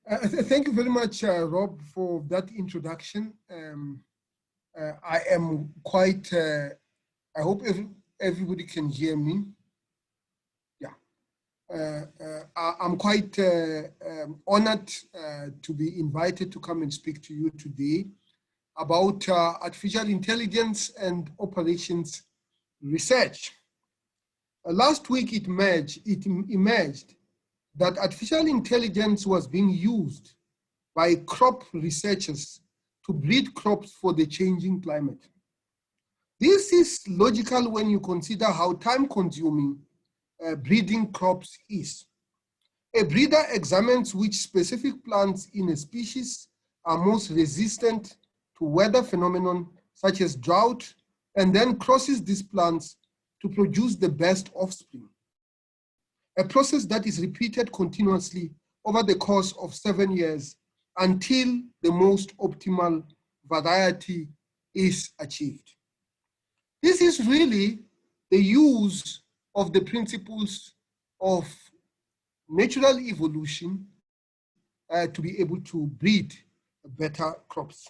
Thank you very much, Rob, for that introduction. I am quite, I hope everybody can hear me. Yeah. I'm quite honored to be invited to come and speak to you today about artificial intelligence and operations research. Last week, it emerged that artificial intelligence was being used by crop researchers to breed crops for the changing climate. This is logical when you consider how time-consuming breeding crops is. A breeder examines which specific plants in a species are most resistant to weather phenomenon such as drought, and then crosses these plants to produce the best offspring. A process that is repeated continuously over the course of 7 years until the most optimal variety is achieved. This is really the use of the principles of natural evolution to be able to breed better crops.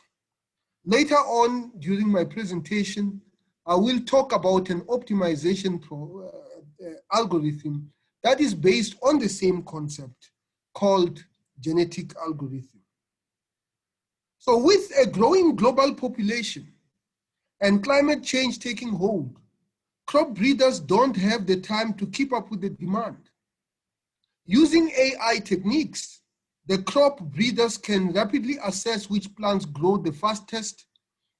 Later on during my presentation, I will talk about an optimization algorithm that is based on the same concept called genetic algorithm. So with a growing global population and climate change taking hold, crop breeders don't have the time to keep up with the demand. Using AI techniques, the crop breeders can rapidly assess which plants grow the fastest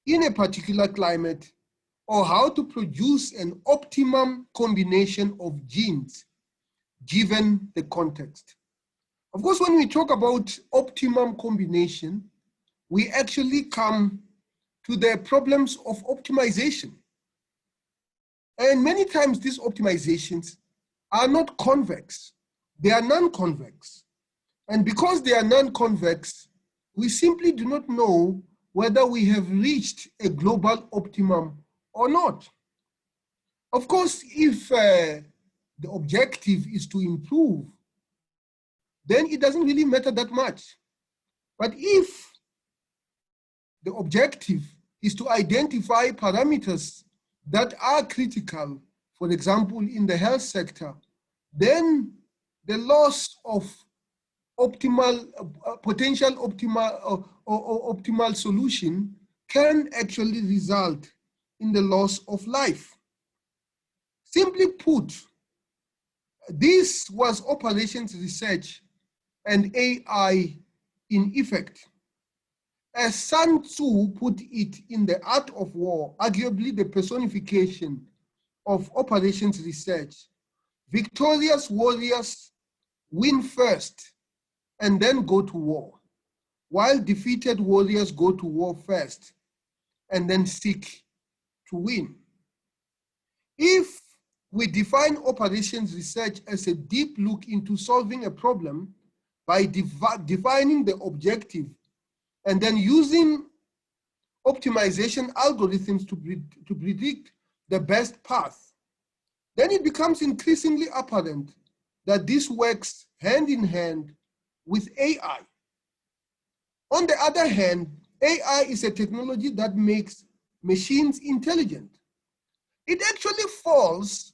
in a particular climate, or how to produce an optimum combination of genes given the context. Of course, when we talk about optimum combination, we actually come to the problems of optimization. And many times these optimizations are not convex, they are non-convex. And because they are non-convex, we simply do not know whether we have reached a global optimum or not. Of course, if the objective is to improve, then it doesn't really matter that much. But if the objective is to identify parameters that are critical, for example, in the health sector, then the loss of potential optimal solution can actually result in the loss of life. Simply put, this was operations research and AI in effect. As Sun Tzu put it in The Art of War, arguably the personification of operations research, victorious warriors win first and then go to war, while defeated warriors go to war first and then seek to win. If we define operations research as a deep look into solving a problem by defining the objective and then using optimization algorithms to predict the best path, then it becomes increasingly apparent that this works hand in hand with AI. On the other hand, AI is a technology that makes machines intelligent. It actually falls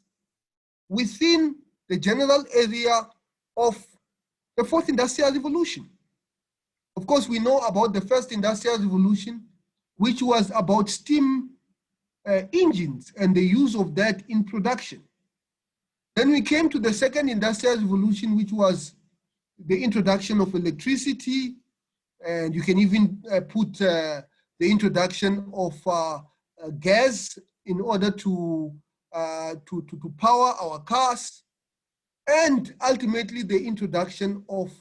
within the general area of the fourth industrial revolution. Of course, we know about the first industrial revolution, which was about steam engines and the use of that in production. Then we came to the second industrial revolution, which was the introduction of electricity, and you can even put the introduction of gas in order to power our cars, and ultimately the introduction of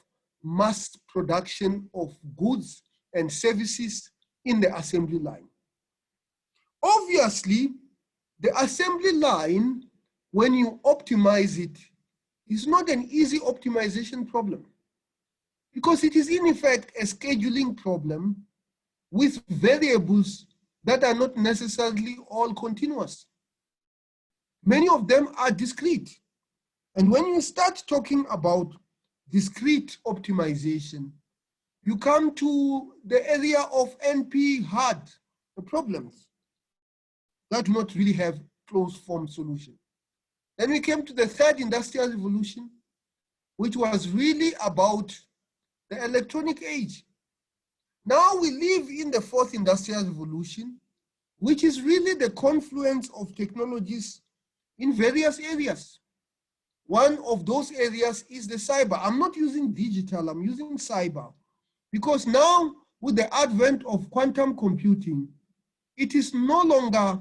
mass production of goods and services in the assembly line. Obviously, the assembly line, when you optimize it, is not an easy optimization problem, because it is in effect a scheduling problem with variables that are not necessarily all continuous. Many of them are discrete. And when you start talking about discrete optimization, You come to the area of NP-hard problems that do not really have closed form solution. Then we came to the third industrial revolution, which was really about the electronic age. Now we live in the fourth industrial revolution, which is really the confluence of technologies in various areas. One of those areas is the cyber. I'm not using digital, I'm using cyber. Because now, with the advent of quantum computing, it is no longer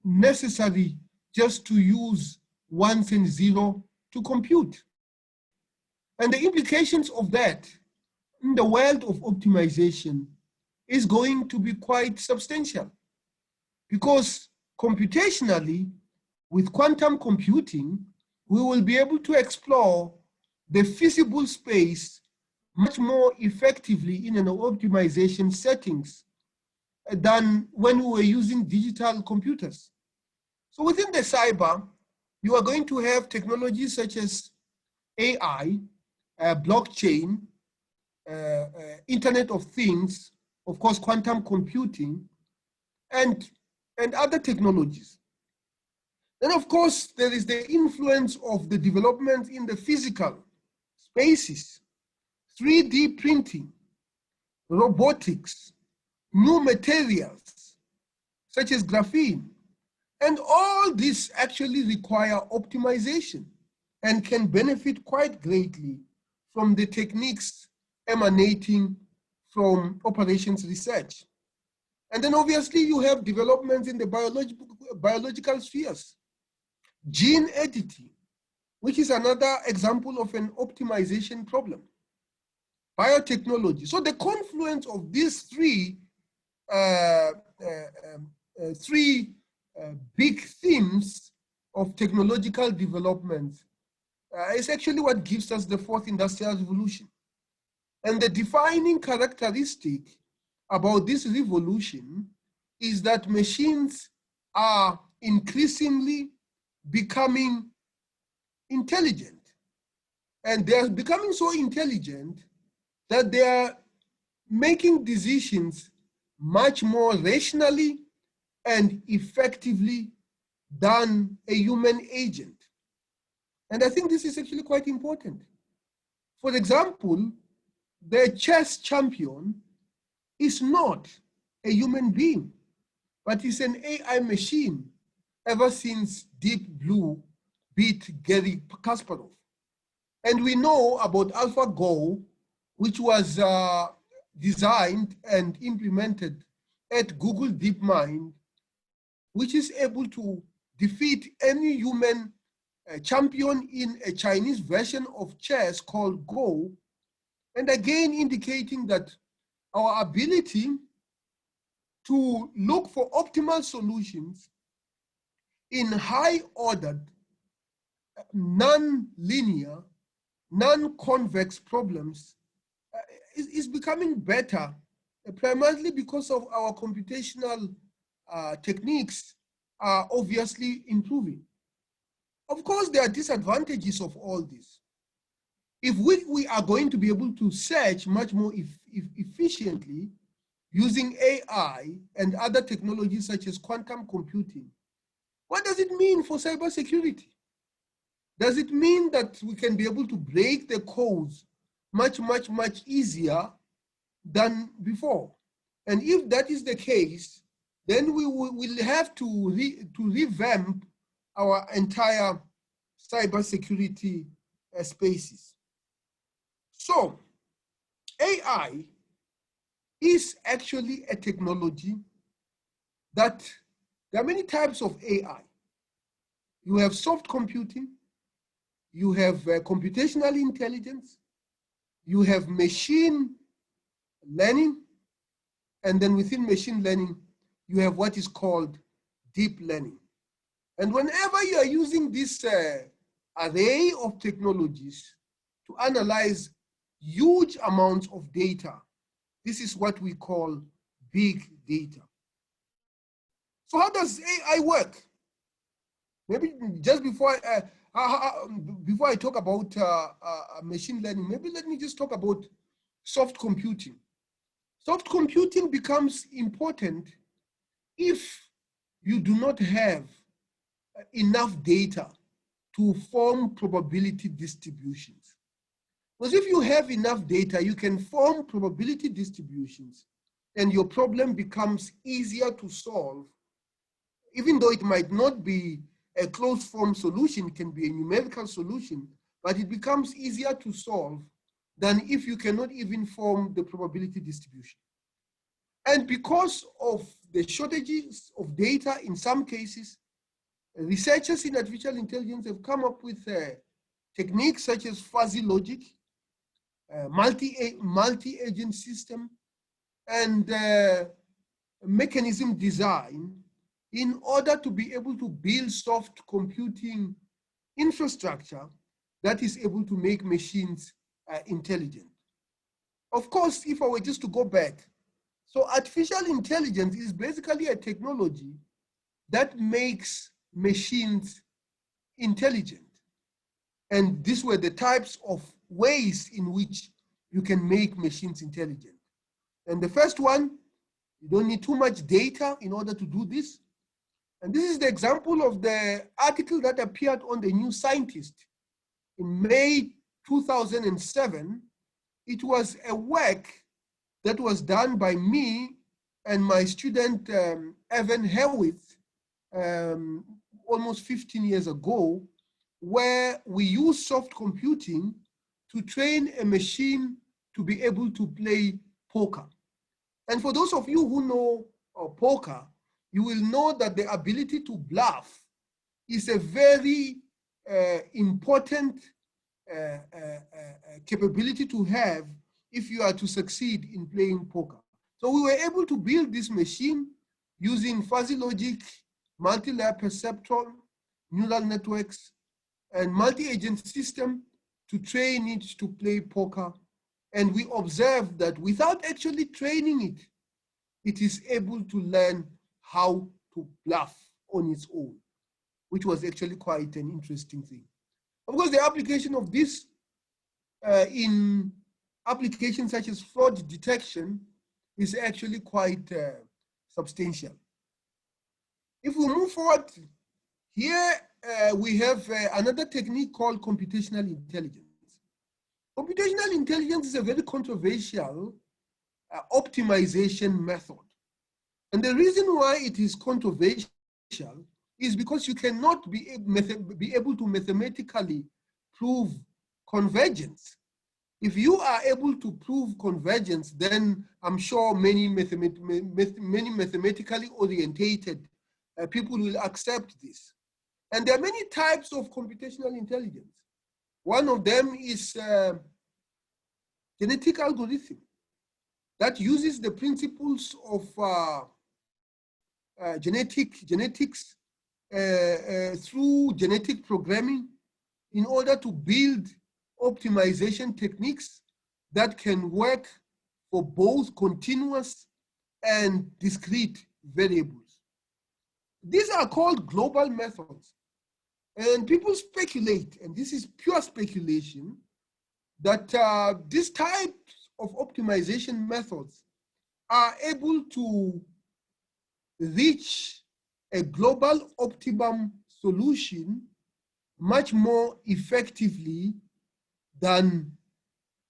necessary just to use ones and zero to compute. And the implications of that in the world of optimization is going to be quite substantial. Because computationally, with quantum computing, we will be able to explore the feasible space much more effectively in an optimization settings than when we were using digital computers. So within the cyber, you are going to have technologies such as AI, blockchain, Internet of Things, of course, quantum computing, and other technologies. Then, of course, there is the influence of the development in the physical spaces, 3D printing, robotics, new materials, such as graphene. And all this actually require optimization and can benefit quite greatly from the techniques emanating from operations research. And then obviously you have developments in the biological spheres. Gene editing, which is another example of an optimization problem. Biotechnology. So the confluence of these three big themes of technological development is actually what gives us the fourth industrial revolution. And the defining characteristic about this revolution is that machines are increasingly becoming intelligent. And they are becoming so intelligent that they are making decisions much more rationally and effectively than a human agent. And I think this is actually quite important. For example, the chess champion is not a human being, but is an AI machine ever since Deep Blue beat Garry Kasparov. And we know about AlphaGo, which was designed and implemented at Google DeepMind, which is able to defeat any human champion in a Chinese version of chess called Go, and again indicating that our ability to look for optimal solutions in high-ordered, non-linear, non-convex problems is becoming better, primarily because of our computational techniques are obviously improving. Of course, there are disadvantages of all this. If we are going to be able to search much more efficiently using AI and other technologies such as quantum computing, what does it mean for cybersecurity? Does it mean that we can be able to break the codes much easier than before? And if that is the case, then we will have to revamp our entire cybersecurity spaces. So AI is actually a technology that there are many types of AI. You have soft computing, you have computational intelligence, you have machine learning, and then within machine learning, you have what is called deep learning. And whenever you are using this array of technologies to analyze huge amounts of data, this is what we call big data. So how does AI work? Maybe just before I talk about machine learning, maybe let me just talk about soft computing. Soft computing becomes important if you do not have enough data to form probability distributions. Because if you have enough data, you can form probability distributions and your problem becomes easier to solve, even though it might not be a closed form solution, it can be a numerical solution, but it becomes easier to solve than if you cannot even form the probability distribution. And because of the shortages of data in some cases, researchers in artificial intelligence have come up with techniques such as fuzzy logic, multi-agent system, and mechanism design in order to be able to build soft computing infrastructure that is able to make machines intelligent. Of course, if I were just to go back, so artificial intelligence is basically a technology that makes machines intelligent. And these were the types of ways in which you can make machines intelligent. And the first one, you don't need too much data in order to do this. And this is the example of the article that appeared on the New Scientist in May 2007. It was a work that was done by me and my student, Evan Hewith, almost 15 years ago, where we used soft computing to train a machine to be able to play poker. And for those of you who know poker, you will know that the ability to bluff is a very important capability to have if you are to succeed in playing poker. So we were able to build this machine using fuzzy logic, multi-layer perceptron, neural networks, and multi-agent system to train it to play poker. And we observed that without actually training it, it is able to learn how to bluff on its own, which was actually quite an interesting thing. Of course, the application of this in applications such as fraud detection is actually quite substantial. If we move forward, here we have another technique called computational intelligence. Computational intelligence is a very controversial optimization method. And the reason why it is controversial is because you cannot be able to mathematically prove convergence. If you are able to prove convergence, then I'm sure many mathematically orientated people will accept this. And there are many types of computational intelligence. One of them is genetic algorithm that uses the principles of genetics through genetic programming in order to build optimization techniques that can work for both continuous and discrete variables. These are called global methods. And people speculate, and this is pure speculation, that these types of optimization methods are able to reach a global optimum solution much more effectively than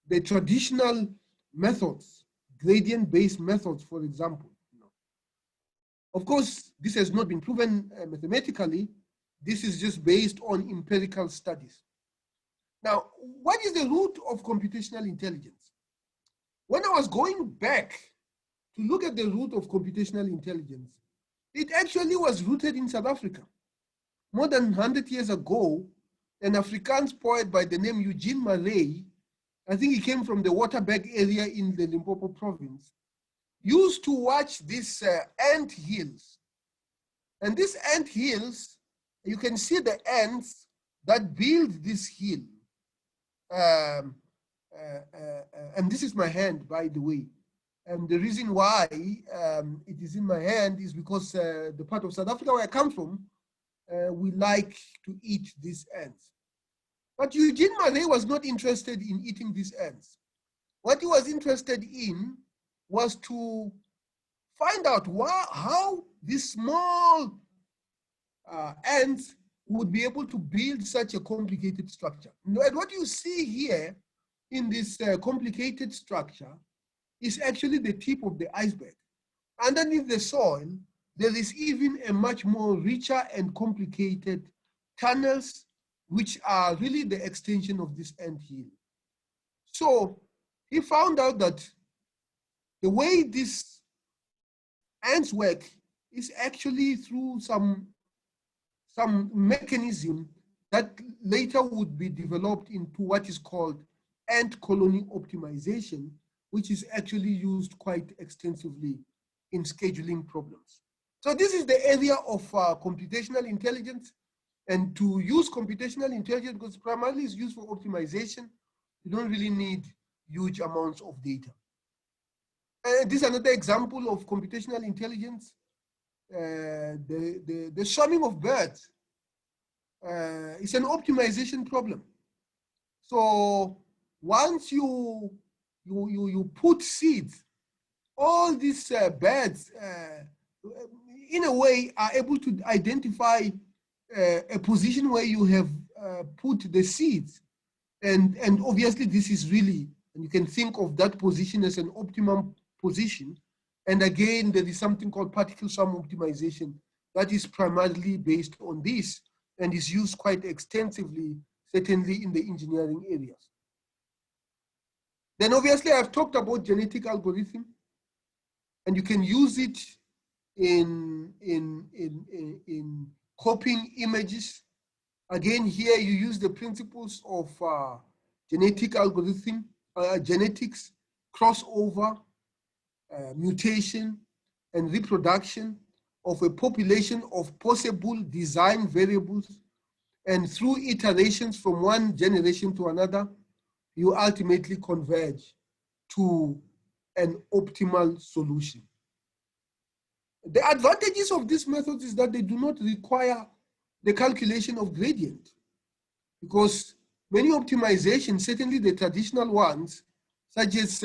the traditional methods, gradient-based methods, for example. Of course, this has not been proven mathematically. This is just based on empirical studies. Now, what is the root of computational intelligence? When I was going back to look at the root of computational intelligence, it actually was rooted in South Africa. More than 100 years ago, an Afrikaans poet by the name Eugene Marais, I think he came from the Waterberg area in the Limpopo province, used to watch these ant hills. And these ant hills, you can see the ants that build this hill. And this is my hand, by the way. And the reason why it is in my hand is because the part of South Africa where I come from, we like to eat these ants. But Eugene Marais was not interested in eating these ants. what he was interested in was to find out how these small ants would be able to build such a complicated structure. And what you see here in this complicated structure is actually the tip of the iceberg. Underneath the soil, there is even a much more richer and complicated tunnels, which are really the extension of this ant hill. So he found out that the way these ants work is actually through some mechanism that later would be developed into what is called ant colony optimization, which is actually used quite extensively in scheduling problems. So this is the area of computational intelligence. And to use computational intelligence, because primarily it's used for optimization, you don't really need huge amounts of data. And this is another example of computational intelligence. The swarming of birds is an optimization problem. So once you put seeds, all these birds, in a way, are able to identify a position where you have put the seeds. And obviously, this is really, and you can think of that position as an optimum position. And again, there is something called particle swarm optimization that is primarily based on this and is used quite extensively, certainly in the engineering areas. Then obviously, I've talked about genetic algorithm, and you can use it in copying images. Again, here you use the principles of genetic algorithm, genetics, crossover, mutation, and reproduction of a population of possible design variables. And through iterations from one generation to another, you ultimately converge to an optimal solution. The advantages of these methods is that they do not require the calculation of gradient, because many optimizations, certainly the traditional ones, such as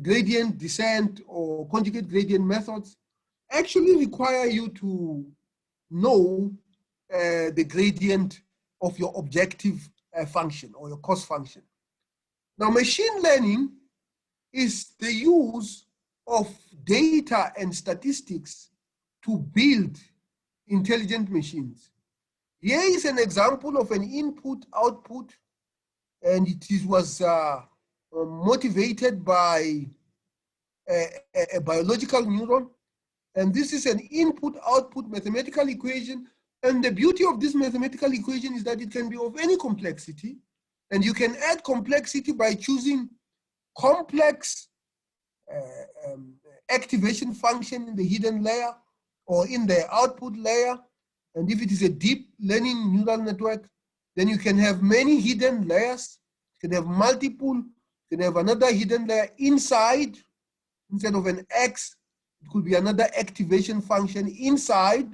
gradient descent or conjugate gradient methods, actually require you to know the gradient of your objective function or your cost function. Now, machine learning is the use of data and statistics to build intelligent machines. Here is an example of an input-output, and it was motivated by a biological neuron. And this is an input-output mathematical equation. And the beauty of this mathematical equation is that it can be of any complexity. And you can add complexity by choosing complex activation function in the hidden layer or in the output layer. And if it is a deep learning neural network, then you can have many hidden layers. You can have multiple. You can have another hidden layer inside. Instead of an X, it could be another activation function inside,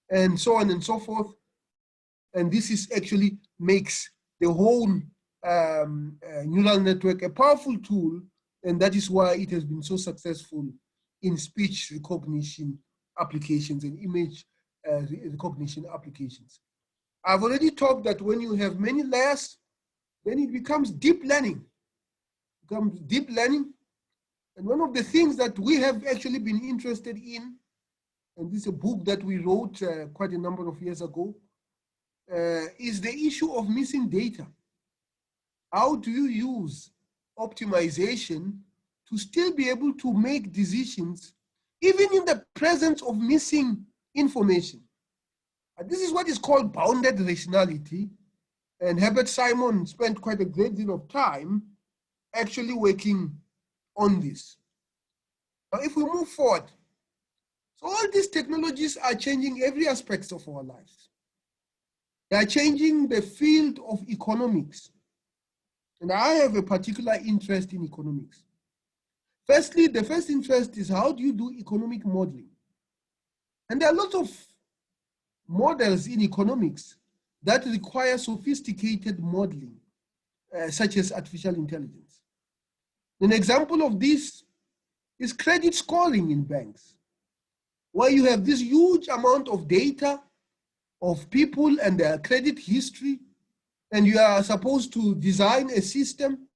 and so on and so forth. And this is actually makes the whole neural network a powerful tool, and that is why it has been so successful in speech recognition applications and image recognition applications. I've already talked that when you have many layers, then it becomes deep learning. And one of the things that we have actually been interested in, and this is a book that we wrote quite a number of years ago, is the issue of missing data. How do you use optimization to still be able to make decisions, even in the presence of missing information? And this is what is called bounded rationality. And Herbert Simon spent quite a great deal of time actually working on this. Now, if we move forward, so all these technologies are changing every aspect of our lives. They are changing the field of economics. And I have a particular interest in economics. Firstly, the first interest is how do you do economic modeling? And there are lots of models in economics that require sophisticated modeling, such as artificial intelligence. An example of this is credit scoring in banks, where you have this huge amount of data of people and their credit history, and you are supposed to design a system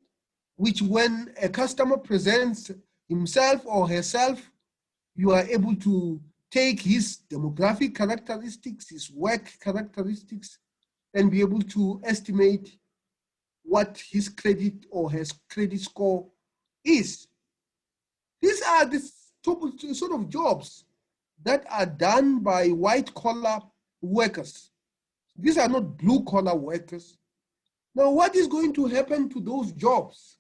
which, when a customer presents himself or herself, you are able to take his demographic characteristics, his work characteristics, and be able to estimate what his credit or his credit score is. These are the sort of jobs that are done by white collar workers. These are not blue collar workers. Now, what is going to happen to those jobs?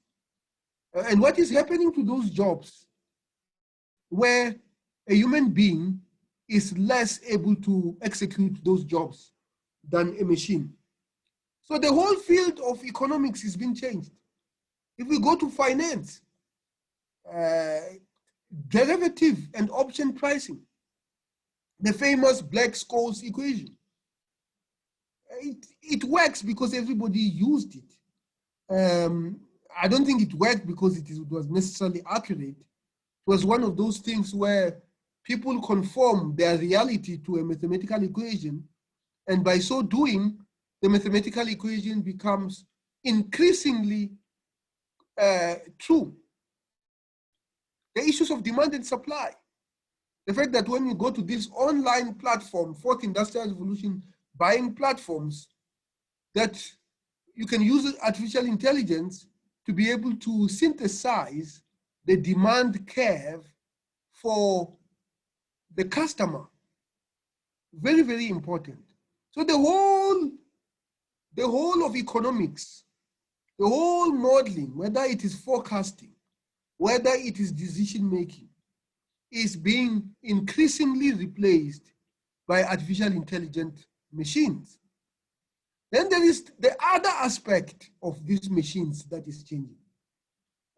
And what is happening to those jobs where a human being is less able to execute those jobs than a machine? So the whole field of economics is being changed. If we go to finance, derivative and option pricing, the famous Black-Scholes equation, it works because everybody used it. I don't think it worked because it was necessarily accurate. It was one of those things where people conform their reality to a mathematical equation, and by so doing, the mathematical equation becomes increasingly true. The issues of demand and supply. The fact that when you go to this online platform, fourth industrial revolution buying platforms, that you can use artificial intelligence to be able to synthesize the demand curve for the customer. Very, very important. So the whole of economics, the whole modeling, whether it is forecasting, whether it is decision making, is being increasingly replaced by artificial intelligent machines. Then there is the other aspect of these machines that is changing.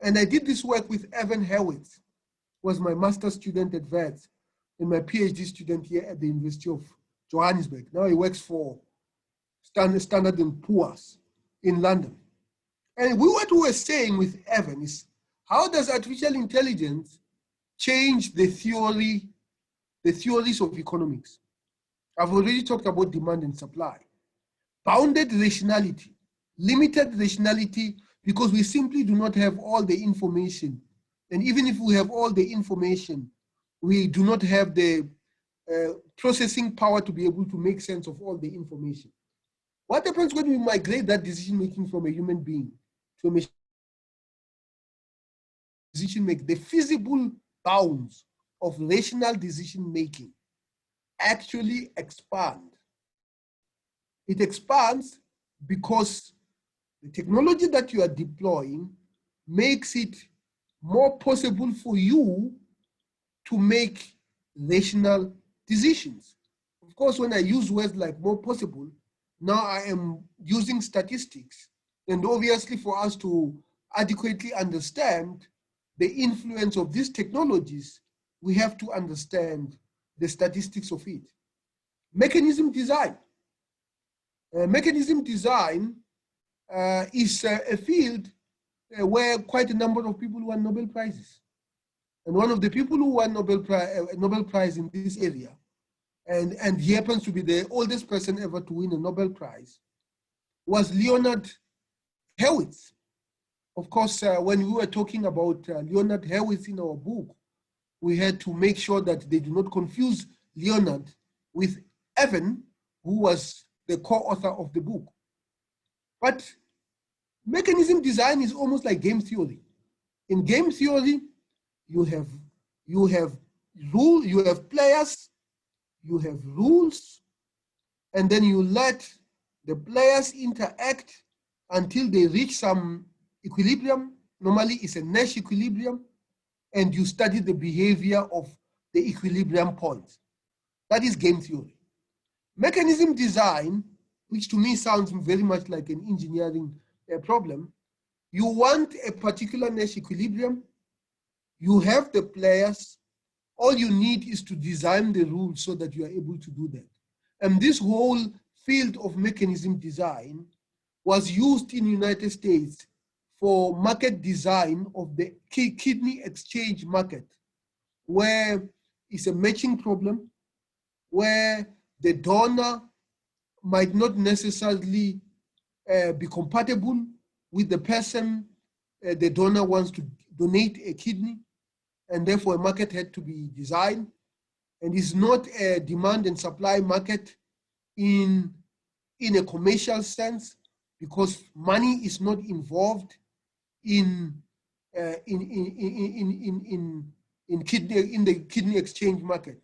And I did this work with Evan Hurwitz, who was my master's student at Wits and my PhD student here at the University of Johannesburg. Now he works for Standard & Poor's in London. And what we were saying with Evan is, how does artificial intelligence change the theories of economics? I've already talked about demand and supply. Bounded rationality, limited rationality, because we simply do not have all the information. And even if we have all the information, we do not have the processing power to be able to make sense of all the information. What happens when we migrate that decision making from a human being to a machine? Decision making, the feasible bounds of rational decision making actually expand. It expands because the technology that you are deploying makes it more possible for you to make rational decisions. Of course, when I use words like more possible, now I am using statistics. And obviously, for us to adequately understand the influence of these technologies, we have to understand the statistics of it. Mechanism design. Mechanism design is a field where quite a number of people won Nobel Prizes. And one of the people who won Nobel Prize in this area, and he happens to be the oldest person ever to win a Nobel Prize, was Leonard Hurwitz. Of course, when we were talking about Leonard Hurwitz in our book, we had to make sure that they do not confuse Leonard with Evan, who was the co-author of the book. But mechanism design is almost like game theory. In game theory, you have players, you have rules, and then you let the players interact until they reach some equilibrium. Normally it's a Nash equilibrium, and you study the behavior of the equilibrium point. That is game theory. Mechanism design, which to me sounds very much like an engineering problem, you want a particular Nash equilibrium, you have the players, all you need is to design the rules so that you are able to do that. And this whole field of mechanism design was used in the United States for market design of the kidney exchange market, where it's a matching problem, where the donor might not necessarily be compatible with the person the donor wants to donate a kidney, and therefore a market had to be designed. And it's not a demand and supply market in a commercial sense, because money is not involved in the kidney exchange market.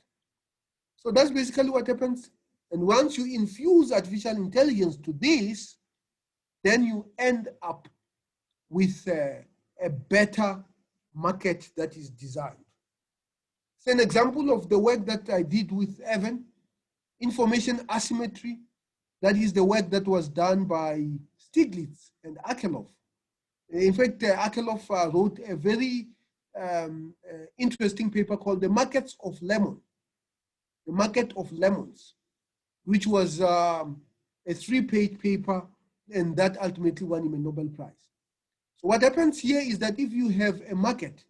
So that's basically what happens. And once you infuse artificial intelligence to this, then you end up with a better market that is designed. It's an example of the work that I did with Evan, information asymmetry. That is the work that was done by Stiglitz and Akerlof. In fact, Akerlof wrote a very interesting paper called The Markets of Lemon, The Market of Lemons, which was a 3-page paper, and that ultimately won him a Nobel Prize. So what happens here is that if you have a market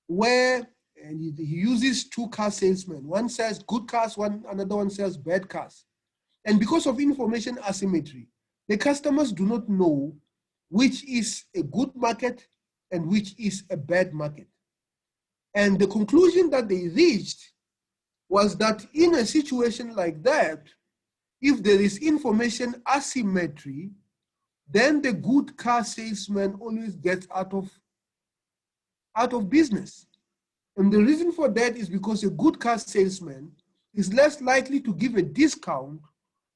where he uses 2 car salesmen, one sells good cars, another one sells bad cars. And because of information asymmetry, the customers do not know which is a good market and which is a bad market. And the conclusion that they reached was that in a situation like that, if there is information asymmetry, then the good car salesman always gets out of business. And the reason for that is because a good car salesman is less likely to give a discount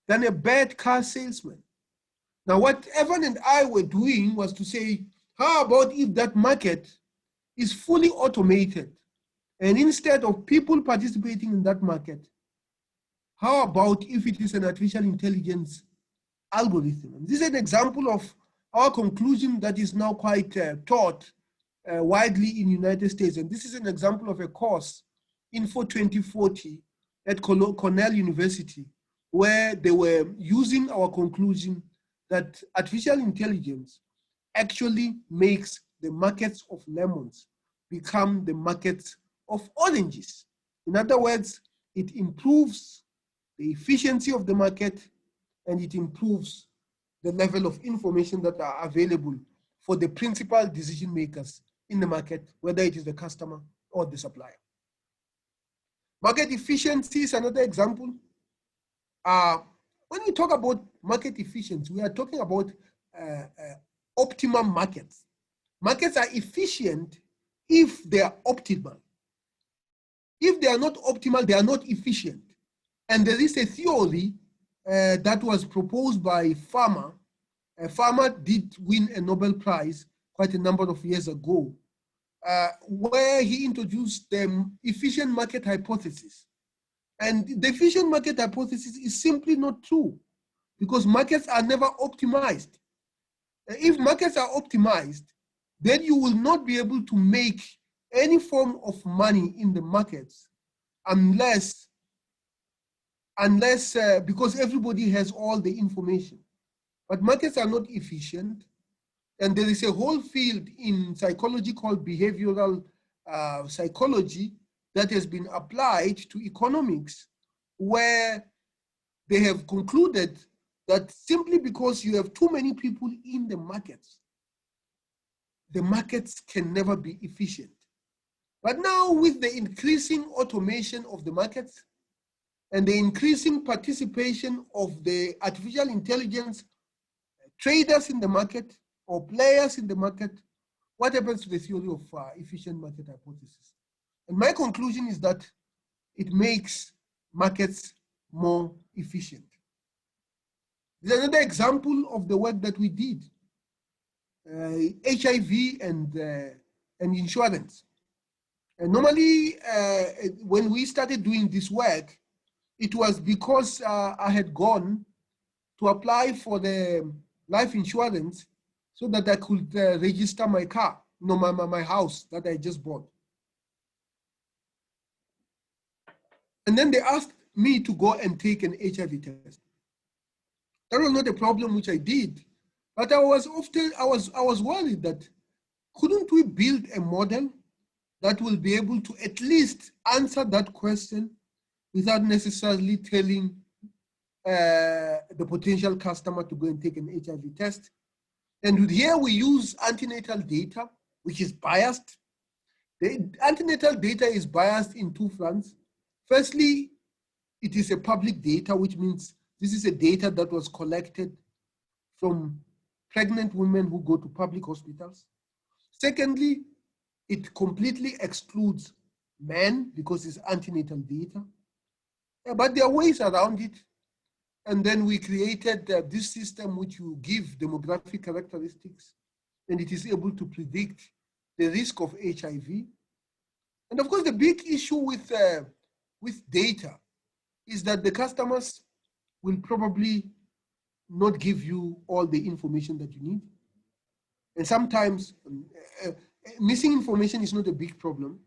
than a bad car salesman. Now, what Evan and I were doing was to say, how about if that market is fully automated, and instead of people participating in that market, how about if it is an artificial intelligence algorithm? And this is an example of our conclusion that is now quite taught widely in the United States. And this is an example of a course, Info 2040, at Cornell University, where they were using our conclusion that artificial intelligence actually makes the markets of lemons become the markets of oranges. In other words, it improves the efficiency of the market, and it improves the level of information that are available for the principal decision makers in the market, whether it is the customer or the supplier. Market efficiency is another example. When we talk about market efficiency, we are talking about optimum markets. Markets are efficient if they are optimal. If they are not optimal, they are not efficient. And there is a theory that was proposed by Farmer. Farmer did win a Nobel Prize quite a number of years ago, where he introduced the efficient market hypothesis. And the efficient market hypothesis is simply not true, because markets are never optimized. If markets are optimized, then you will not be able to make any form of money in the markets unless because everybody has all the information. But markets are not efficient. And there is a whole field in psychology called behavioral psychology that has been applied to economics, where they have concluded that simply because you have too many people in the markets can never be efficient. But now, with the increasing automation of the markets and the increasing participation of the artificial intelligence traders in the market or players in the market, what happens to the theory of efficient market hypothesis? And my conclusion is that it makes markets more efficient. There's another example of the work that we did, HIV and insurance. And normally, when we started doing this work, it was because I had gone to apply for the life insurance so that I could register my car, my house that I just bought. And then they asked me to go and take an HIV test. That was not a problem, which I did. But I was worried that couldn't we build a model that will be able to at least answer that question without necessarily telling the potential customer to go and take an HIV test. And here we use antenatal data, which is biased. The antenatal data is biased in two fronts. Firstly, it is a public data, which means this is a data that was collected from pregnant women who go to public hospitals. Secondly, it completely excludes men because it's antenatal data. Yeah, but there are ways around it. And then we created this system which you give demographic characteristics, and it is able to predict the risk of HIV. And of course, the big issue with data is that the customers will probably not give you all the information that you need. And sometimes missing information is not a big problem.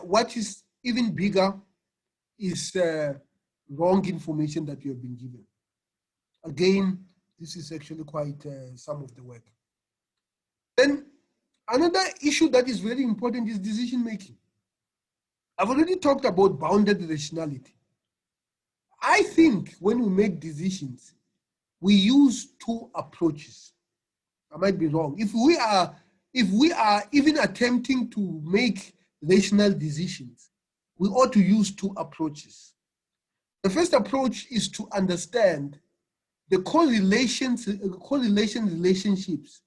What is even bigger is wrong information that you have been given. Again, this is actually quite some of the work. Then another issue that is very important is decision making. I've already talked about bounded rationality. I think when we make decisions, we use two approaches. I might be wrong. If we are even attempting to make rational decisions, we ought to use two approaches. The first approach is to understand the correlation relationships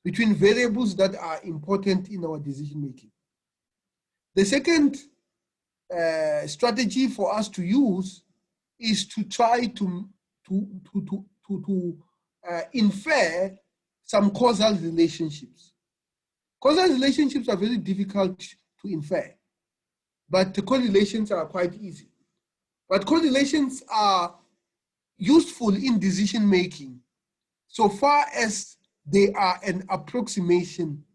between variables that are important in our decision making. The second strategy for us to use is to try to infer some causal relationships. Causal relationships are very difficult to infer, but the correlations are quite easy. But correlations are useful in decision making so far as they are an approximation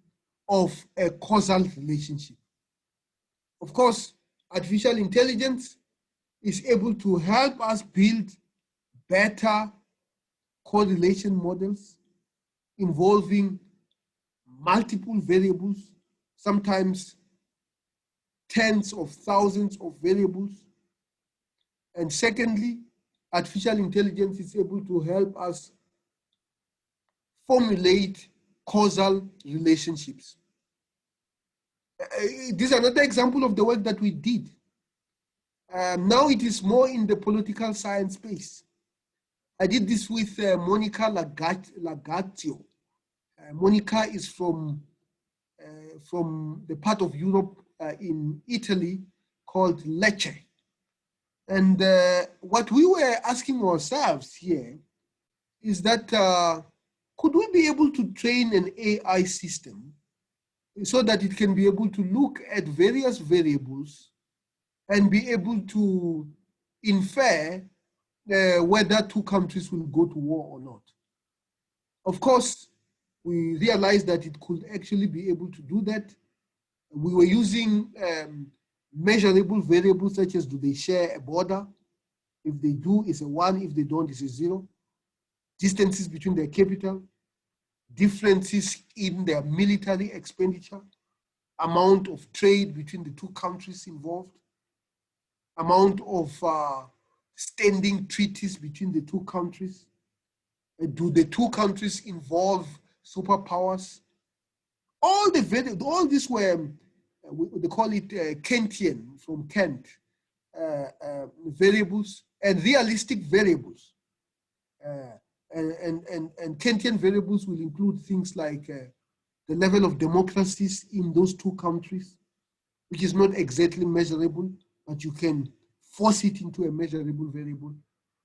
of a causal relationship. Of course, artificial intelligence is able to help us build better correlation models involving multiple variables, sometimes tens of thousands of variables. And secondly, artificial intelligence is able to help us formulate causal relationships. This is another example of the work that we did. Now it is more in the political science space. I did this with Monica Lagatio. Monica is from the part of Europe in Italy called Lecce. And what we were asking ourselves here is that could we be able to train an AI system so that it can be able to look at various variables and be able to infer whether two countries will go to war or not. Of course, we realized that it could actually be able to do that. We were using measurable variables such as do they share a border? If they do, it's a 1. If they don't, it's a 0. Distances between their capital, differences in their military expenditure, amount of trade between the two countries involved, amount of standing treaties between the two countries. Do the two countries involve superpowers? All these were, they call it Kentian, from Kent, variables and realistic variables. And Kentian variables will include things like the level of democracies in those two countries, which is not exactly measurable, but you can force it into a measurable variable.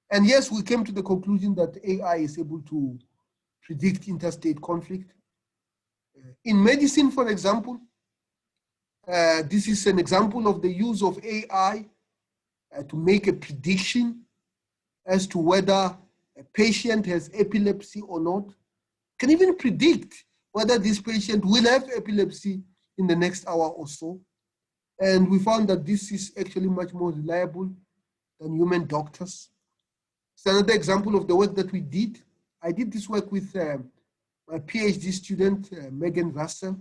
And yes, we came to the conclusion that AI is able to predict interstate conflict. In medicine, for example, this is an example of the use of AI to make a prediction as to whether a patient has epilepsy or not. Can even predict whether this patient will have epilepsy in the next hour or so. And we found that this is actually much more reliable than human doctors. It's another example of the work that we did. I did this work with my PhD student, Megan Russell.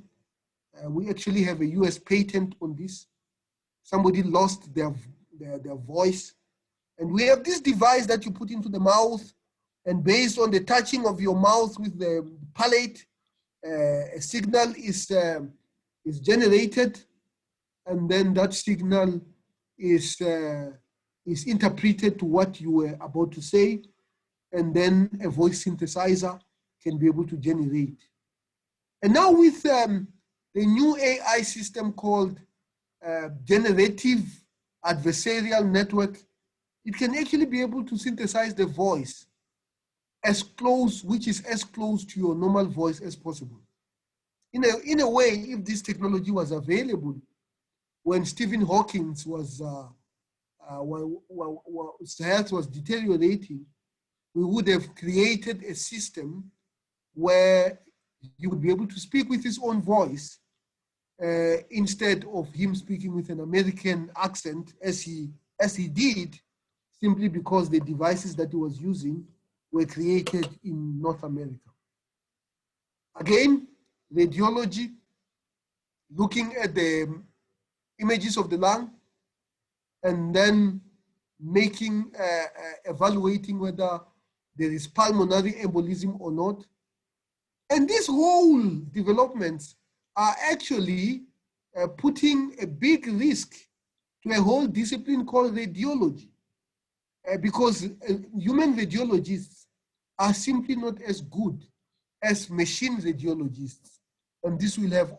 We actually have a US patent on this. Somebody lost their voice. And we have this device that you put into the mouth, and based on the touching of your mouth with the palate, a signal is generated, and then that signal is interpreted to what you were about to say, and then a voice synthesizer can be able to generate. And now with the new AI system called generative adversarial network, it can actually be able to synthesize the voice which is as close to your normal voice as possible. In a way, if this technology was available when Stephen Hawking's his health was deteriorating, we would have created a system where he would be able to speak with his own voice instead of him speaking with an American accent as he did, simply because the devices that he was using were created in North America. Again, radiology, looking at the images of the lung and then evaluating whether there is pulmonary embolism or not. And these whole developments are actually putting a big risk to a whole discipline called radiology, because human radiologists are simply not as good as machine radiologists. And this will have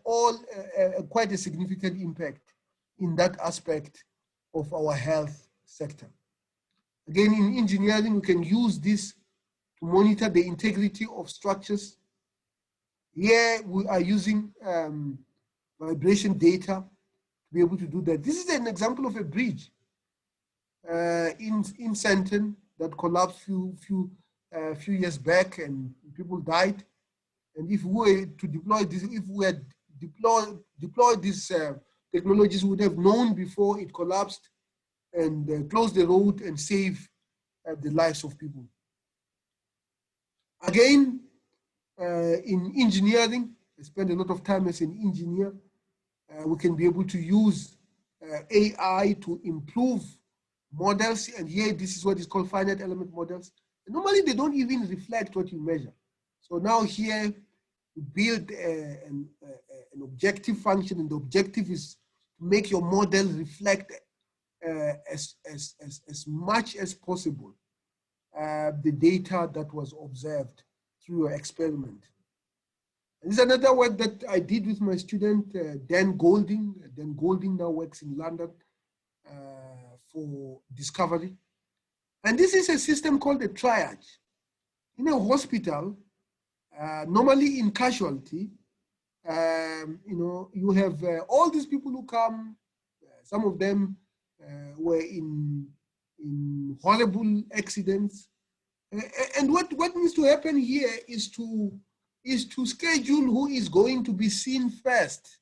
quite a significant impact in that aspect of our health sector. Again, in engineering, we can use this to monitor the integrity of structures. Here we are using vibration data to be able to do that. This is an example of a bridge in Sandton that collapsed few years back, and people died. And if we were to deploy this, if we had deployed these technologies, we would have known before it collapsed and close the road and save the lives of people. Again, in engineering, I spend a lot of time as an engineer. We can be able to use AI to improve models. And here, this is what is called finite element models. And normally, they don't even reflect what you measure. So now here, we build an objective function, and the objective is to make your model reflect as much as possible the data that was observed through your experiment. And this is another work that I did with my student, Dan Golding. Dan Golding now works in London for Discovery. And this is a system called a triage. In a hospital, normally in casualty, you have all these people who come. Some of them were in horrible accidents, and what needs to happen here is to schedule who is going to be seen first,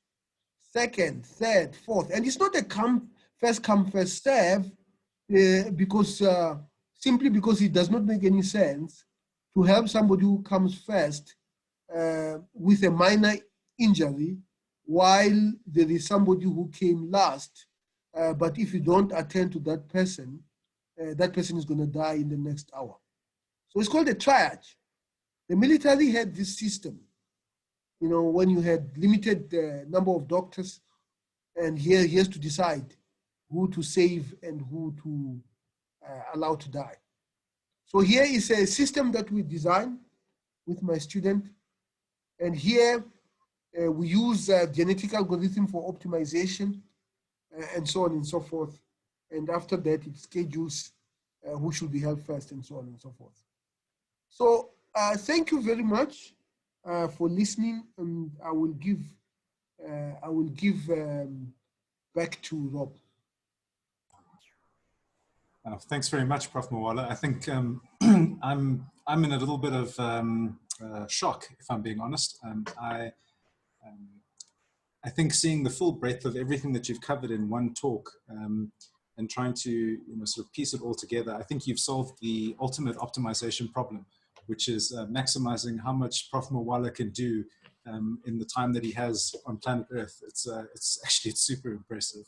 second, third, fourth, and it's not a first come first serve, because simply because it does not make any sense to help somebody who comes first with a minor injury, while there is somebody who came last. But if you don't attend to that person is going to die in the next hour. So it's called a triage. The military had this system, when you had limited number of doctors, and he has to decide who to save and who to allow to die. So here is a system that we designed with my student. And here we use genetic algorithm for optimization and so on and so forth. And after that, it schedules who should be held first and so on and so forth. So thank you very much for listening, and I will give back to Rob. Thanks very much, Prof. Mawala. I think I'm in a little bit of shock, if I'm being honest. I think seeing the full breadth of everything that you've covered in one talk and trying to sort of piece it all together, I think you've solved the ultimate optimization problem, which is maximizing how much Prof. Mawala can do in the time that he has on planet Earth. It's actually super impressive.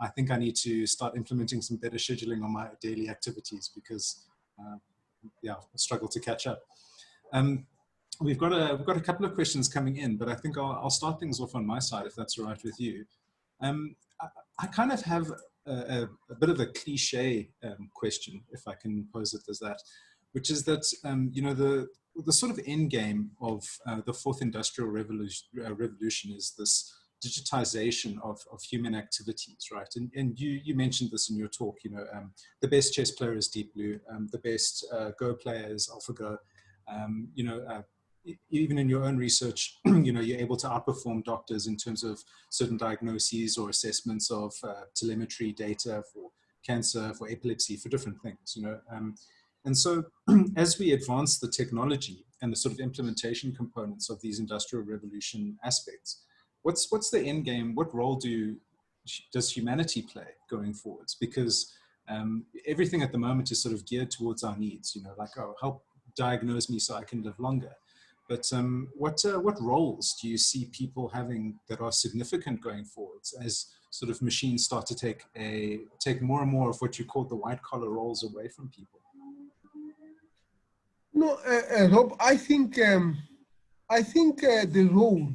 I think I need to start implementing some better scheduling on my daily activities because, yeah, I struggle to catch up. We've got a couple of questions coming in, but I think I'll start things off on my side if that's all right with you. I kind of have a bit of a cliche question, if I can pose it as that, which is that you know, the sort of end game of the fourth industrial revolution is this digitization of human activities, right? And you mentioned this in your talk. You know, the best chess player is Deep Blue, the best Go player is AlphaGo. You know, even in your own research, you know, you're able to outperform doctors in terms of certain diagnoses or assessments of telemetry data for cancer, for epilepsy, for different things, you know. And so as we advance the technology and the sort of implementation components of these industrial revolution aspects, what's the end game? What role does humanity play going forwards? Because everything at the moment is sort of geared towards our needs, you know, like, oh, help diagnose me so I can live longer. But what roles do you see people having that are significant going forwards as sort of machines start to take more and more of what you call the white collar roles away from people? No, Rob, I think the role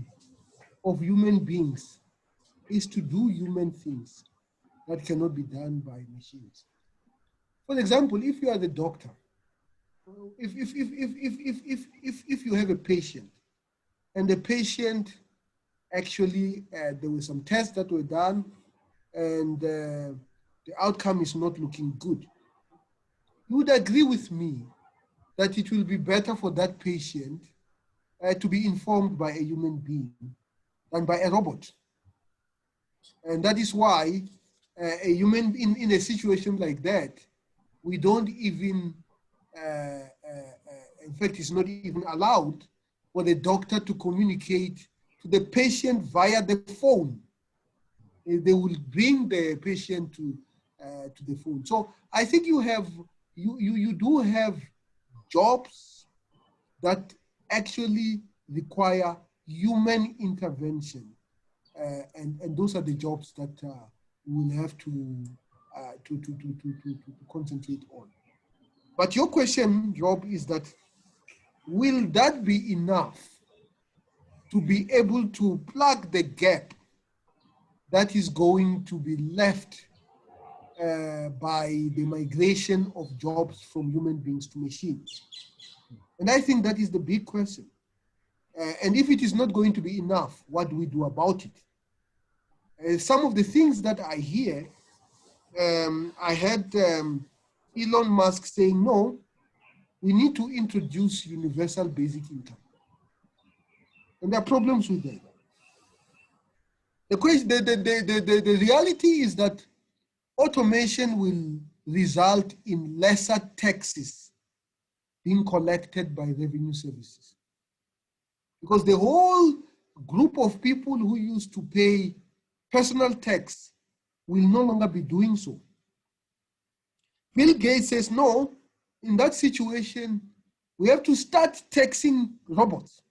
of human beings is to do human things that cannot be done by machines. For example, if you are the doctor, if you have a patient and the patient actually, there were some tests that were done and the outcome is not looking good, you would agree with me that it will be better for that patient to be informed by a human being than by a robot. And that is why a human, in a situation like that, we don't even, in fact, it's not even allowed for the doctor to communicate to the patient via the phone. They will bring the patient to the phone. So I think you do have jobs that actually require human intervention, and those are the jobs that we'll have to concentrate on. But your question, Rob, is that will that be enough to be able to plug the gap that is going to be left by the migration of jobs from human beings to machines? And I think that is the big question. And if it is not going to be enough, what do we do about it? Some of the things that I hear, I had Elon Musk saying, no, we need to introduce universal basic income. And there are problems with that. The reality is that automation will result in lesser taxes being collected by revenue services. Because the whole group of people who used to pay personal tax will no longer be doing so. Bill Gates says, no, in that situation, we have to start taxing robots.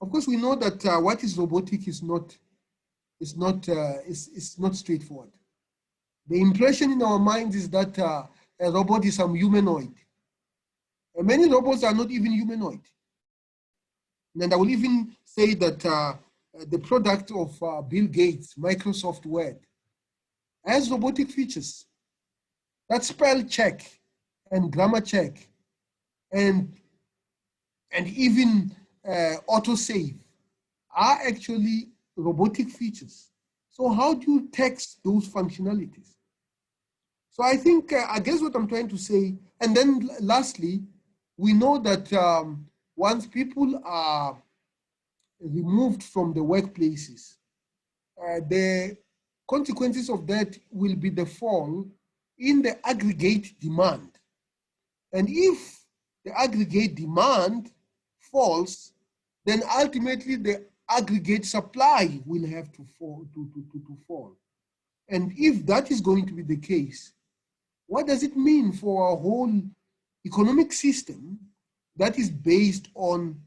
Of course, we know that what is robotic is not straightforward. The impression in our minds is that a robot is some humanoid. And many robots are not even humanoid. And I will even say that the product of Bill Gates, Microsoft Word, has robotic features. That spell check and grammar check and even autosave are actually robotic features. So how do you tax those functionalities? So I think, I guess what I'm trying to say, and then lastly, we know that once people are removed from the workplaces, the consequences of that will be the fall in the aggregate demand. And if the aggregate demand falls, then ultimately the aggregate supply will have to fall. And if that is going to be the case, what does it mean for our whole economic system that is based on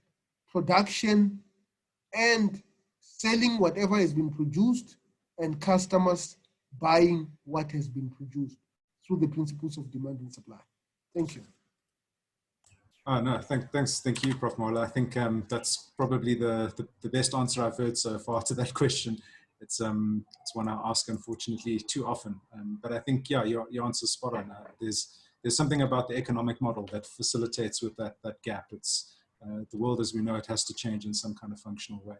production and selling whatever has been produced and customers buying what has been produced through the principles of demand and supply. Thank you. Oh, no, thank you, Prof. Mola. I think that's probably the best answer I've heard so far to that question. It's one I ask, unfortunately, too often. But I think, yeah, your answer's spot on. There's something about the economic model that facilitates with that gap. It's the world as we know it has to change in some kind of functional way.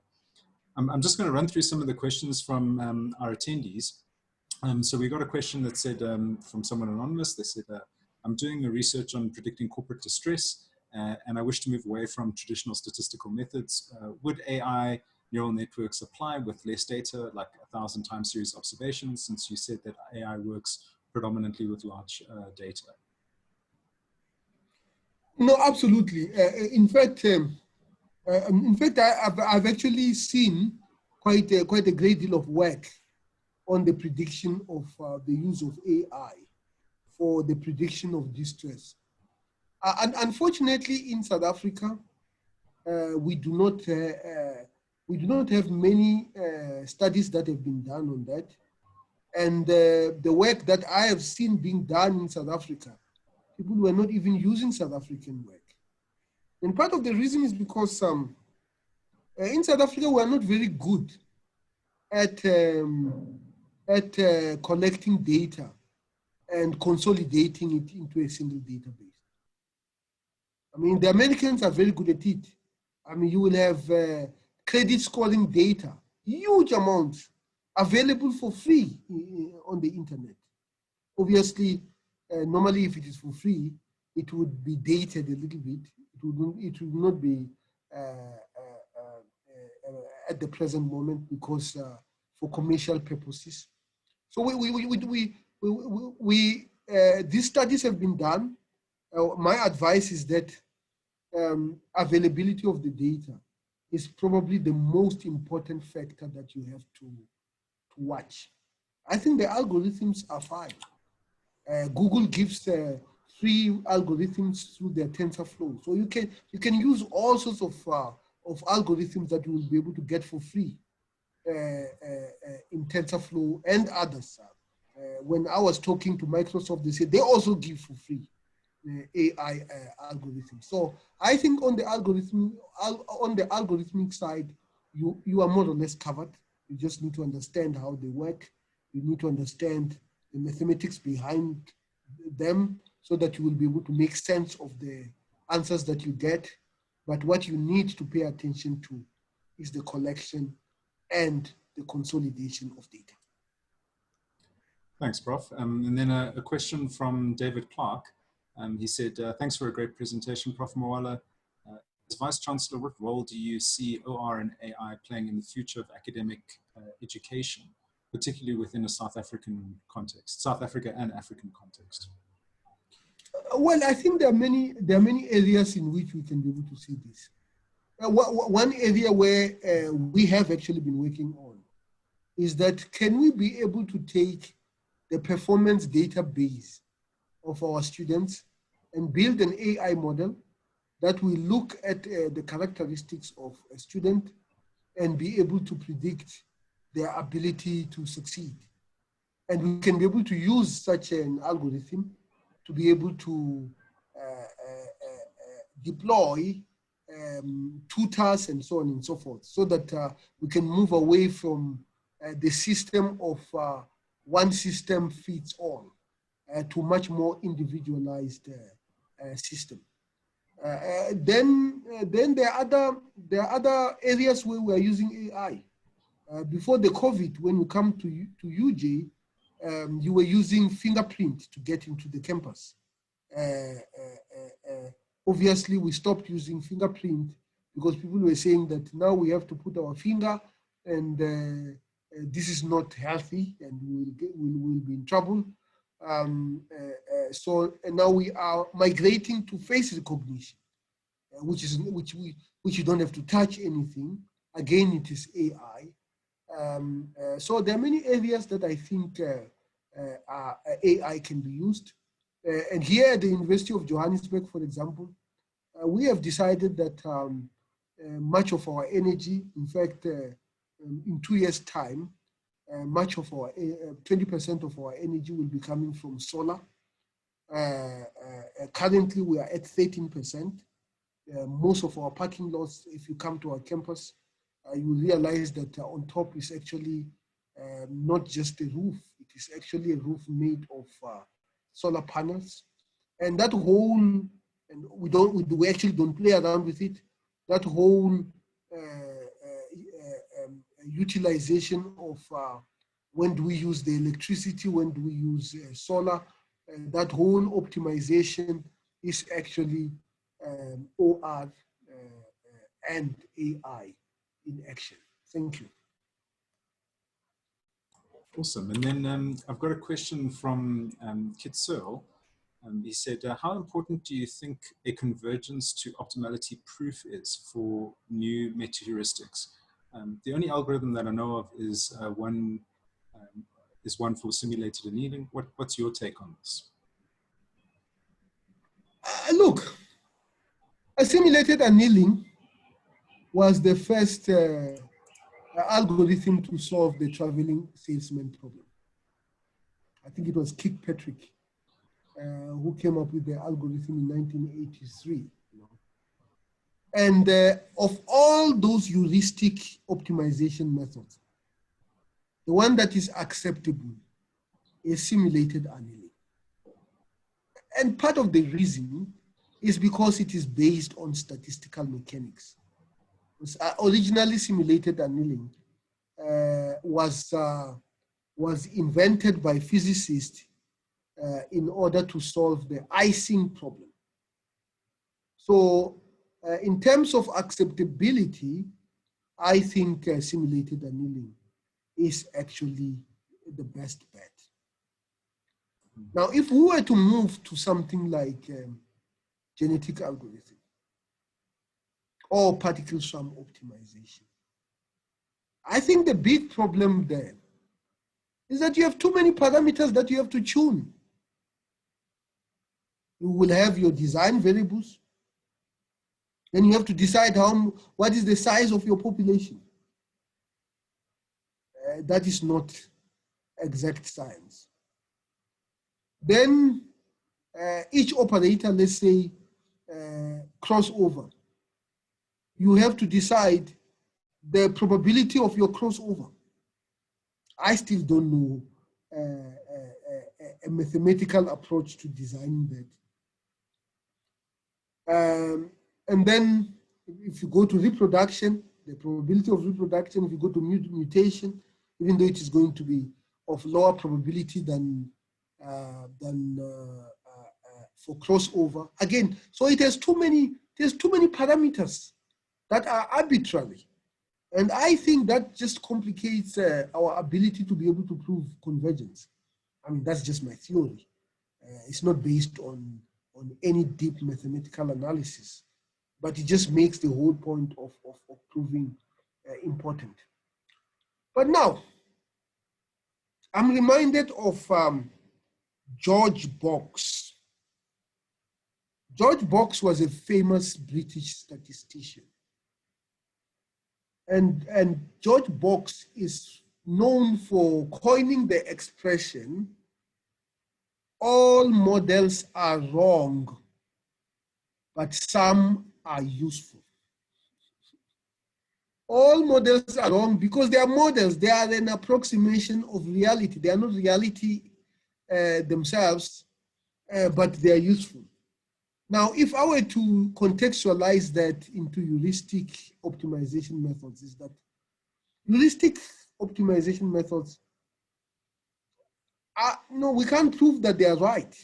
I'm just going to run through some of the questions from our attendees. So we got a question that said from someone anonymous. They said, I'm doing a research on predicting corporate distress, and I wish to move away from traditional statistical methods. Would AI neural networks apply with less data, like 1,000 time series observations, since you said that AI works predominantly with large data? No, absolutely. In fact, I've actually seen quite a great deal of work on the prediction of the use of AI for the prediction of distress. And unfortunately, in South Africa, we do not have many studies that have been done on that. And the work that I have seen being done in South Africa, people were not even using South African work. And part of the reason is because in South Africa, we are not very good at collecting data and consolidating it into a single database. I mean, the Americans are very good at it. I mean, you will have credit scoring data, huge amounts available for free on the internet. Obviously, normally if it is for free, it would be dated a little bit. It would not be at the present moment because for commercial purposes. So these studies have been done. My advice is that availability of the data is probably the most important factor that you have to watch. I think the algorithms are fine. Google gives free algorithms through their TensorFlow, so you can use all sorts of algorithms that you will be able to get for free in TensorFlow and others. When I was talking to Microsoft, they said they also give for free AI algorithms. So I think on the algorithmic side, you are more or less covered. You just need to understand how they work. You need to understand the mathematics behind them so that you will be able to make sense of the answers that you get. But what you need to pay attention to is the collection and the consolidation of data. Thanks, Prof. And then a question from David Clark. He said, thanks for a great presentation, Prof. Moala. As Vice Chancellor, what role do you see OR and AI playing in the future of academic education, particularly within a South Africa and African context? Well, I think there are many areas in which we can be able to see this. One area where we have actually been working on is that can we be able to take the performance database of our students and build an AI model that will look at the characteristics of a student and be able to predict their ability to succeed. And we can be able to use such an algorithm to be able to deploy tutors and so on and so forth, so that we can move away from the system of one system fits all to much more individualized system. Then there are other areas where we are using AI. Before the COVID, when you come to UJ, you were using fingerprint to get into the campus. Obviously, we stopped using fingerprint because people were saying that now we have to put our finger, and this is not healthy, and we'll be in trouble. So now we are migrating to face recognition, which you don't have to touch anything. Again, it is AI. So there are many areas that I think AI can be used. And here at the University of Johannesburg, for example, we have decided that much of our energy, in fact, in 2 years' time, much of our 20% of our energy will be coming from solar. Currently, we are at 13%. Most of our parking lots, if you come to our campus, you will realize that on top is actually not just a roof, it is actually a roof made of solar panels. And that whole, and we actually don't play around with it, that whole utilization of when do we use the electricity, when do we use solar, that whole optimization is actually OR and AI in action. Thank you. Awesome. And then I've got a question from Kit Searle. He said, how important do you think a convergence to optimality proof is for new meta heuristics? The only algorithm that I know of is one for simulated annealing. What's your take on this? Look, a simulated annealing was the first algorithm to solve the traveling salesman problem. I think it was Kirkpatrick who came up with the algorithm in 1983. And of all those heuristic optimization methods, the one that is acceptable is simulated annealing. And part of the reason is because it is based on statistical mechanics. Originally, simulated annealing was invented by physicists in order to solve the icing problem. So in terms of acceptability, I think simulated annealing is actually the best bet. Now, if we were to move to something like genetic algorithm or particle sum optimization, I think the big problem there is that you have too many parameters that you have to tune. You will have your design variables, then you have to decide what is the size of your population. That is not exact science. Then each operator, let's say crossover, you have to decide the probability of your crossover. I still don't know a mathematical approach to designing that. And then if you go to reproduction, the probability of reproduction, if you go to mutation, even though it is going to be of lower probability than for crossover. Again, so there's too many parameters that are arbitrary. And I think that just complicates our ability to be able to prove convergence. I mean, that's just my theory. It's not based on any deep mathematical analysis, but it just makes the whole point of proving important. But now, I'm reminded of George Box. George Box was a famous British statistician. And George Box is known for coining the expression, all models are wrong, but some are useful. All models are wrong because they are models. They are an approximation of reality. They are not reality themselves, but they are useful. Now, if I were to contextualize that into heuristic optimization methods, is that heuristic optimization methods are, no, we can't prove that they are right,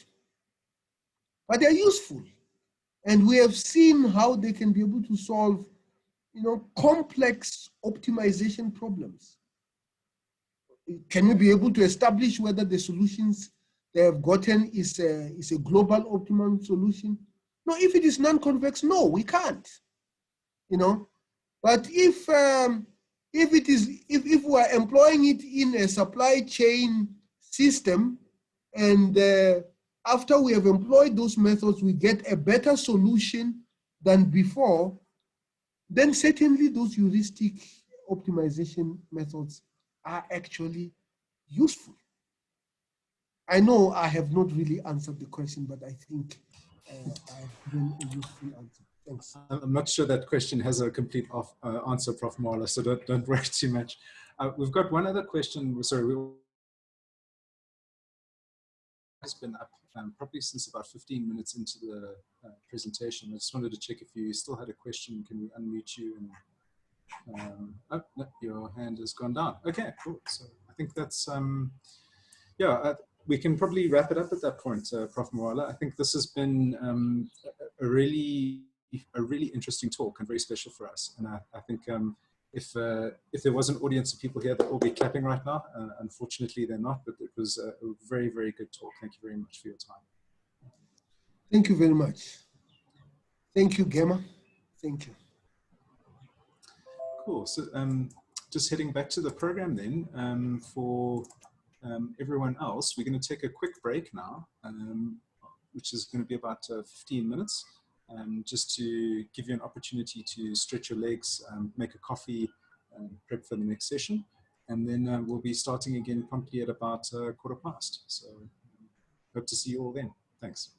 but they're useful. And we have seen how they can be able to solve, complex optimization problems. Can we be able to establish whether the solutions they have gotten is a global optimum solution? No, if it is non-convex, no, we can't. But if we are employing it in a supply chain system, and after we have employed those methods, we get a better solution than before, then certainly those heuristic optimization methods are actually useful. I know I have not really answered the question, but I think I have given a useful answer. Thanks. I'm not sure that question has a complete answer, Prof. Marla, so don't worry too much. We've got one other question. Sorry, has been up probably since about 15 minutes into the presentation. I just wanted to check if you still had a question. Can we unmute you? And oh, no, your hand has gone down. Okay, cool. So I think that's yeah. We can probably wrap it up at that point, Prof. Moala. I think this has been a really interesting talk and very special for us. And I think if there was an audience of people here that will be clapping right now, unfortunately they're not, but it was a very, very good talk. Thank you very much for your time. Thank you very much. Thank you, Gemma. Thank you. Cool. So just heading back to the program then, for everyone else, we're going to take a quick break now, which is going to be about 15 minutes, just to give you an opportunity to stretch your legs, make a coffee, prep for the next session. And then we'll be starting again promptly at about 1:15. So hope to see you all then. Thanks.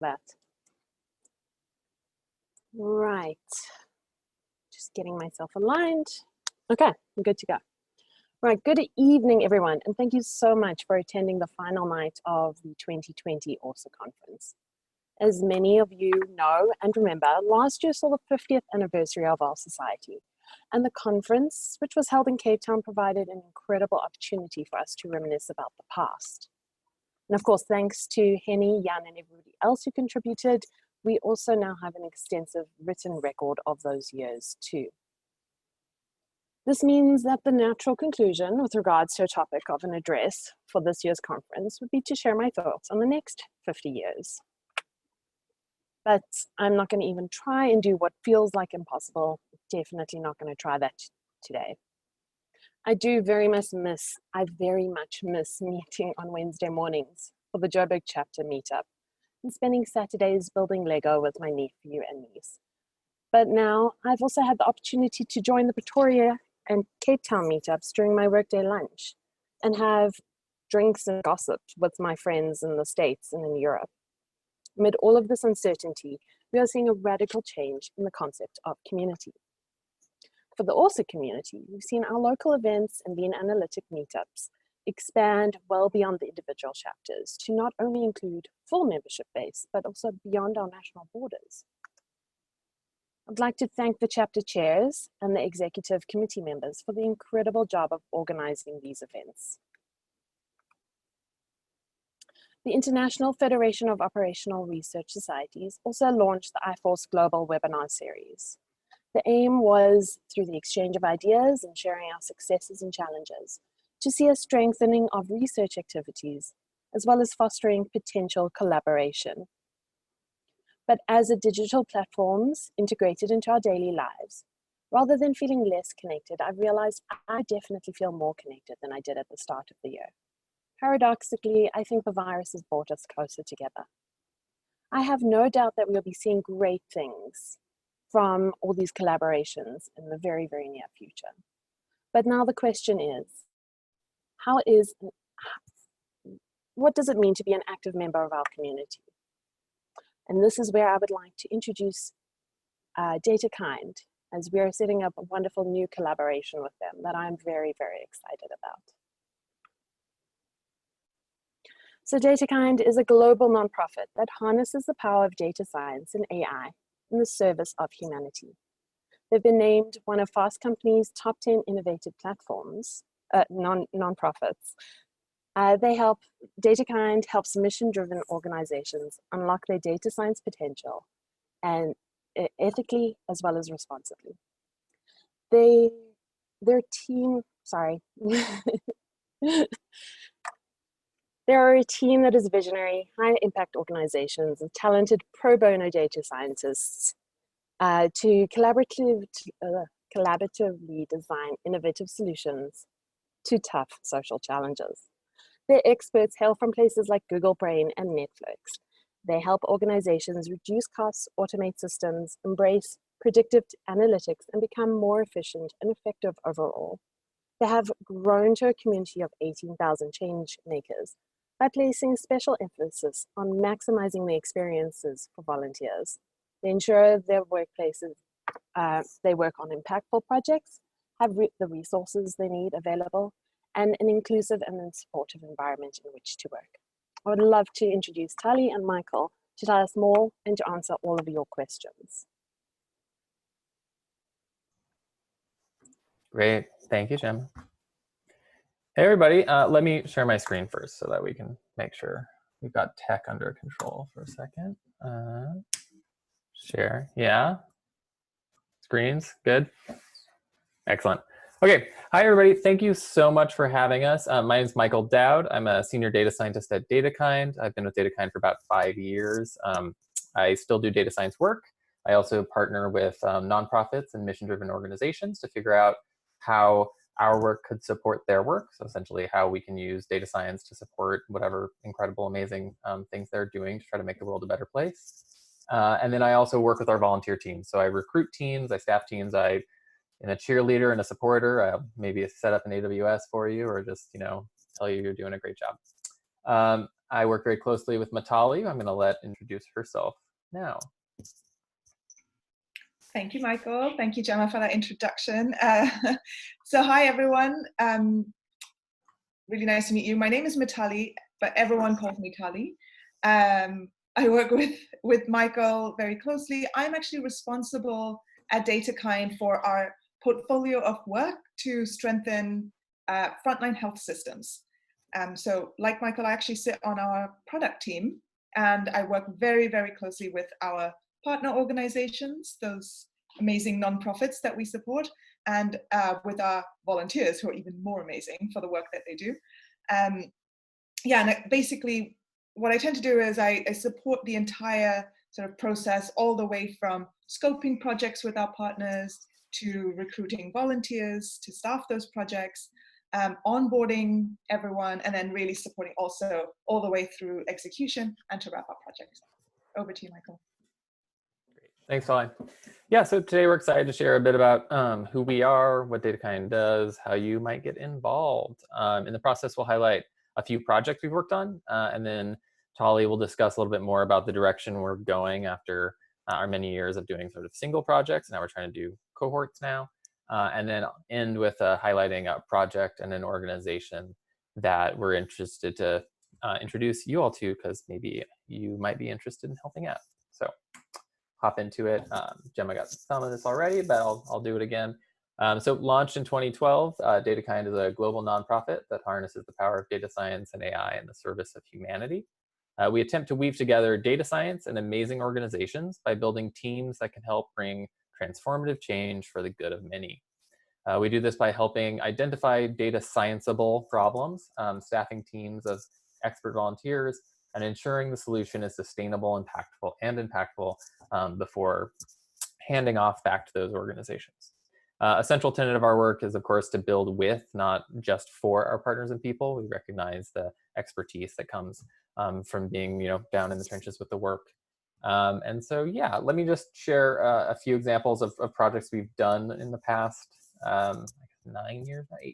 that. Right, just getting myself aligned. Okay, I'm good to go. Right, good evening, everyone, and thank you so much for attending the final night of the 2020 ORSSA Conference. As many of you know and remember, last year saw the 50th anniversary of our society, and the conference, which was held in Cape Town, provided an incredible opportunity for us to reminisce about the past. And of course, thanks to Henny, Jan, and everybody else who contributed, we also now have an extensive written record of those years too. This means that the natural conclusion with regards to a topic of an address for this year's conference would be to share my thoughts on the next 50 years. But I'm not going to even try and do what feels like impossible. Definitely not going to try that today. I very much miss meeting on Wednesday mornings for the Joburg chapter meetup and spending Saturdays building Lego with my nephew and niece. But now I've also had the opportunity to join the Pretoria and Cape Town meetups during my workday lunch and have drinks and gossip with my friends in the States and in Europe. Amid all of this uncertainty, we are seeing a radical change in the concept of community. For the ORSSA community, we've seen our local events and lean analytic meetups expand well beyond the individual chapters to not only include full membership base, but also beyond our national borders. I'd like to thank the chapter chairs and the executive committee members for the incredible job of organizing these events. The International Federation of Operational Research Societies also launched the IFORS Global Webinar Series. The aim was, through the exchange of ideas and sharing our successes and challenges, to see a strengthening of research activities, as well as fostering potential collaboration. But as the digital platforms integrated into our daily lives, rather than feeling less connected, I've realized I definitely feel more connected than I did at the start of the year. Paradoxically, I think the virus has brought us closer together. I have no doubt that we'll be seeing great things from all these collaborations in the very, very near future. But now the question is, what does it mean to be an active member of our community? And this is where I would like to introduce DataKind, as we are setting up a wonderful new collaboration with them that I'm very, very excited about. So DataKind is a global nonprofit that harnesses the power of data science and AI in the service of humanity. They've been named one of Fast Company's top 10 innovative platforms, nonprofits. DataKind helps mission-driven organizations unlock their data science potential and ethically as well as responsibly. They're a team that is visionary, high-impact organizations with talented pro bono data scientists to collaboratively design innovative solutions to tough social challenges. Their experts hail from places like Google Brain and Netflix. They help organizations reduce costs, automate systems, embrace predictive analytics, and become more efficient and effective overall. They have grown to a community of 18,000 change makers by placing special emphasis on maximizing the experiences for volunteers. They ensure their workplaces, they work on impactful projects, have the resources they need available, and an inclusive and supportive environment in which to work. I would love to introduce Tali and Michael to tell us more and to answer all of your questions. Great, thank you, Jim. Hey everybody, let me share my screen first so that we can make sure we've got tech under control for a second. Share, yeah. Screens, good. Excellent. Okay, hi everybody. Thank you so much for having us. My name is Michael Dowd. I'm a senior data scientist at DataKind. I've been with DataKind for about 5 years. I still do data science work. I also partner with nonprofits and mission-driven organizations to figure out how our work could support their work. So essentially how we can use data science to support whatever incredible, amazing things they're doing to try to make the world a better place. And then I also work with our volunteer teams. So I recruit teams, I staff teams, I'm a cheerleader and a supporter. I'll maybe set up an AWS for you or just, tell you you're doing a great job. I work very closely with Mitali, who I'm going to let introduce herself now. Thank you, Michael. Thank you, Gemma, for that introduction. So hi, everyone. Really nice to meet you. My name is Mitali, but everyone calls me Tali. I work with Michael very closely. I'm actually responsible at DataKind for our portfolio of work to strengthen frontline health systems. So like Michael, I actually sit on our product team, and I work very, very closely with our partner organizations, those amazing nonprofits that we support, and with our volunteers, who are even more amazing for the work that they do. Yeah, and basically what I tend to do is I support the entire sort of process, all the way from scoping projects with our partners to recruiting volunteers to staff those projects, onboarding everyone, and then really supporting also all the way through execution and to wrap up projects. Over to you, Michael. Great. Thanks, Holly. Yeah, so today we're excited to share a bit about who we are, what DataKind does, how you might get involved. In the process, we'll highlight a few projects we've worked on, and then Tali will discuss a little bit more about the direction we're going after our many years of doing sort of single projects. Now we're trying to do cohorts now. And then end with highlighting a project and an organization that we're interested to introduce you all to, because maybe you might be interested in helping out. So hop into it. Gemma got some of this already, but I'll do it again. So launched in 2012, DataKind is a global nonprofit that harnesses the power of data science and AI in the service of humanity. We attempt to weave together data science and amazing organizations by building teams that can help bring transformative change for the good of many. We do this by helping identify data scienceable problems, staffing teams of expert volunteers, and ensuring the solution is sustainable, impactful before handing off back to those organizations. A central tenet of our work is, of course, to build with, not just for, our partners and people. We recognize the expertise that comes from being, down in the trenches with the work. And so, yeah, let me just share a few examples of projects we've done in the past 8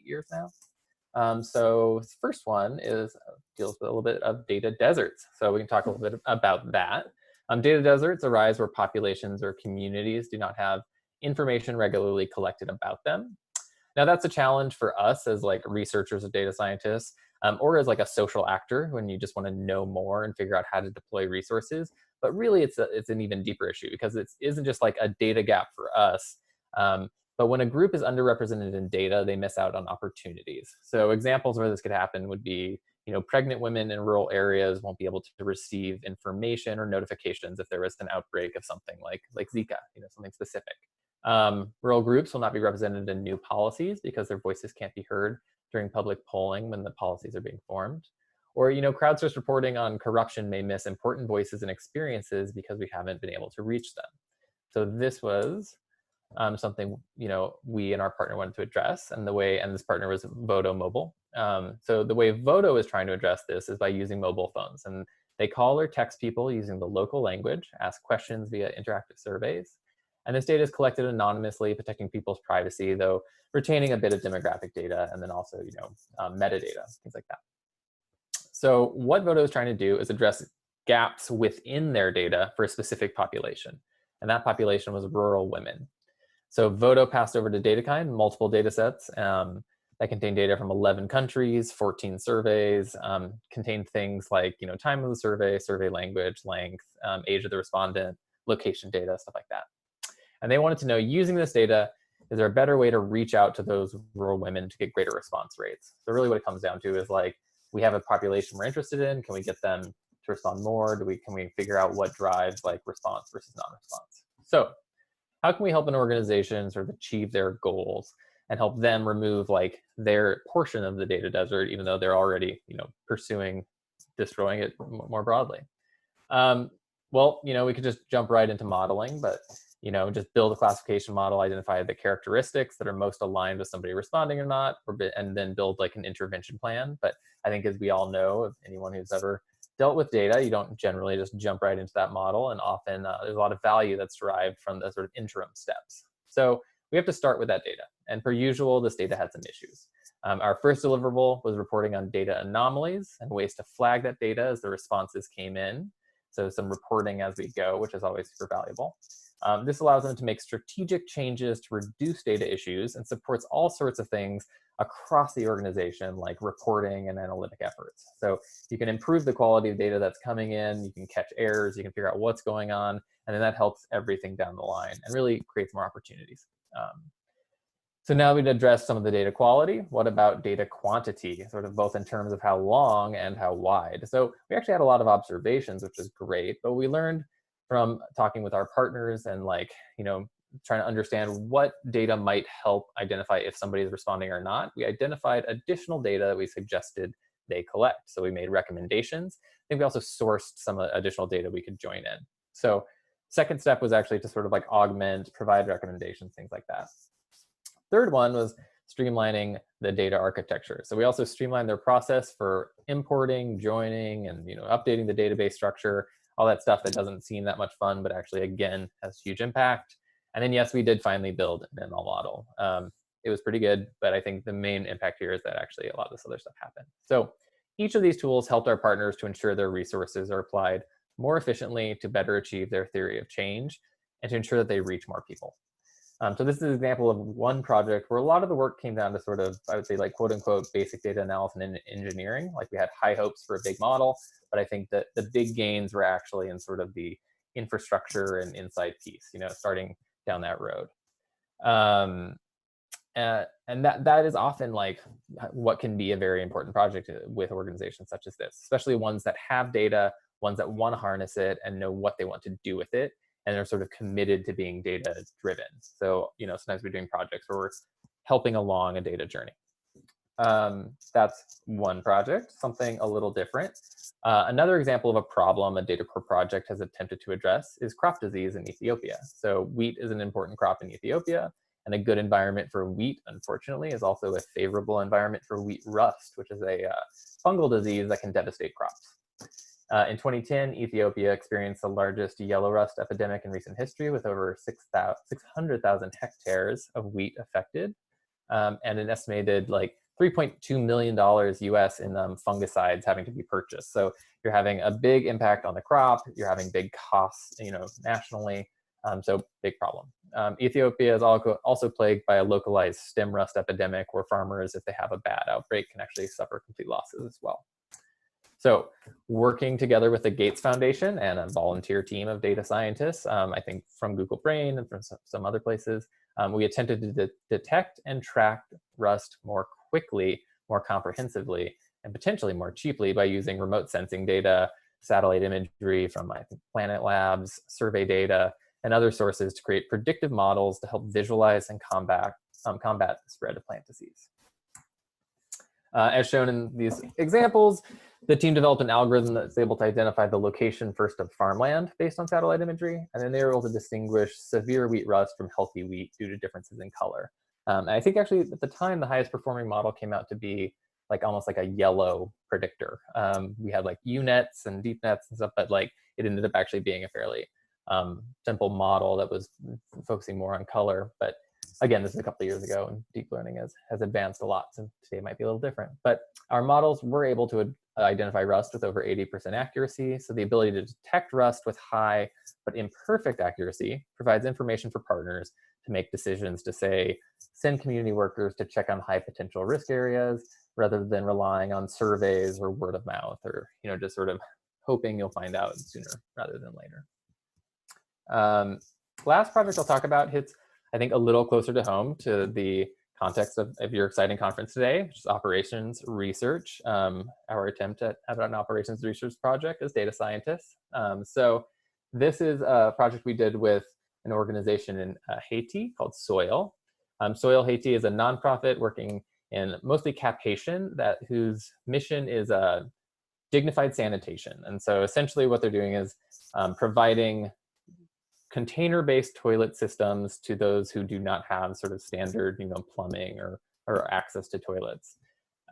years now. So the first one deals with a little bit of data deserts. So we can talk a little bit about that. Data deserts arise where populations or communities do not have information regularly collected about them. Now that's a challenge for us as like researchers or data scientists, or as like a social actor when you just want to know more and figure out how to deploy resources. But really it's an even deeper issue, because it isn't just like a data gap for us. But when a group is underrepresented in data, they miss out on opportunities. So examples where this could happen would be, pregnant women in rural areas won't be able to receive information or notifications if there was an outbreak of something like Zika, something specific. Rural groups will not be represented in new policies because their voices can't be heard during public polling when the policies are being formed. Or, crowdsourced reporting on corruption may miss important voices and experiences because we haven't been able to reach them. So this was something we and our partner wanted to address, and this partner was Vodo Mobile. So the way Vodo is trying to address this is by using mobile phones, and they call or text people using the local language, ask questions via interactive surveys, and this data is collected anonymously, protecting people's privacy, though retaining a bit of demographic data, and then also metadata, things like that. So what Vodo is trying to do is address gaps within their data for a specific population, and that population was rural women. So Vodo passed over to DataKind multiple data sets that contain data from 11 countries, 14 surveys, contained things like time of the survey, survey language, length, age of the respondent, location data, stuff like that. And they wanted to know, using this data, is there a better way to reach out to those rural women to get greater response rates? So really what it comes down to is like, we have a population we're interested in, can we get them to respond more? Can we figure out what drives like response versus non-response? So how can we help an organization sort of achieve their goals and help them remove like their portion of the data desert, even though they're already pursuing destroying it more broadly? Well, we could just jump right into modeling, but just build a classification model, identify the characteristics that are most aligned with somebody responding or not, and then build like an intervention plan. But I think, as we all know, of anyone who's ever dealt with data, you don't generally just jump right into that model, and often there's a lot of value that's derived from the sort of interim steps. So we have to start with that data. And per usual, this data had some issues. Our first deliverable was reporting on data anomalies and ways to flag that data as the responses came in. So some reporting as we go, which is always super valuable. This allows them to make strategic changes to reduce data issues and supports all sorts of things across the organization, like reporting and analytic efforts. So you can improve the quality of data that's coming in, you can catch errors, you can figure out what's going on, and then that helps everything down the line and really creates more opportunities. So now we'd address some of the data quality. What about data quantity, sort of both in terms of how long and how wide? So we actually had a lot of observations, which is great, but we learned from talking with our partners and trying to understand what data might help identify if somebody is responding or not. We identified additional data that we suggested they collect. So we made recommendations. I think we also sourced some additional data we could join in. So second step was actually to sort of augment, provide recommendations, things like that. Third one was streamlining the data architecture. So we also streamlined their process for importing, joining, and updating the database structure, all that stuff that doesn't seem that much fun, but actually, again, has huge impact. And then, yes, we did finally build an ML model. It was pretty good, but I think the main impact here is that actually a lot of this other stuff happened. So each of these tools helped our partners to ensure their resources are applied more efficiently to better achieve their theory of change and to ensure that they reach more people. So this is an example of one project where a lot of the work came down to sort of, I would say, quote unquote, basic data analysis and engineering. We had high hopes for a big model, but I think that the big gains were actually in sort of the infrastructure and insight piece, starting down that road. And that is often what can be a very important project with organizations such as this, especially ones that have data, ones that want to harness it and know what they want to do with it, and they're sort of committed to being data driven. So, sometimes we're doing projects where we're helping along a data journey. That's one project, something a little different. Another example of a problem a data core project has attempted to address is crop disease in Ethiopia. So wheat is an important crop in Ethiopia, and a good environment for wheat, unfortunately, is also a favorable environment for wheat rust, which is a fungal disease that can devastate crops. In 2010, Ethiopia experienced the largest yellow rust epidemic in recent history, with over 600,000 hectares of wheat affected, and an estimated $3.2 million US in fungicides having to be purchased. So you're having a big impact on the crop, you're having big costs, nationally, so big problem. Ethiopia is also plagued by a localized stem rust epidemic where farmers, if they have a bad outbreak, can actually suffer complete losses as well. So working together with the Gates Foundation and a volunteer team of data scientists, I think from Google Brain and from some other places, we attempted to detect and track rust more quickly, more comprehensively, and potentially more cheaply by using remote sensing data, satellite imagery from, I think, Planet Labs, survey data, and other sources to create predictive models to help visualize and combat the spread of plant disease. As shown in these examples, the team developed an algorithm that's able to identify the location first of farmland based on satellite imagery, and then they were able to distinguish severe wheat rust from healthy wheat due to differences in color. And I think actually at the time, the highest performing model came out to be almost like a yellow predictor. We had UNets and deep nets and stuff, but it ended up actually being a fairly simple model that was focusing more on color. But again, this is a couple of years ago, and deep learning has advanced a lot, so today it might be a little different. But our models were able to identify rust with over 80% accuracy, so the ability to detect rust with high but imperfect accuracy provides information for partners to make decisions to, say, send community workers to check on high potential risk areas, rather than relying on surveys or word of mouth, or just sort of hoping you'll find out sooner rather than later. Last project I'll talk about hits, I think, a little closer to home to the context of your exciting conference today, which is operations research. Our attempt at an operations research project as data scientists. So this is a project we did with an organization in Haiti called Soil. Soil Haiti is a nonprofit working in mostly Cap-Haitian whose mission is dignified sanitation. And so essentially what they're doing is providing container-based toilet systems to those who do not have sort of standard, plumbing or access to toilets.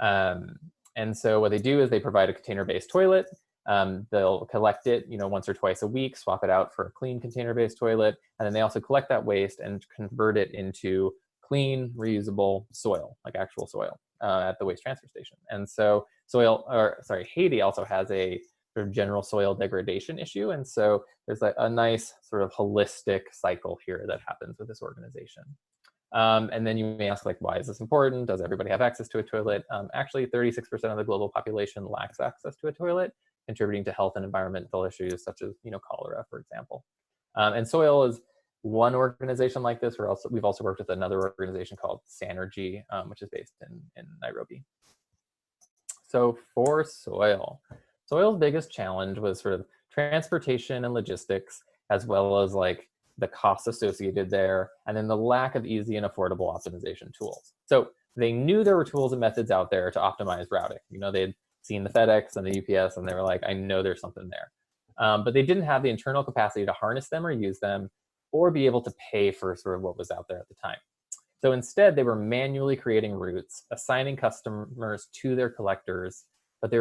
And so what they do is they provide a container-based toilet, They'll collect it, once or twice a week, swap it out for a clean container-based toilet, and then they also collect that waste and convert it into clean, reusable soil, like actual soil, at the waste transfer station. And so Haiti also has a sort of general soil degradation issue, and so there's a nice sort of holistic cycle here that happens with this organization. And then you may ask, like, why is this important? Does everybody have access to a toilet? Actually, 36% of the global population lacks access to a toilet, contributing to health and environmental issues such as, cholera, for example. And Soil is one organization like this. We've also worked with another organization called Sanergy, which is based in Nairobi. So for Soil's biggest challenge was sort of transportation and logistics, as well as like the costs associated there, and then the lack of easy and affordable optimization tools. So they knew there were tools and methods out there to optimize routing. They'd seen the FedEx and the UPS, and they were like, I know there's something there. But they didn't have the internal capacity to harness them or use them, or be able to pay for sort of what was out there at the time. So instead, they were manually creating routes, assigning customers to their collectors, but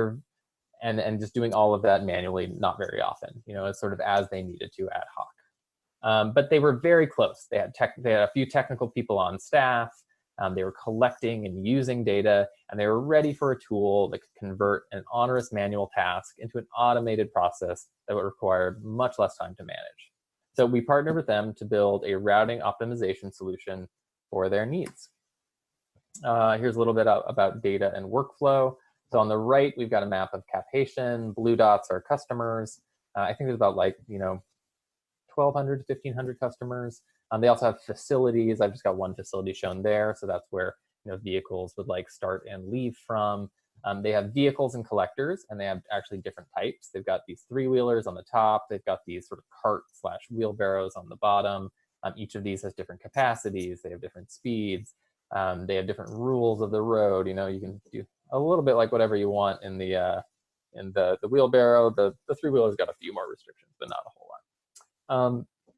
and just doing all of that manually, not very often. It's sort of as they needed to, ad hoc. But they were very close. They had a few technical people on staff. They were collecting and using data, and they were ready for a tool that could convert an onerous manual task into an automated process that would require much less time to manage. So we partnered with them to build a routing optimization solution for their needs. Here's a little bit about data and workflow. So on the right, we've got a map of Cap Haitian. Blue dots are customers. I think there's about 1,200 to 1,500 customers. They also have facilities. I've just got one facility shown there. So that's where vehicles would start and leave from. They have vehicles and collectors, and they have actually different types. They've got these 3-wheelers on the top. They've got these sort of cart/wheelbarrows on the bottom. Each of these has different capacities. They have different speeds. They have different rules of the road. You can do a little bit like whatever you want in the wheelbarrow. The 3-wheeler's got a few more restrictions, but not a whole lot.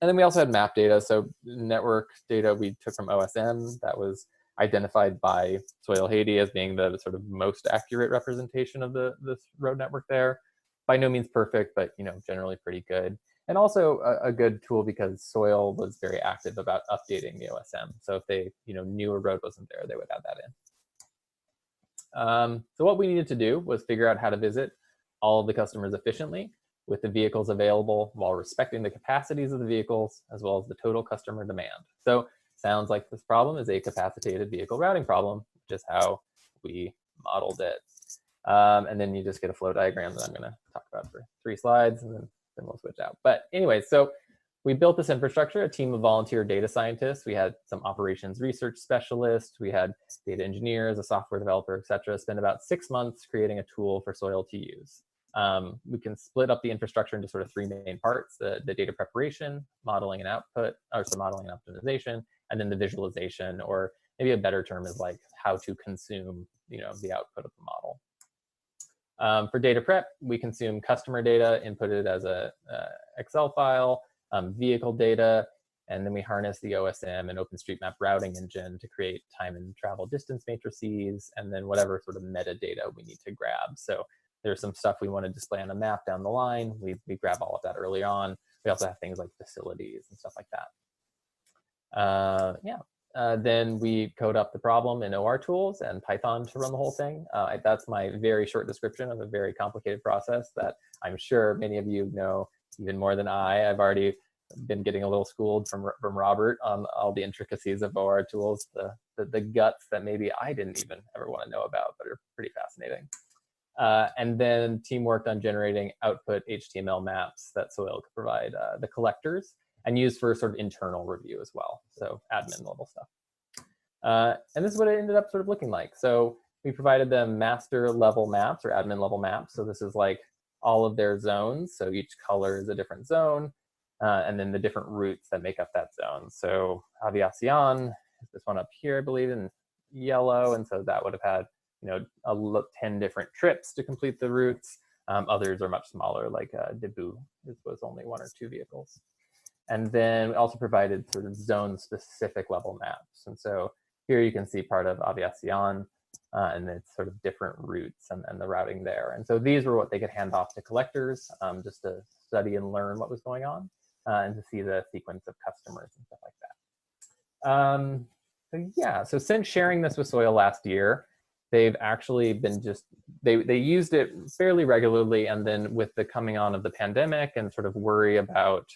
And then we also had map data. So network data we took from OSM that was identified by Soil Haiti as being the sort of most accurate representation of the road network there. By no means perfect, but generally pretty good. And also a good tool because Soil was very active about updating the OSM. So if they knew a road wasn't there, they would add that in. So what we needed to do was figure out how to visit all of the customers efficiently with the vehicles available while respecting the capacities of the vehicles as well as the total customer demand. So sounds like this problem is a capacitated vehicle routing problem, which is how we modeled it. And then you just get a flow diagram that I'm going to talk about for 3 slides, and then we'll switch out. But anyway, so we built this infrastructure, a team of volunteer data scientists. We had some operations research specialists. We had data engineers, a software developer, et cetera. Spent about 6 months creating a tool for Soil to use. We can split up the infrastructure into sort of 3 main parts: the data preparation, modeling and output, modeling and optimization, and then the visualization, or maybe a better term is like how to consume, the output of the model. For data prep, we consume customer data, inputted as a Excel file, vehicle data, and then we harness the OSM and OpenStreetMap routing engine to create time and travel distance matrices, and then whatever sort of metadata we need to grab. So there's some stuff we want to display on a map down the line. We grab all of that early on. We also have things like facilities and stuff like that. Then we code up the problem in OR tools and Python to run the whole thing. That's my very short description of a very complicated process that I'm sure many of you know even more than I. I've already been getting a little schooled from Robert on all the intricacies of OR tools, the guts that maybe I didn't even ever want to know about, but are pretty fascinating. And then team worked on generating output HTML maps that Soil could provide the collectors and use for sort of internal review as well. So admin level stuff. And this is what it ended up sort of looking like. So we provided them master level maps or admin level maps. So this is like all of their zones. So each color is a different zone. And then the different routes that make up that zone. So Aviación is this one up here, I believe, in yellow. And so that would have had 10 different trips to complete the routes. Others are much smaller, like Debut was only 1 or 2 vehicles. And then we also provided sort of zone-specific level maps. And so here you can see part of Aviación. and its sort of different routes and the routing there. And so these were what they could hand off to collectors just to study and learn what was going on and to see the sequence of customers and stuff like that. So yeah, so since sharing this with Soil last year, they've actually been they used it fairly regularly, and then with the coming on of the pandemic and sort of worry about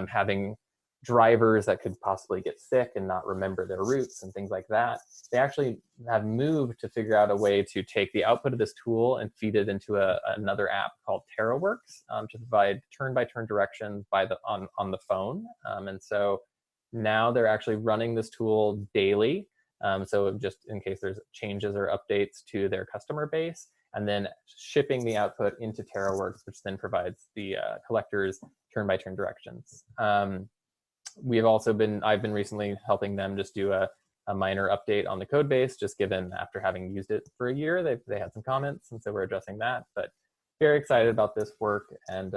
having drivers that could possibly get sick and not remember their routes and things like that, they actually have moved to figure out a way to take the output of this tool and feed it into another app called TerraWorks to provide turn-by-turn directions on the phone. And so now they're actually running this tool daily. So just in case there's changes or updates to their customer base, and then shipping the output into TerraWorks, which then provides the collectors turn-by-turn directions. I've been recently helping them just do a minor update on the code base, just given after having used it for a year, they had some comments, and so we're addressing that. But very excited about this work, and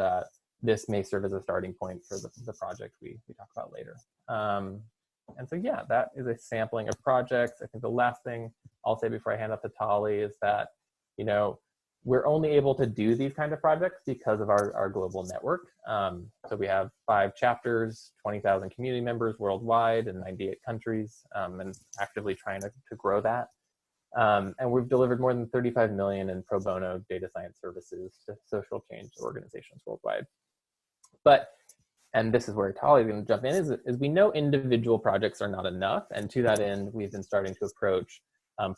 this may serve as a starting point for the project we talk about later. And so yeah, that is a sampling of projects. I think the last thing I'll say before I hand off to Tali is that, you know, we're only able to do these kind of projects because of our global network. So we have 5 chapters, 20,000 community members worldwide in 98 countries, and actively trying to grow that. And we've delivered more than 35 million in pro bono data science services to social change organizations worldwide. But, and this is where Tali is going to jump in, is we know individual projects are not enough. And to that end, we've been starting to approach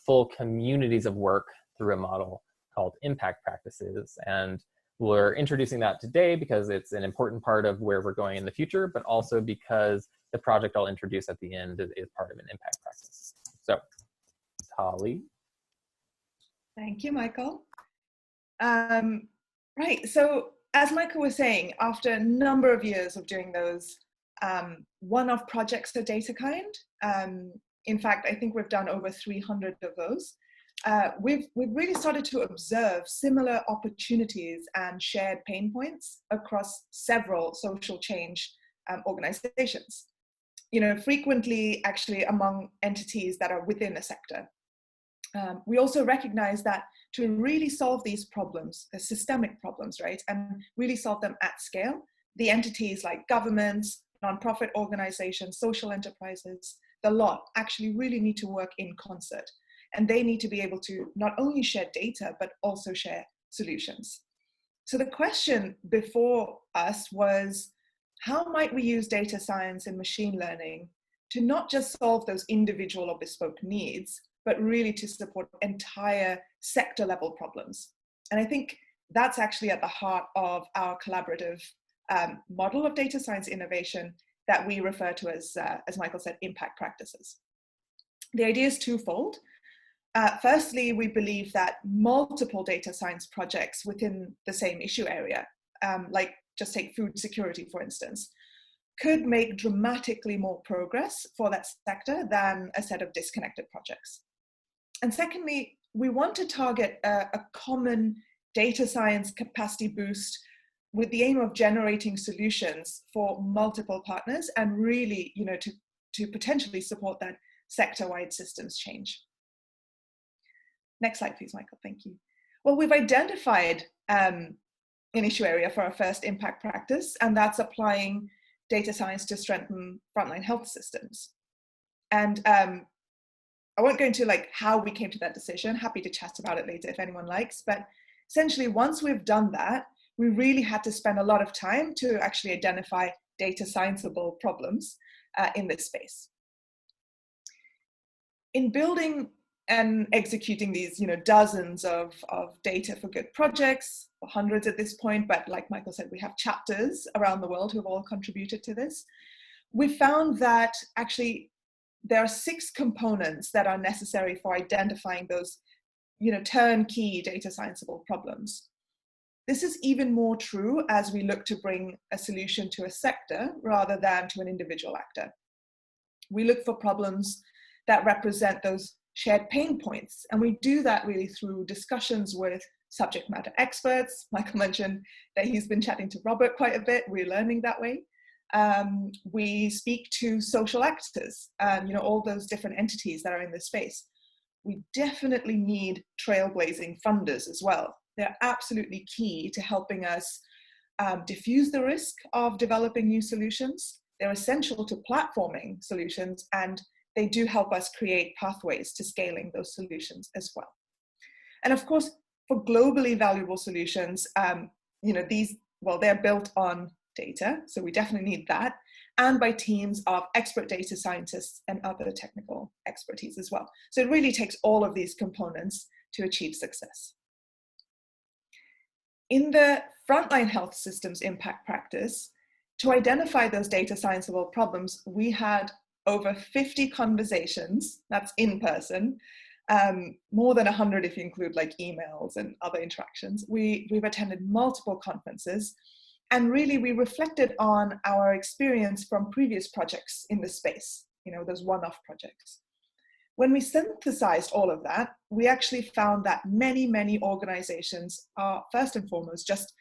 full communities of work through a model called impact practices. And we're introducing that today because it's an important part of where we're going in the future, but also because the project I'll introduce at the end is part of an impact practice. So, Tali. Thank you, Michael. Right, so as Michael was saying, after a number of years of doing those one-off projects of DataKind, in fact, I think we've done over 300 of those. We've really started to observe similar opportunities and shared pain points across several social change organizations. You know, frequently actually among entities that are within a sector. We also recognize that to really solve these problems, the systemic problems, right, and really solve them at scale, the entities like governments, nonprofit organizations, social enterprises, the lot actually really need to work in concert. And they need to be able to not only share data, but also share solutions. So the question before us was, how might we use data science and machine learning to not just solve those individual or bespoke needs, but really to support entire sector level problems? And I think that's actually at the heart of our collaborative model of data science innovation that we refer to as Michael said, impact practices. The idea is twofold. Firstly, we believe that multiple data science projects within the same issue area, like just take food security, for instance, could make dramatically more progress for that sector than a set of disconnected projects. And secondly, we want to target a common data science capacity boost with the aim of generating solutions for multiple partners and really, you know, to potentially support that sector-wide systems change. Next slide, please, Michael. Thank you. Well, we've identified an issue area for our first impact practice, and that's applying data science to strengthen frontline health systems. And I won't go into like how we came to that decision. Happy to chat about it later if anyone likes. But essentially, once we've done that, we really had to spend a lot of time to actually identify data scienceable problems in this space. In building and executing these, you know, dozens of data for good projects, hundreds at this point, but like Michael said, we have chapters around the world who have all contributed to this. We found that actually there are 6 components that are necessary for identifying those, you know, turnkey data scienceable problems. This is even more true as we look to bring a solution to a sector rather than to an individual actor. We look for problems that represent those shared pain points. And we do that really through discussions with subject matter experts. Michael mentioned that he's been chatting to Robert quite a bit. We're learning that way. We speak to social actors, you know, all those different entities that are in this space. we definitely need trailblazing funders as well. They're absolutely key to helping us diffuse the risk of developing new solutions. They're essential to platforming solutions, and they do help us create pathways to scaling those solutions as well. And of course, for globally valuable solutions, they're built on data, so we definitely need that, and by teams of expert data scientists and other technical expertise as well. So it really takes all of these components to achieve success. In the frontline health systems impact practice, to identify those data scienceable problems, we had over 50 conversations, that's in person, more than 100 if you include like emails and other interactions. We've attended multiple conferences, and really we reflected on our experience from previous projects in the space, those one-off projects. When we synthesized all of that, we actually found that many, many organizations are first and foremost just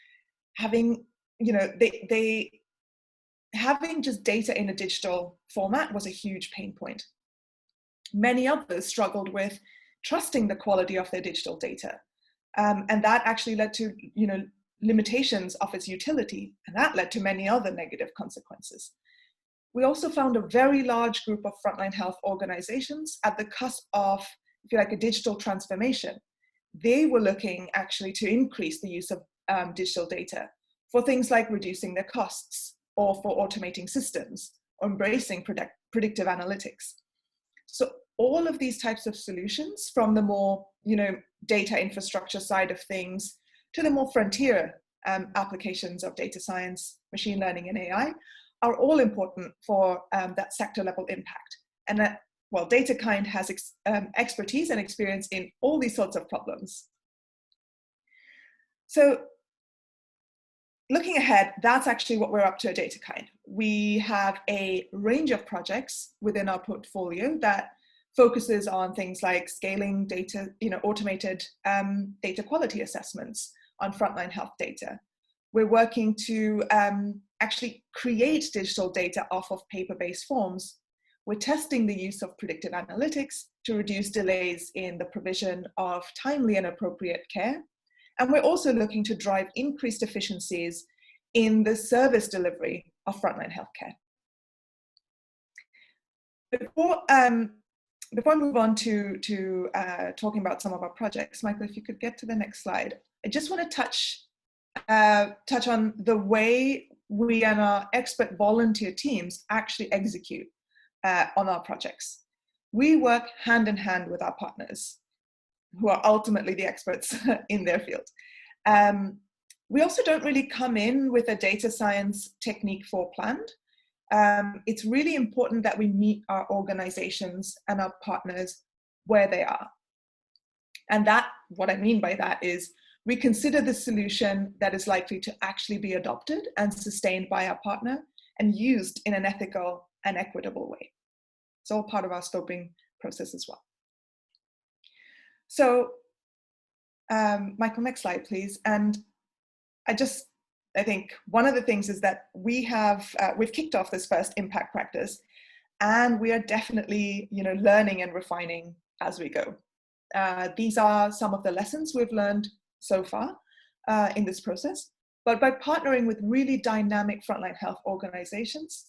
having, having just data in a digital format was a huge pain point. Many others struggled with trusting the quality of their digital data. And that actually led to, limitations of its utility, and that led to many other negative consequences. We also found a very large group of frontline health organizations at the cusp of, if you like, a digital transformation. They were looking actually to increase the use of digital data for things like reducing their costs, or for automating systems, or embracing predictive analytics. So all of these types of solutions, from the more data infrastructure side of things to the more frontier applications of data science, machine learning, and AI, are all important for that sector level impact. And that, well, DataKind has expertise and experience in all these sorts of problems. So looking ahead, that's actually what we're up to at DataKind. We have a range of projects within our portfolio that focuses on things like scaling data, automated data quality assessments on frontline health data. We're working to actually create digital data off of paper-based forms. We're testing the use of predictive analytics to reduce delays in the provision of timely and appropriate care. And we're also looking to drive increased efficiencies in the service delivery of frontline healthcare. Before I move on to talking about some of our projects, Michael, if you could get to the next slide. I just want to touch on the way we and our expert volunteer teams actually execute on our projects. We work hand in hand with our partners, who are ultimately the experts in their field. We also don't really come in with a data science technique foreplanned. It's really important that we meet our organizations and our partners where they are. And that, what I mean by that is, we consider the solution that is likely to actually be adopted and sustained by our partner and used in an ethical and equitable way. It's all part of our scoping process as well. So, Michael, next slide, please. And I think one of the things is that we've kicked off this first impact practice, and we are definitely, learning and refining as we go. These are some of the lessons we've learned so far in this process, but by partnering with really dynamic frontline health organizations,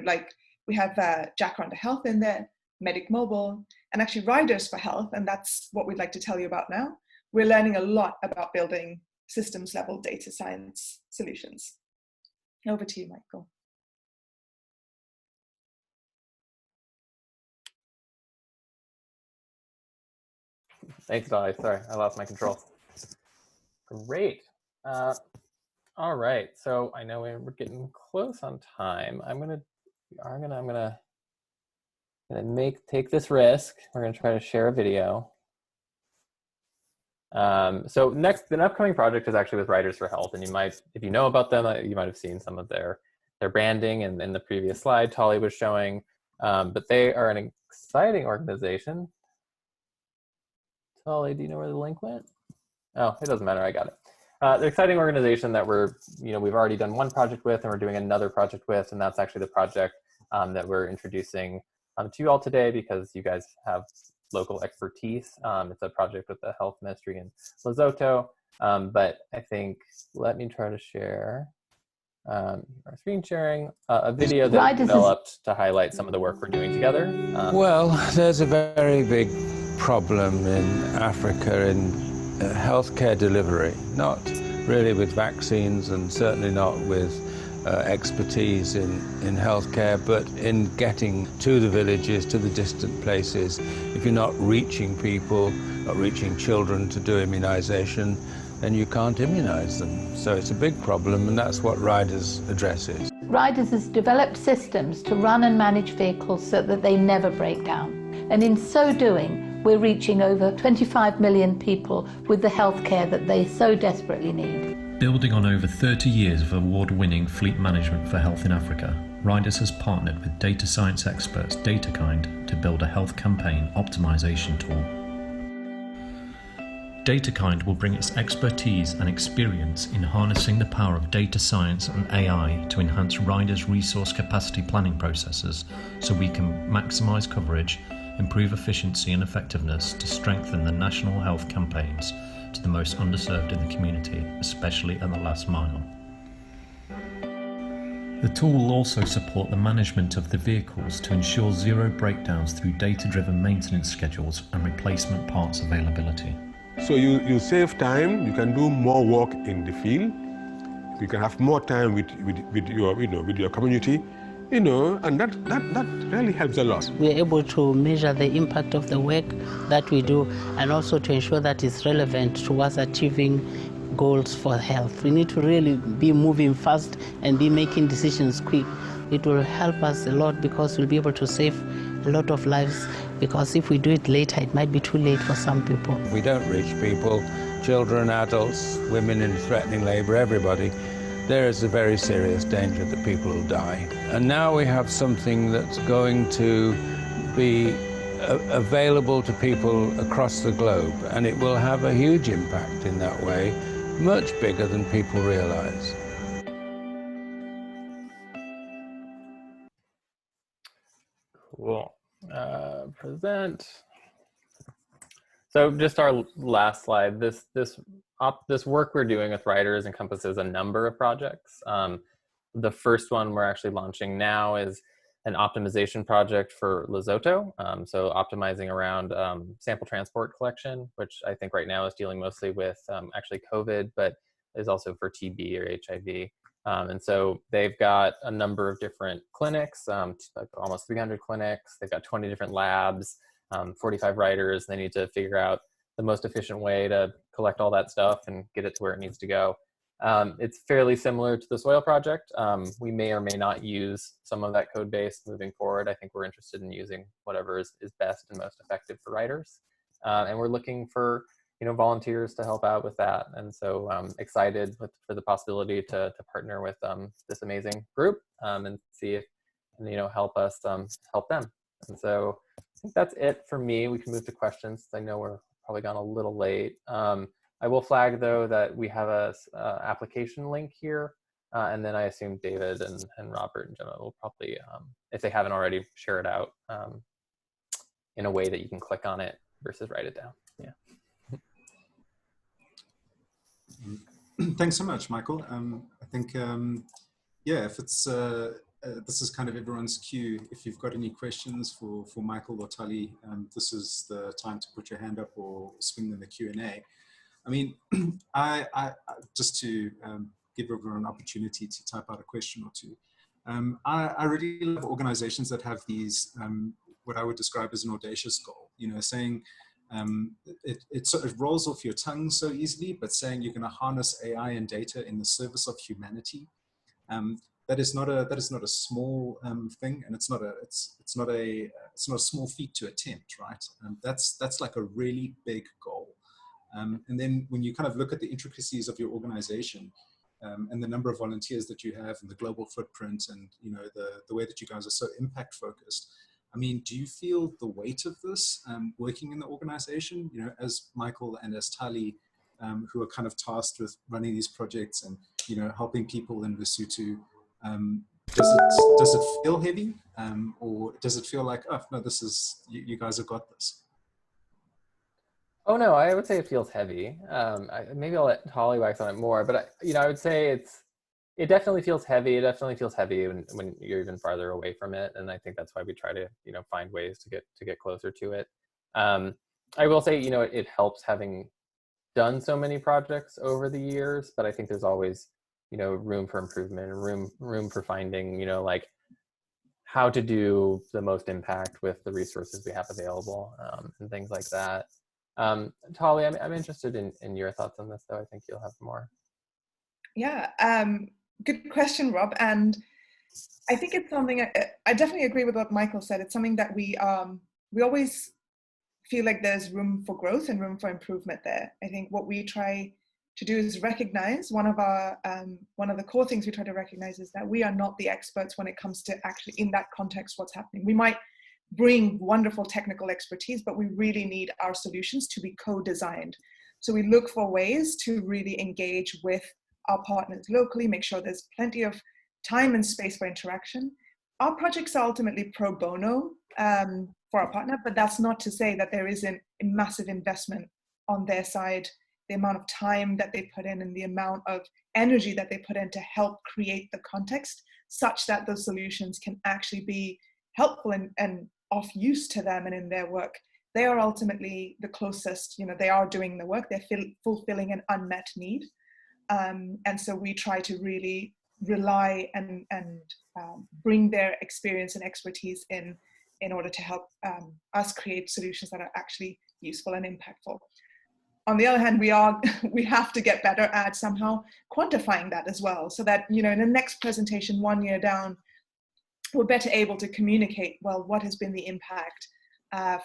like we have Jack Rhonda Health in there, Medic Mobile, and actually Riders for Health, and that's what we'd like to tell you about now. We're learning a lot about building systems level data science solutions. Over to you, Michael. Thanks, Dolly. Sorry, I lost my control. Great. All right. So I know we're getting close on time. I'm gonna take this risk. We're gonna try to share a video. So next, the upcoming project is actually with Riders for Health, and you might, if you know about them, you might have seen some of their branding and in the previous slide Tali was showing. But they are an exciting organization. Tali, do you know where the link went? Oh, it doesn't matter. I got it. They're an exciting organization that we've already done one project with, and we're doing another project with, and that's actually the project that we're introducing to you all today, because you guys have local expertise. It's a project with the health ministry in Lesotho. But I think, let me try to share our screen sharing, a video that we developed to highlight some of the work we're doing together. Well, there's a very big problem in Africa in healthcare delivery, not really with vaccines and certainly not with expertise in healthcare, but in getting to the villages, to the distant places. If you're not reaching people, not reaching children to do immunization, then you can't immunize them. So it's a big problem, and that's what Riders addresses. Riders has developed systems to run and manage vehicles so that they never break down. And in so doing, we're reaching over 25 million people with the healthcare that they so desperately need. Building on over 30 years of award-winning fleet management for health in Africa, Riders has partnered with data science experts DataKind to build a health campaign optimization tool. DataKind will bring its expertise and experience in harnessing the power of data science and AI to enhance riders' resource capacity planning processes so we can maximise coverage, improve efficiency and effectiveness to strengthen the national health campaigns to the most underserved in the community, especially at the last mile. The tool will also support the management of the vehicles to ensure zero breakdowns through data-driven maintenance schedules and replacement parts availability. So you save time, you can do more work in the field, you can have more time with your community, and that really helps a lot. We're able to measure the impact of the work that we do and also to ensure that it's relevant towards achieving goals for health. We need to really be moving fast and be making decisions quick. It will help us a lot because we'll be able to save a lot of lives, because if we do it later, it might be too late for some people. We don't reach people, children, adults, women in threatening labor, everybody. There is a very serious danger that people will die. And now we have something that's going to be available to people across the globe, and it will have a huge impact in that way, much bigger than people realize. Cool. Present. So just our last slide. This work we're doing with Riders encompasses a number of projects. The first one we're actually launching now is an optimization project for Lesotho. So optimizing around sample transport collection, which I think right now is dealing mostly with actually COVID, but is also for TB or HIV. And so they've got a number of different clinics, like almost 300 clinics. They've got 20 different labs, 45 riders. They need to figure out the most efficient way to collect all that stuff and get it to where it needs to go. It's fairly similar to the soil project. We may or may not use some of that code base moving forward. I think we're interested in using whatever is best and most effective for riders. And we're looking for volunteers to help out with that. And so excited for the possibility to partner with this amazing group and see if, help us help them. And so I think that's it for me. We can move to questions. I know we're probably gone a little late. I will flag though that we have a application link here. And then I assume David and Robert and Gemma will probably, if they haven't already, share it out in a way that you can click on it versus write it down. Yeah. Thanks so much, Michael. I think, yeah, if it's, this is kind of everyone's cue. If you've got any questions for Michael or Tali, this is the time to put your hand up or swing in the Q&A. I mean, I just to give everyone an opportunity to type out a question or two. I really love organizations that have these, what I would describe as an audacious goal, saying, it sort of rolls off your tongue so easily, but saying you're going to harness AI and data in the service of humanity, that is not a small thing, and it's not a small feat to attempt, right? That's like a really big goal. And then when you kind of look at the intricacies of your organization and the number of volunteers that you have and the global footprint and the way that you guys are so impact focused. I mean, do you feel the weight of this working in the organization, as Michael and as Tali, who are kind of tasked with running these projects and, helping people in Lesotho, does it feel heavy or does it feel like, oh, no, this is, you guys have got this? Oh no, I would say it feels heavy. Maybe I'll let Holly wax on it more, but I would say it definitely feels heavy. It definitely feels heavy when you're even farther away from it, and I think that's why we try to find ways to get closer to it. I will say it helps having done so many projects over the years, but I think there's always room for improvement and room for finding like how to do the most impact with the resources we have available, and things like that. Tali, I'm interested in your thoughts on this, though. I think you'll have more. Yeah, good question, Rob. And I think it's something, I definitely agree with what Michael said. It's something that we always feel like there's room for growth and room for improvement there. I think what we try to do is recognize one of the core things we try to recognize is that we are not the experts when it comes to actually in that context what's happening. We might bring wonderful technical expertise, but we really need our solutions to be co-designed. So we look for ways to really engage with our partners locally, make sure there's plenty of time and space for interaction. Our projects are ultimately pro bono for our partner, but that's not to say that there isn't a massive investment on their side, the amount of time that they put in and the amount of energy that they put in to help create the context such that those solutions can actually be helpful and of use to them and in their work. They are ultimately the closest, they are doing the work, they're fulfilling an unmet need. And so we try to really rely and bring their experience and expertise in order to help us create solutions that are actually useful and impactful. On the other hand, we have to get better at somehow quantifying that as well, so that in the next presentation 1 year down, we're better able to communicate, well, what has been the impact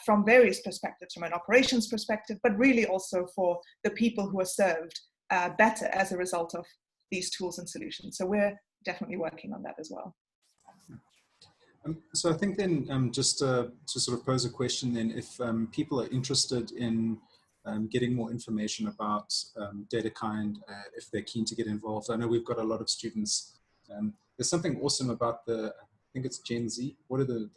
from various perspectives, from an operations perspective, but really also for the people who are served better as a result of these tools and solutions. So we're definitely working on that as well. So I think then just to sort of pose a question then, if people are interested in getting more information about DataKind, if they're keen to get involved. I know we've got a lot of students. There's something awesome about I think it's Gen Z. What are the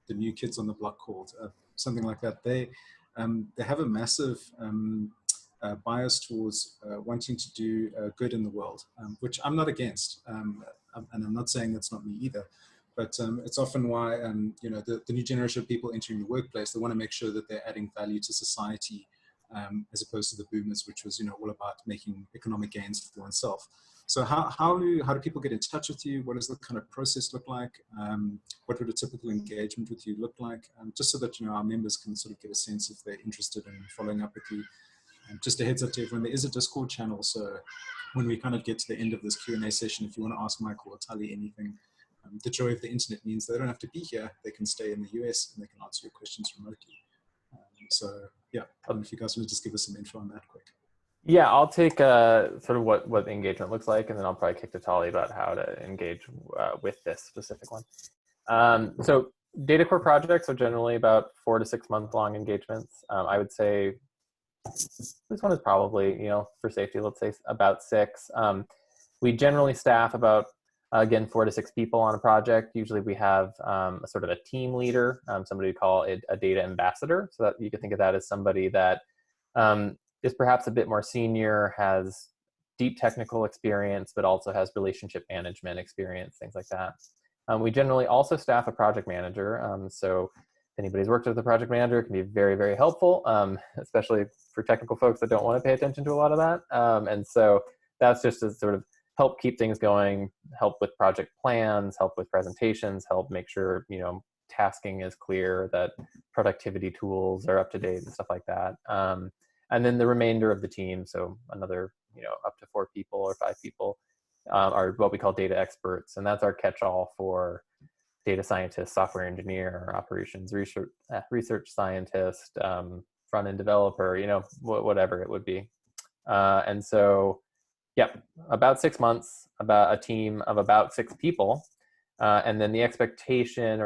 new kids on the block called? Something like that. They have a massive bias towards wanting to do good in the world, which I'm not against. And I'm not saying that's not me either. But it's often why, the new generation of people entering the workplace, they want to make sure that they're adding value to society, as opposed to the boomers, which was, all about making economic gains for oneself. So how do people get in touch with you? What does the kind of process look like? What would a typical engagement with you look like? Just so that, our members can sort of get a sense if they're interested in following up with you. Just a heads up to everyone, there is a Discord channel. So when we kind of get to the end of this Q&A session, if you want to ask Michael or Tali anything, the joy of the internet means they don't have to be here. They can stay in the US and they can answer your questions remotely. So yeah, if you guys want to just give us some info on that quick. Yeah, I'll take sort of what the engagement looks like, and then I'll probably kick to Tali about how to engage with this specific one. So data core projects are generally about 4 to 6 month long engagements. I would say this one is probably, for safety, let's say about 6. We generally staff about, again, 4 to 6 people on a project. Usually we have a sort of a team leader, somebody we call a data ambassador. So that you could think of that as somebody that is perhaps a bit more senior, has deep technical experience, but also has relationship management experience, things like that. We generally also staff a project manager. So if anybody's worked with a project manager, it can be very, very helpful, especially for technical folks that don't want to pay attention to a lot of that. And so that's just to sort of help keep things going, help with project plans, help with presentations, help make sure, tasking is clear, that productivity tools are up to date and stuff like that. And then the remainder of the team, so another, up to 4 people or 5 people, are what we call data experts. And that's our catch-all for data scientist, software engineer, operations research scientist, front-end developer, whatever it would be. And so, yeah, about 6 months, about a team of about 6 people. And then the expectation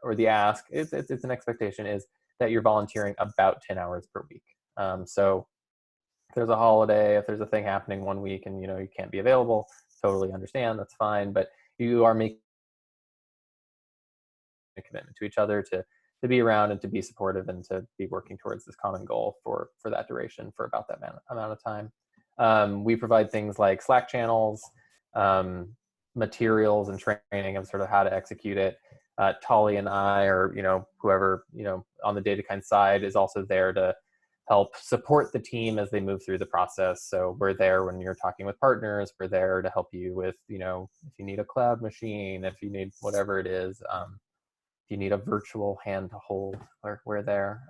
or the ask, it's an expectation, is that you're volunteering about 10 hours per week. So if there's a holiday, if there's a thing happening one week and you can't be available, totally understand, that's fine. But you are making a commitment to each other to be around and to be supportive and to be working towards this common goal for that duration for about that amount of time. We provide things like Slack channels, materials and training of sort of how to execute it. Tali and I, or whoever on the DataKind side, is also there to help support the team as they move through the process. So we're there when you're talking with partners. We're there to help you with if you need a cloud machine, if you need whatever it is. If you need a virtual hand to hold, we're there.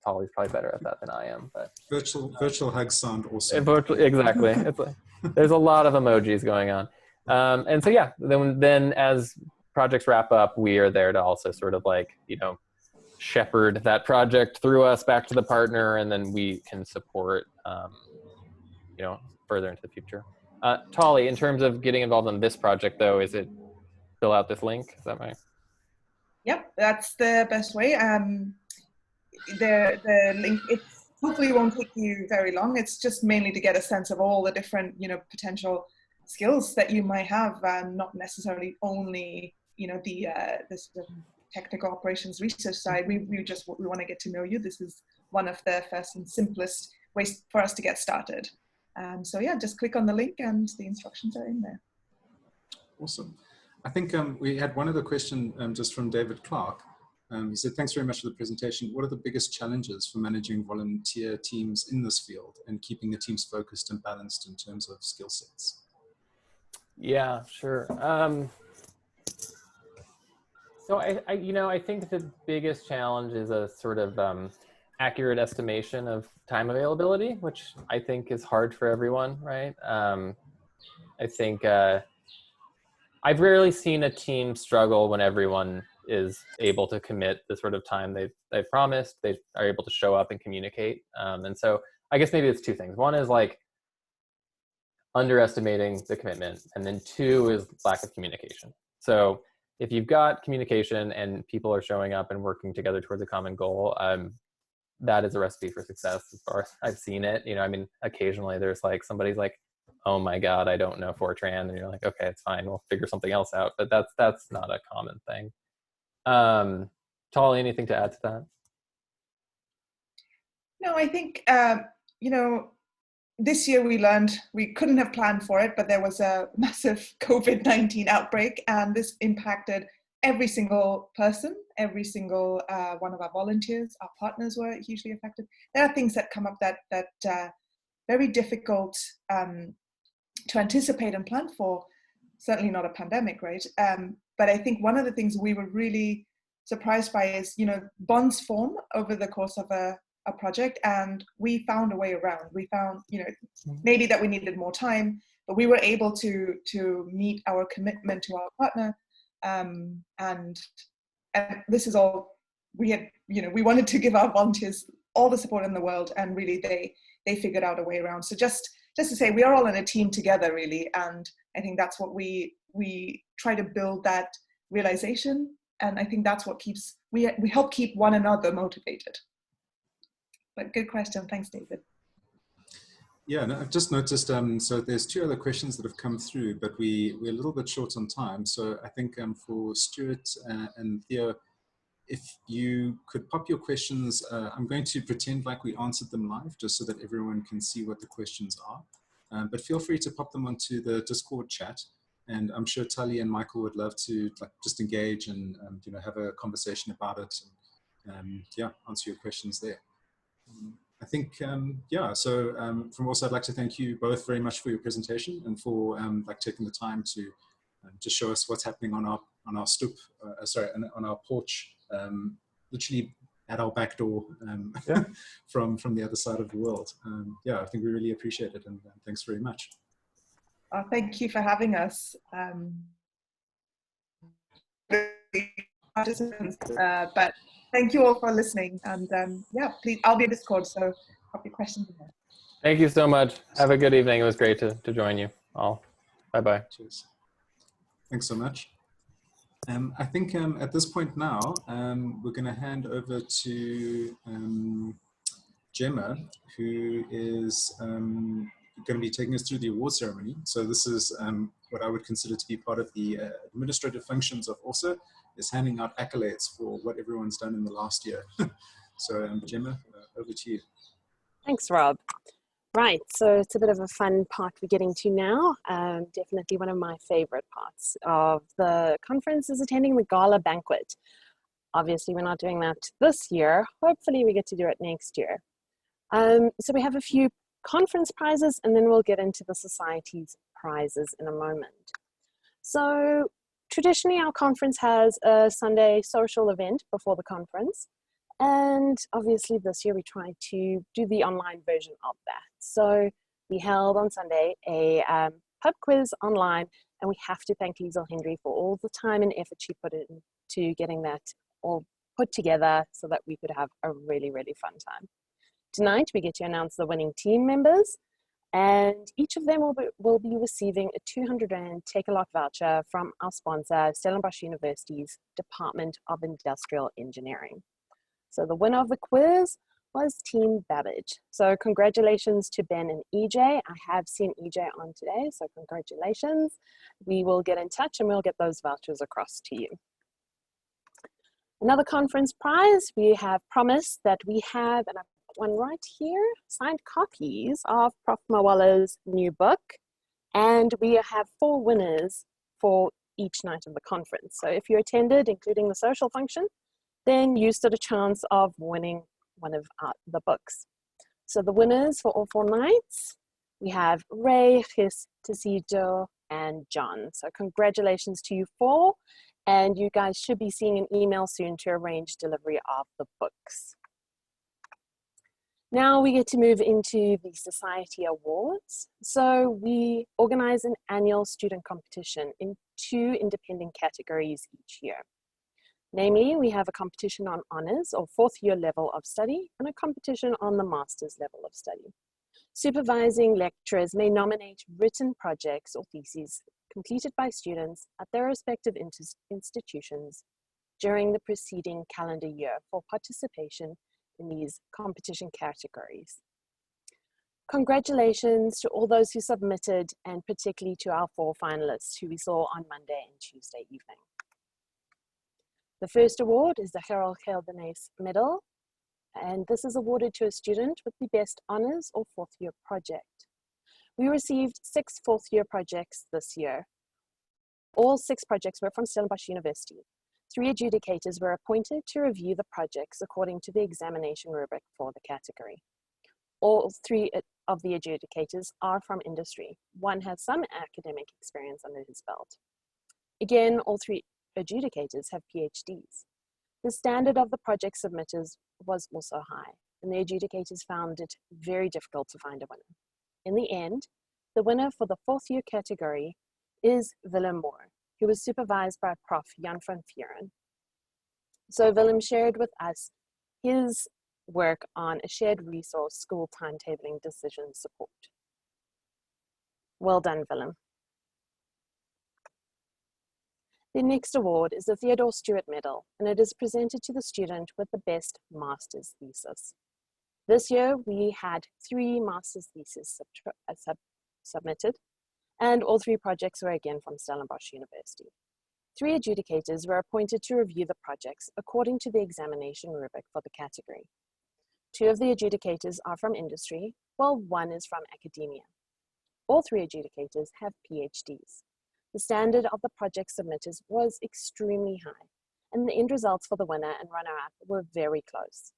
Tali's probably better at that than I am, but virtual hugs sound awesome. Exactly. It's like, there's a lot of emojis going on, and so yeah. Then as projects wrap up, we are there to also sort of shepherd that project through us back to the partner, and then we can support further into the future. Tali, in terms of getting involved in this project, though, is it fill out this link? Is that right? Yep, that's the best way. The link, it hopefully won't take you very long. It's just mainly to get a sense of all the different, potential skills that you might have, not necessarily only, the sort of technical operations research side. We want to get to know you. This is one of the first and simplest ways for us to get started. So yeah, just click on the link and the instructions are in there. Awesome. I think we had one other question just from David Clark. He said, thanks very much for the presentation. What are the biggest challenges for managing volunteer teams in this field and keeping the teams focused and balanced in terms of skill sets? Yeah, sure. So I think the biggest challenge is a sort of accurate estimation of time availability, which I think is hard for everyone, right? I think I've rarely seen a team struggle when everyone is able to commit the sort of time they've promised. They are able to show up and communicate. And so I guess maybe it's two things. One is underestimating the commitment, and then two is lack of communication. So if you've got communication and people are showing up and working together towards a common goal, that is a recipe for success as far as I've seen it. Occasionally there's somebody's like, oh my God, I don't know Fortran. And you're like, okay, it's fine. We'll figure something else out. But that's not a common thing. Tali, anything to add to that? No, I think, this year we learned we couldn't have planned for it, but there was a massive COVID-19 outbreak, and this impacted every single person, every single one of our volunteers. Our partners were hugely affected. There are things that come up that very difficult to anticipate and plan for. Certainly not a pandemic, right? But I think one of the things we were really surprised by is, bonds form over the course of a project, and we found a way around. We found, maybe that we needed more time, but we were able to meet our commitment to our partner. And this is all we had, we wanted to give our volunteers all the support in the world, and really they figured out a way around. So just to say, we are all in a team together, really. And I think that's what we try to build, that realization. And I think that's what we help keep one another motivated. But good question. Thanks, David. Yeah, no, I've just noticed, so there's two other questions that have come through, but we're a little bit short on time. So I think for Stuart and Theo, if you could pop your questions, I'm going to pretend like we answered them live, just so that everyone can see what the questions are. But feel free to pop them onto the Discord chat. And I'm sure Tali and Michael would love to just engage and have a conversation about it. And, yeah, answer your questions there. I think, yeah, so from ORSSA, I'd like to thank you both very much for your presentation and for taking the time to just show us what's happening on our stoop, on our porch, literally at our back door from the other side of the world. Yeah, I think we really appreciate it, and thanks very much. Thank you for having us. But thank you all for listening, and yeah, please, I'll be in Discord, so pop your questions in there. Thank you so much. Have a good evening. It was great to join you all. Bye-bye. Cheers. Thanks so much. I think at this point now, we're going to hand over to Gemma, who is going to be taking us through the award ceremony. So this is what I would consider to be part of the administrative functions of ORSSA, is handing out accolades for what everyone's done in the last year. So Gemma, over to you. Thanks, Rob. Right, so it's a bit of a fun part we're getting to now. Definitely one of my favorite parts of the conference is attending the gala banquet. Obviously, we're not doing that this year. Hopefully we get to do it next year. So we have a few conference prizes, and then we'll get into the society's prizes in a moment. So traditionally, our conference has a Sunday social event before the conference. And obviously this year we tried to do the online version of that. So we held on Sunday a pub quiz online, and we have to thank Liesl Hendry for all the time and effort she put into getting that all put together so that we could have a really, really fun time. Tonight we get to announce the winning team members, and each of them will be receiving a 200 Rand Take-A-Lot voucher from our sponsor, Stellenbosch University's Department of Industrial Engineering. So the winner of the quiz was Team Babbage. So congratulations to Ben and EJ. I have seen EJ on today, so congratulations. We will get in touch and we'll get those vouchers across to you. Another conference prize, we have promised that we have, and I've got one right here, signed copies of Prof. Mawalla's new book, and we have 4 winners for each night of the conference. So if you attended, including the social function, then you stood a chance of winning one of the books. So the winners for all 4 nights, we have Ray, Chis, Tisido, and John. So congratulations to you 4, and you guys should be seeing an email soon to arrange delivery of the books. Now we get to move into the Society Awards. So we organize an annual student competition in 2 independent categories each year. Namely, we have a competition on honors or 4th year level of study and a competition on the master's level of study. Supervising lecturers may nominate written projects or theses completed by students at their respective institutions during the preceding calendar year for participation in these competition categories. Congratulations to all those who submitted, and particularly to our 4 finalists who we saw on Monday and Tuesday evening. The first award is the Gerald Geldenhuys Medal, and this is awarded to a student with the best honors or 4th year project. We received 6 4th year projects this year. All 6 projects were from Stellenbosch University. 3 adjudicators were appointed to review the projects according to the examination rubric for the category. All 3 of the adjudicators are from industry. 1 has some academic experience under his belt. Again, all 3 adjudicators have PhDs. The standard of the project submitters was also high, and the adjudicators found it very difficult to find a winner. In the end, the winner for the 4th year category is Willem Moore, who was supervised by Prof. Jan van Vuren. So Willem shared with us his work on a shared resource school timetabling decision support. Well done, Willem. The next award is the Theodore Stewart Medal, and it is presented to the student with the best master's thesis. This year, we had 3 master's theses submitted, and all 3 projects were again from Stellenbosch University. 3 adjudicators were appointed to review the projects according to the examination rubric for the category. 2 of the adjudicators are from industry, while 1 is from academia. All 3 adjudicators have PhDs. The standard of the project submitters was extremely high, and the end results for the winner and runner-up were very close.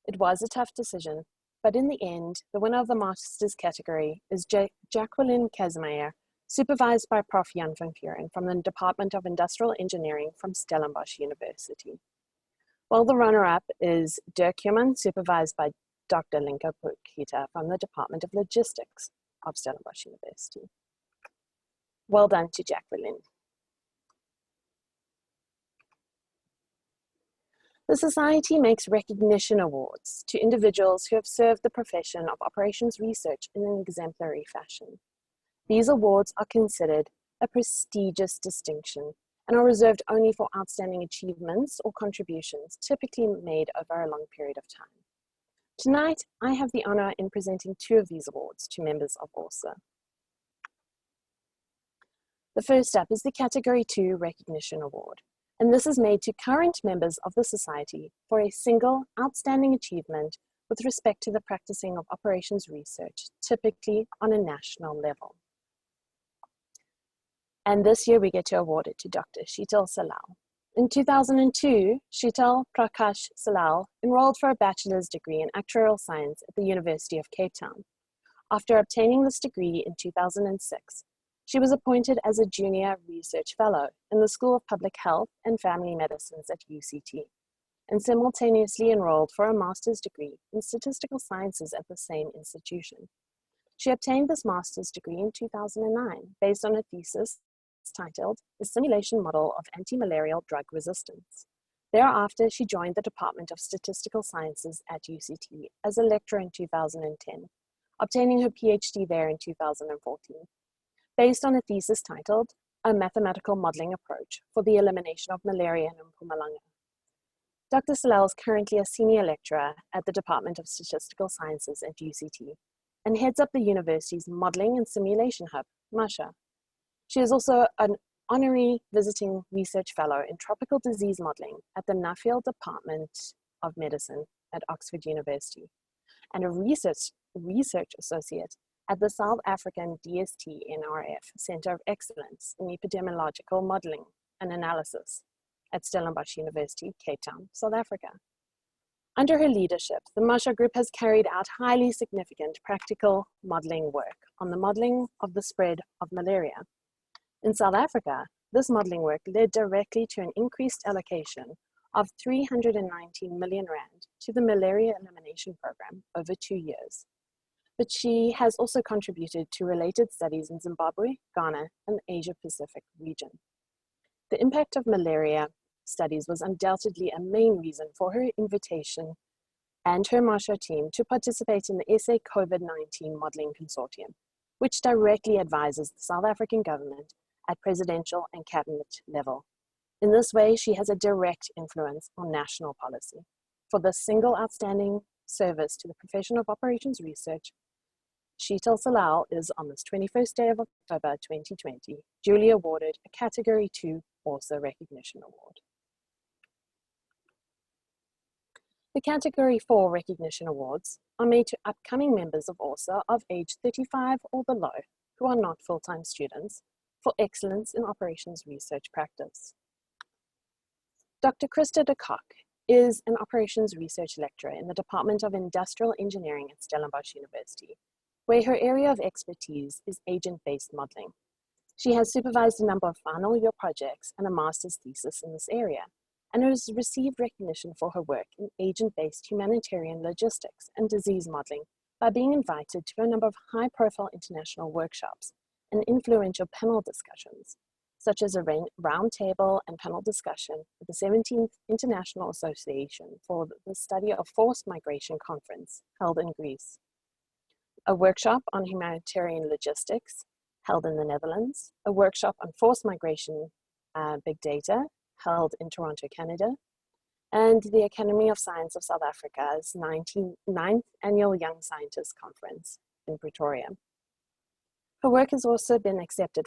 It was a tough decision, but in the end, the winner of the master's category is Jacqueline Casimir, supervised by Prof. Jan van Vuren from the Department of Industrial Engineering from Stellenbosch University. While the runner-up is Dirk Human, supervised by Dr. Linka Pukita from the Department of Logistics of Stellenbosch University. Well done to Jacqueline. The Society makes recognition awards to individuals who have served the profession of operations research in an exemplary fashion. These awards are considered a prestigious distinction and are reserved only for outstanding achievements or contributions typically made over a long period of time. Tonight, I have the honor in presenting 2 of these awards to members of ORSSA. The first up is the Category 2 Recognition Award, and this is made to current members of the Society for a single outstanding achievement with respect to the practicing of operations research, typically on a national level. And this year we get to award it to Dr. Sheetal Salal. In 2002, Sheetal Prakash Salal enrolled for a bachelor's degree in actuarial science at the University of Cape Town. After obtaining this degree in 2006, she was appointed as a junior research fellow in the School of Public Health and Family Medicines at UCT, and simultaneously enrolled for a master's degree in statistical sciences at the same institution. She obtained this master's degree in 2009 based on a thesis titled The Simulation Model of Anti-Malarial Drug Resistance. Thereafter, she joined the Department of Statistical Sciences at UCT as a lecturer in 2010, obtaining her PhD there in 2014, based on a thesis titled A Mathematical Modeling Approach for the Elimination of Malaria in Mpumalanga. Dr. Salal is currently a senior lecturer at the Department of Statistical Sciences at UCT and heads up the university's Modeling and Simulation Hub, MASHA. She is also an honorary visiting research fellow in tropical disease modeling at the Nuffield Department of Medicine at Oxford University, and a research associate at the South African DST-NRF Center of Excellence in Epidemiological Modeling and Analysis at Stellenbosch University, Cape Town, South Africa. Under her leadership, the MASHA Group has carried out highly significant practical modeling work on the modeling of the spread of malaria. In South Africa, this modeling work led directly to an increased allocation of 319 million rand to the malaria elimination program over 2 years. But she has also contributed to related studies in Zimbabwe, Ghana, and the Asia-Pacific region. The impact of malaria studies was undoubtedly a main reason for her invitation and her MASHA team to participate in the SA COVID-19 Modeling Consortium, which directly advises the South African government at presidential and cabinet level. In this way, she has a direct influence on national policy. For this single outstanding service to the profession of operations research, Sheetal Salal is, on this 21st day of October 2020, duly awarded a Category 2 ORSSA Recognition Award. The Category 4 Recognition Awards are made to upcoming members of ORSSA of age 35 or below who are not full-time students for excellence in operations research practice. Dr. Christa de Kock is an operations research lecturer in the Department of Industrial Engineering at Stellenbosch University, where her area of expertise is agent-based modeling. She has supervised a number of final year projects and a master's thesis in this area, and has received recognition for her work in agent-based humanitarian logistics and disease modeling by being invited to a number of high-profile international workshops and influential panel discussions, such as a roundtable and panel discussion at the 17th International Association for the Study of Forced Migration Conference held in Greece, a workshop on humanitarian logistics held in the Netherlands, a workshop on forced migration big data held in Toronto, Canada, and the Academy of Science of South Africa's 9th Annual Young Scientists Conference in Pretoria. Her work has also been accepted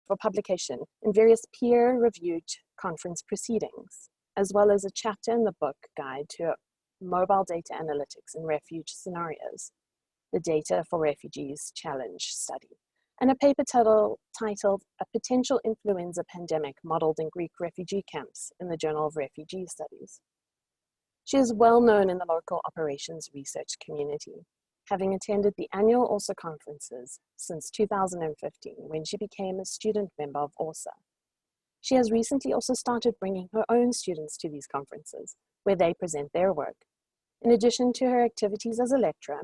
for publication in various peer-reviewed conference proceedings, as well as a chapter in the book Guide to Mobile Data Analytics in Refuge Scenarios, the Data for Refugees Challenge Study, and a paper titled A Potential Influenza Pandemic Modeled in Greek Refugee Camps in the Journal of Refugee Studies. She is well known in the local operations research community, having attended the annual ORSSA conferences since 2015 when she became a student member of ORSSA. She has recently also started bringing her own students to these conferences, where they present their work. In addition to her activities as a lecturer,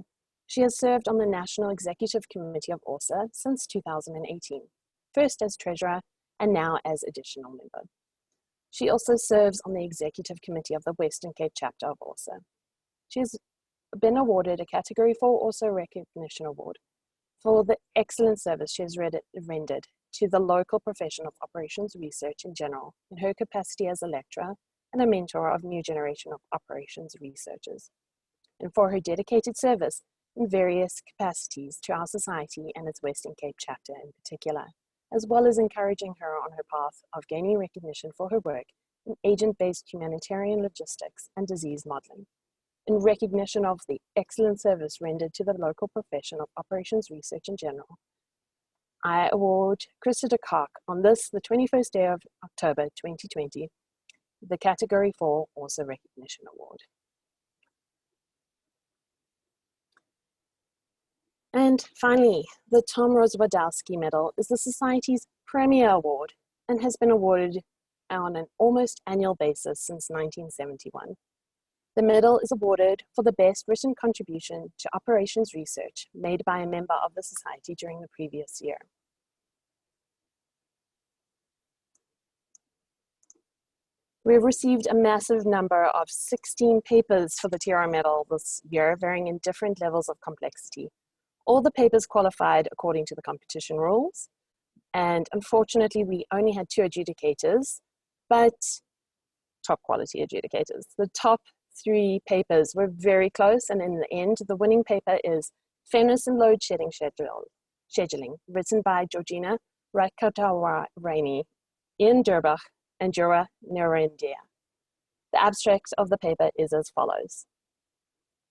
she has served on the National Executive Committee of ORSSA since 2018, first as treasurer and now as additional member. She also serves on the Executive Committee of the Western Cape chapter of ORSSA. She has been awarded a Category 4 ORSSA Recognition Award for the excellent service she has rendered to the local profession of operations research in general in her capacity as a lecturer and a mentor of new generation of operations researchers, and for her dedicated service in various capacities to our society and its Western Cape chapter in particular, as well as encouraging her on her path of gaining recognition for her work in agent-based humanitarian logistics and disease modeling. In recognition of the excellent service rendered to the local profession of operations research in general, I award Krista de Kock on this, the 21st day of October 2020, the Category 4 ORSSA Recognition Award. And finally, the Tom Rozwadowski Medal is the Society's premier award and has been awarded on an almost annual basis since 1971. The medal is awarded for the best written contribution to operations research made by a member of the Society during the previous year. We've received a massive number of 16 papers for the TR medal this year, varying in different levels of complexity. All the papers qualified according to the competition rules, and unfortunately we only had 2 adjudicators, but top quality adjudicators. The top 3 papers were very close, and in the end, the winning paper is Fairness in Load Shedding Scheduling, written by Georgina Raikota-Rainey, Ian Durbach, and Jura Narendia. The abstract of the paper is as follows.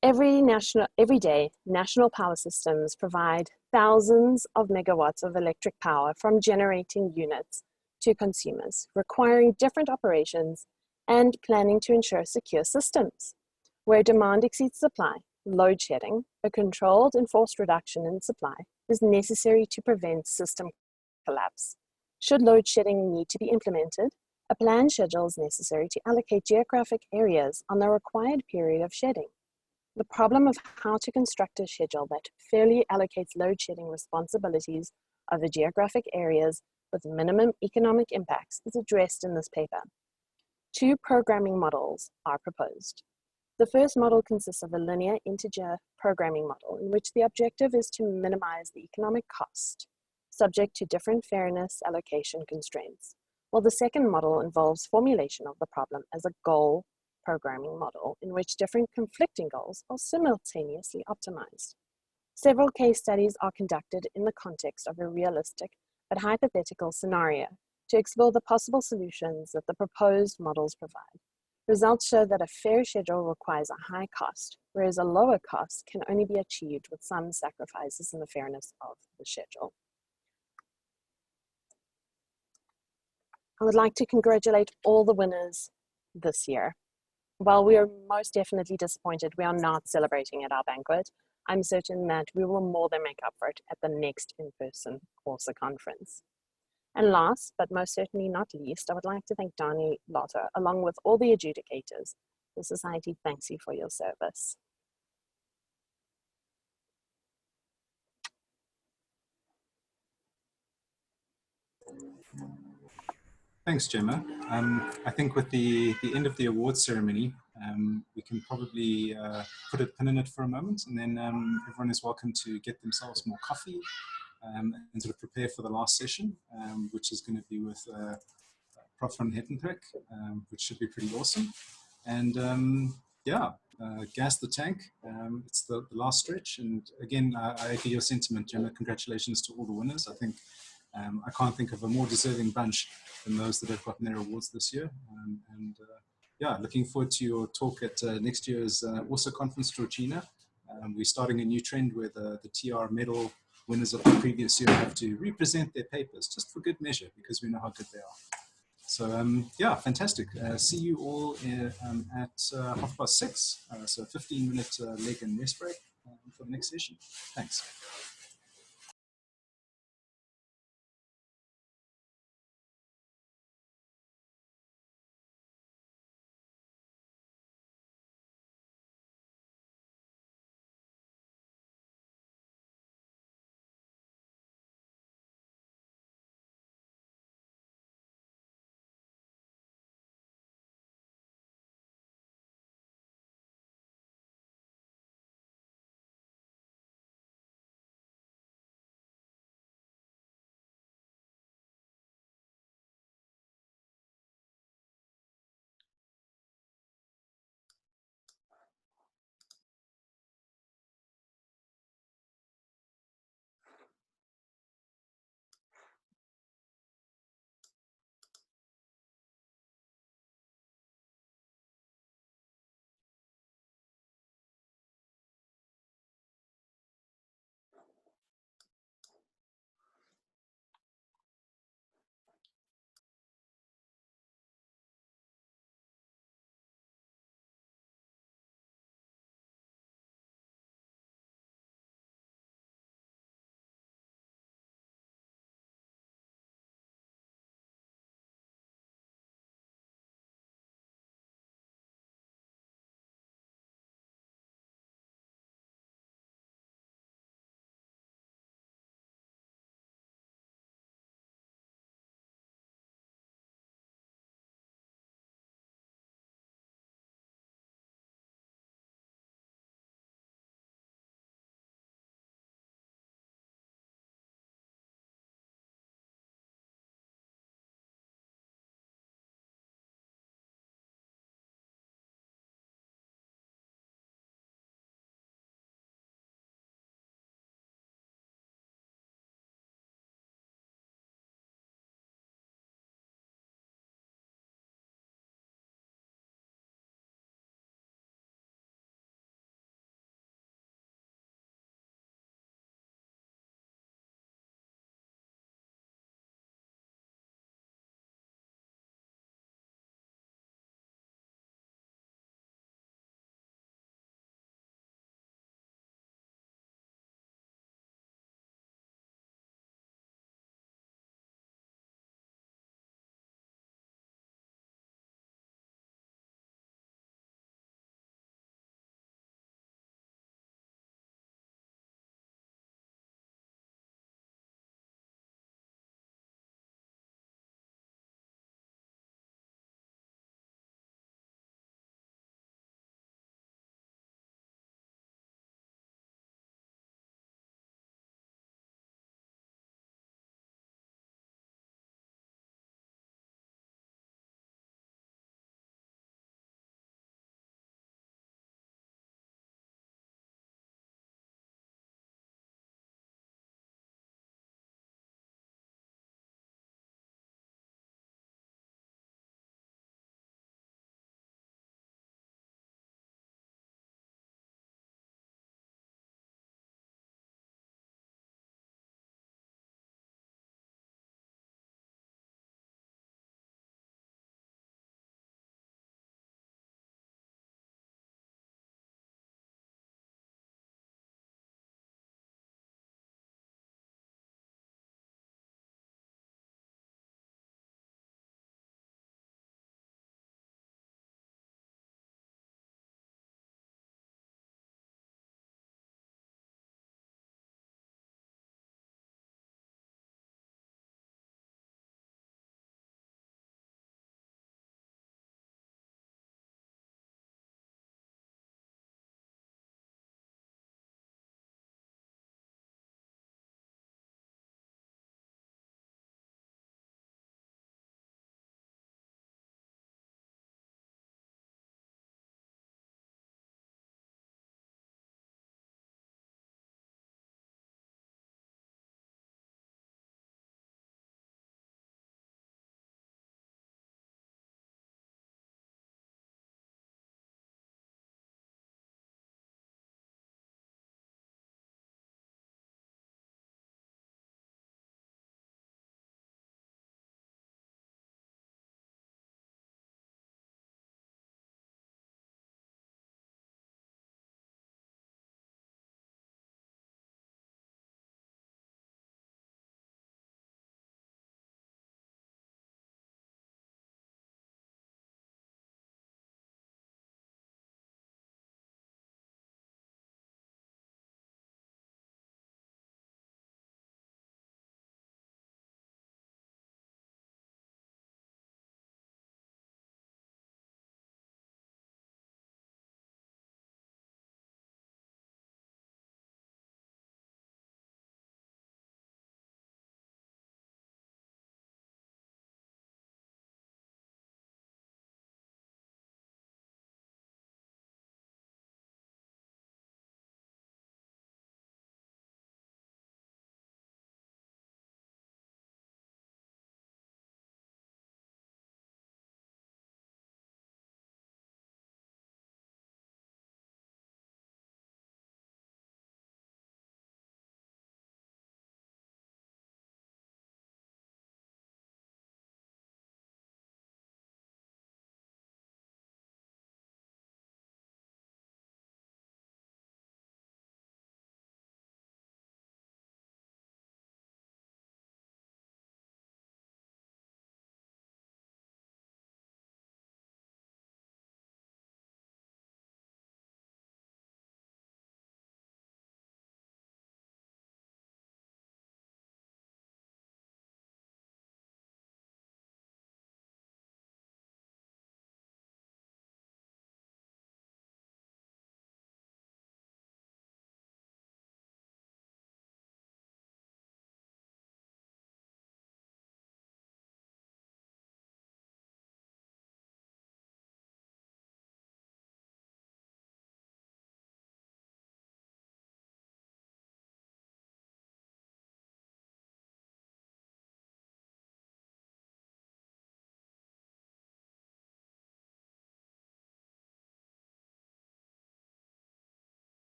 Every day, national power systems provide thousands of megawatts of electric power from generating units to consumers, requiring different operations and planning to ensure secure systems. Where demand exceeds supply, load shedding, a controlled and forced reduction in supply, is necessary to prevent system collapse. Should load shedding need to be implemented, a planned schedule is necessary to allocate geographic areas on the required period of shedding. The problem of how to construct a schedule that fairly allocates load shedding responsibilities of the geographic areas with minimum economic impacts is addressed in this paper. 2 programming models are proposed. The first model consists of a linear integer programming model in which the objective is to minimize the economic cost, subject to different fairness allocation constraints, while the second model involves formulation of the problem as a goal programming model in which different conflicting goals are simultaneously optimized. Several case studies are conducted in the context of a realistic but hypothetical scenario to explore the possible solutions that the proposed models provide. Results show that a fair schedule requires a high cost, whereas a lower cost can only be achieved with some sacrifices in the fairness of the schedule. I would like to congratulate all the winners this year. While we are most definitely disappointed we are not celebrating at our banquet, I'm certain that we will more than make up for it at the next in-person ORSSA conference. And last, but most certainly not least, I would like to thank Dani Lotter, along with all the adjudicators. The Society thanks you for your service. Thanks, Gemma. I think with the end of the awards ceremony, we can probably put a pin in it for a moment, and then everyone is welcome to get themselves more coffee and sort of prepare for the last session, which is going to be with Prof van Hettenbeek, which should be pretty awesome. And yeah, gas the tank. It's the last stretch. And again, I echo your sentiment, Gemma. Congratulations to all the winners. I think I can't think of a more deserving bunch than those that have gotten their awards this year. Yeah, looking forward to your talk at next year's ORSSA Conference, Georgina. We're starting a new trend where the TR medal winners of the previous year have to represent their papers, just for good measure, because we know how good they are. So yeah, fantastic. See you all at 6:30. So 15-minute leg and rest break for the next session. Thanks.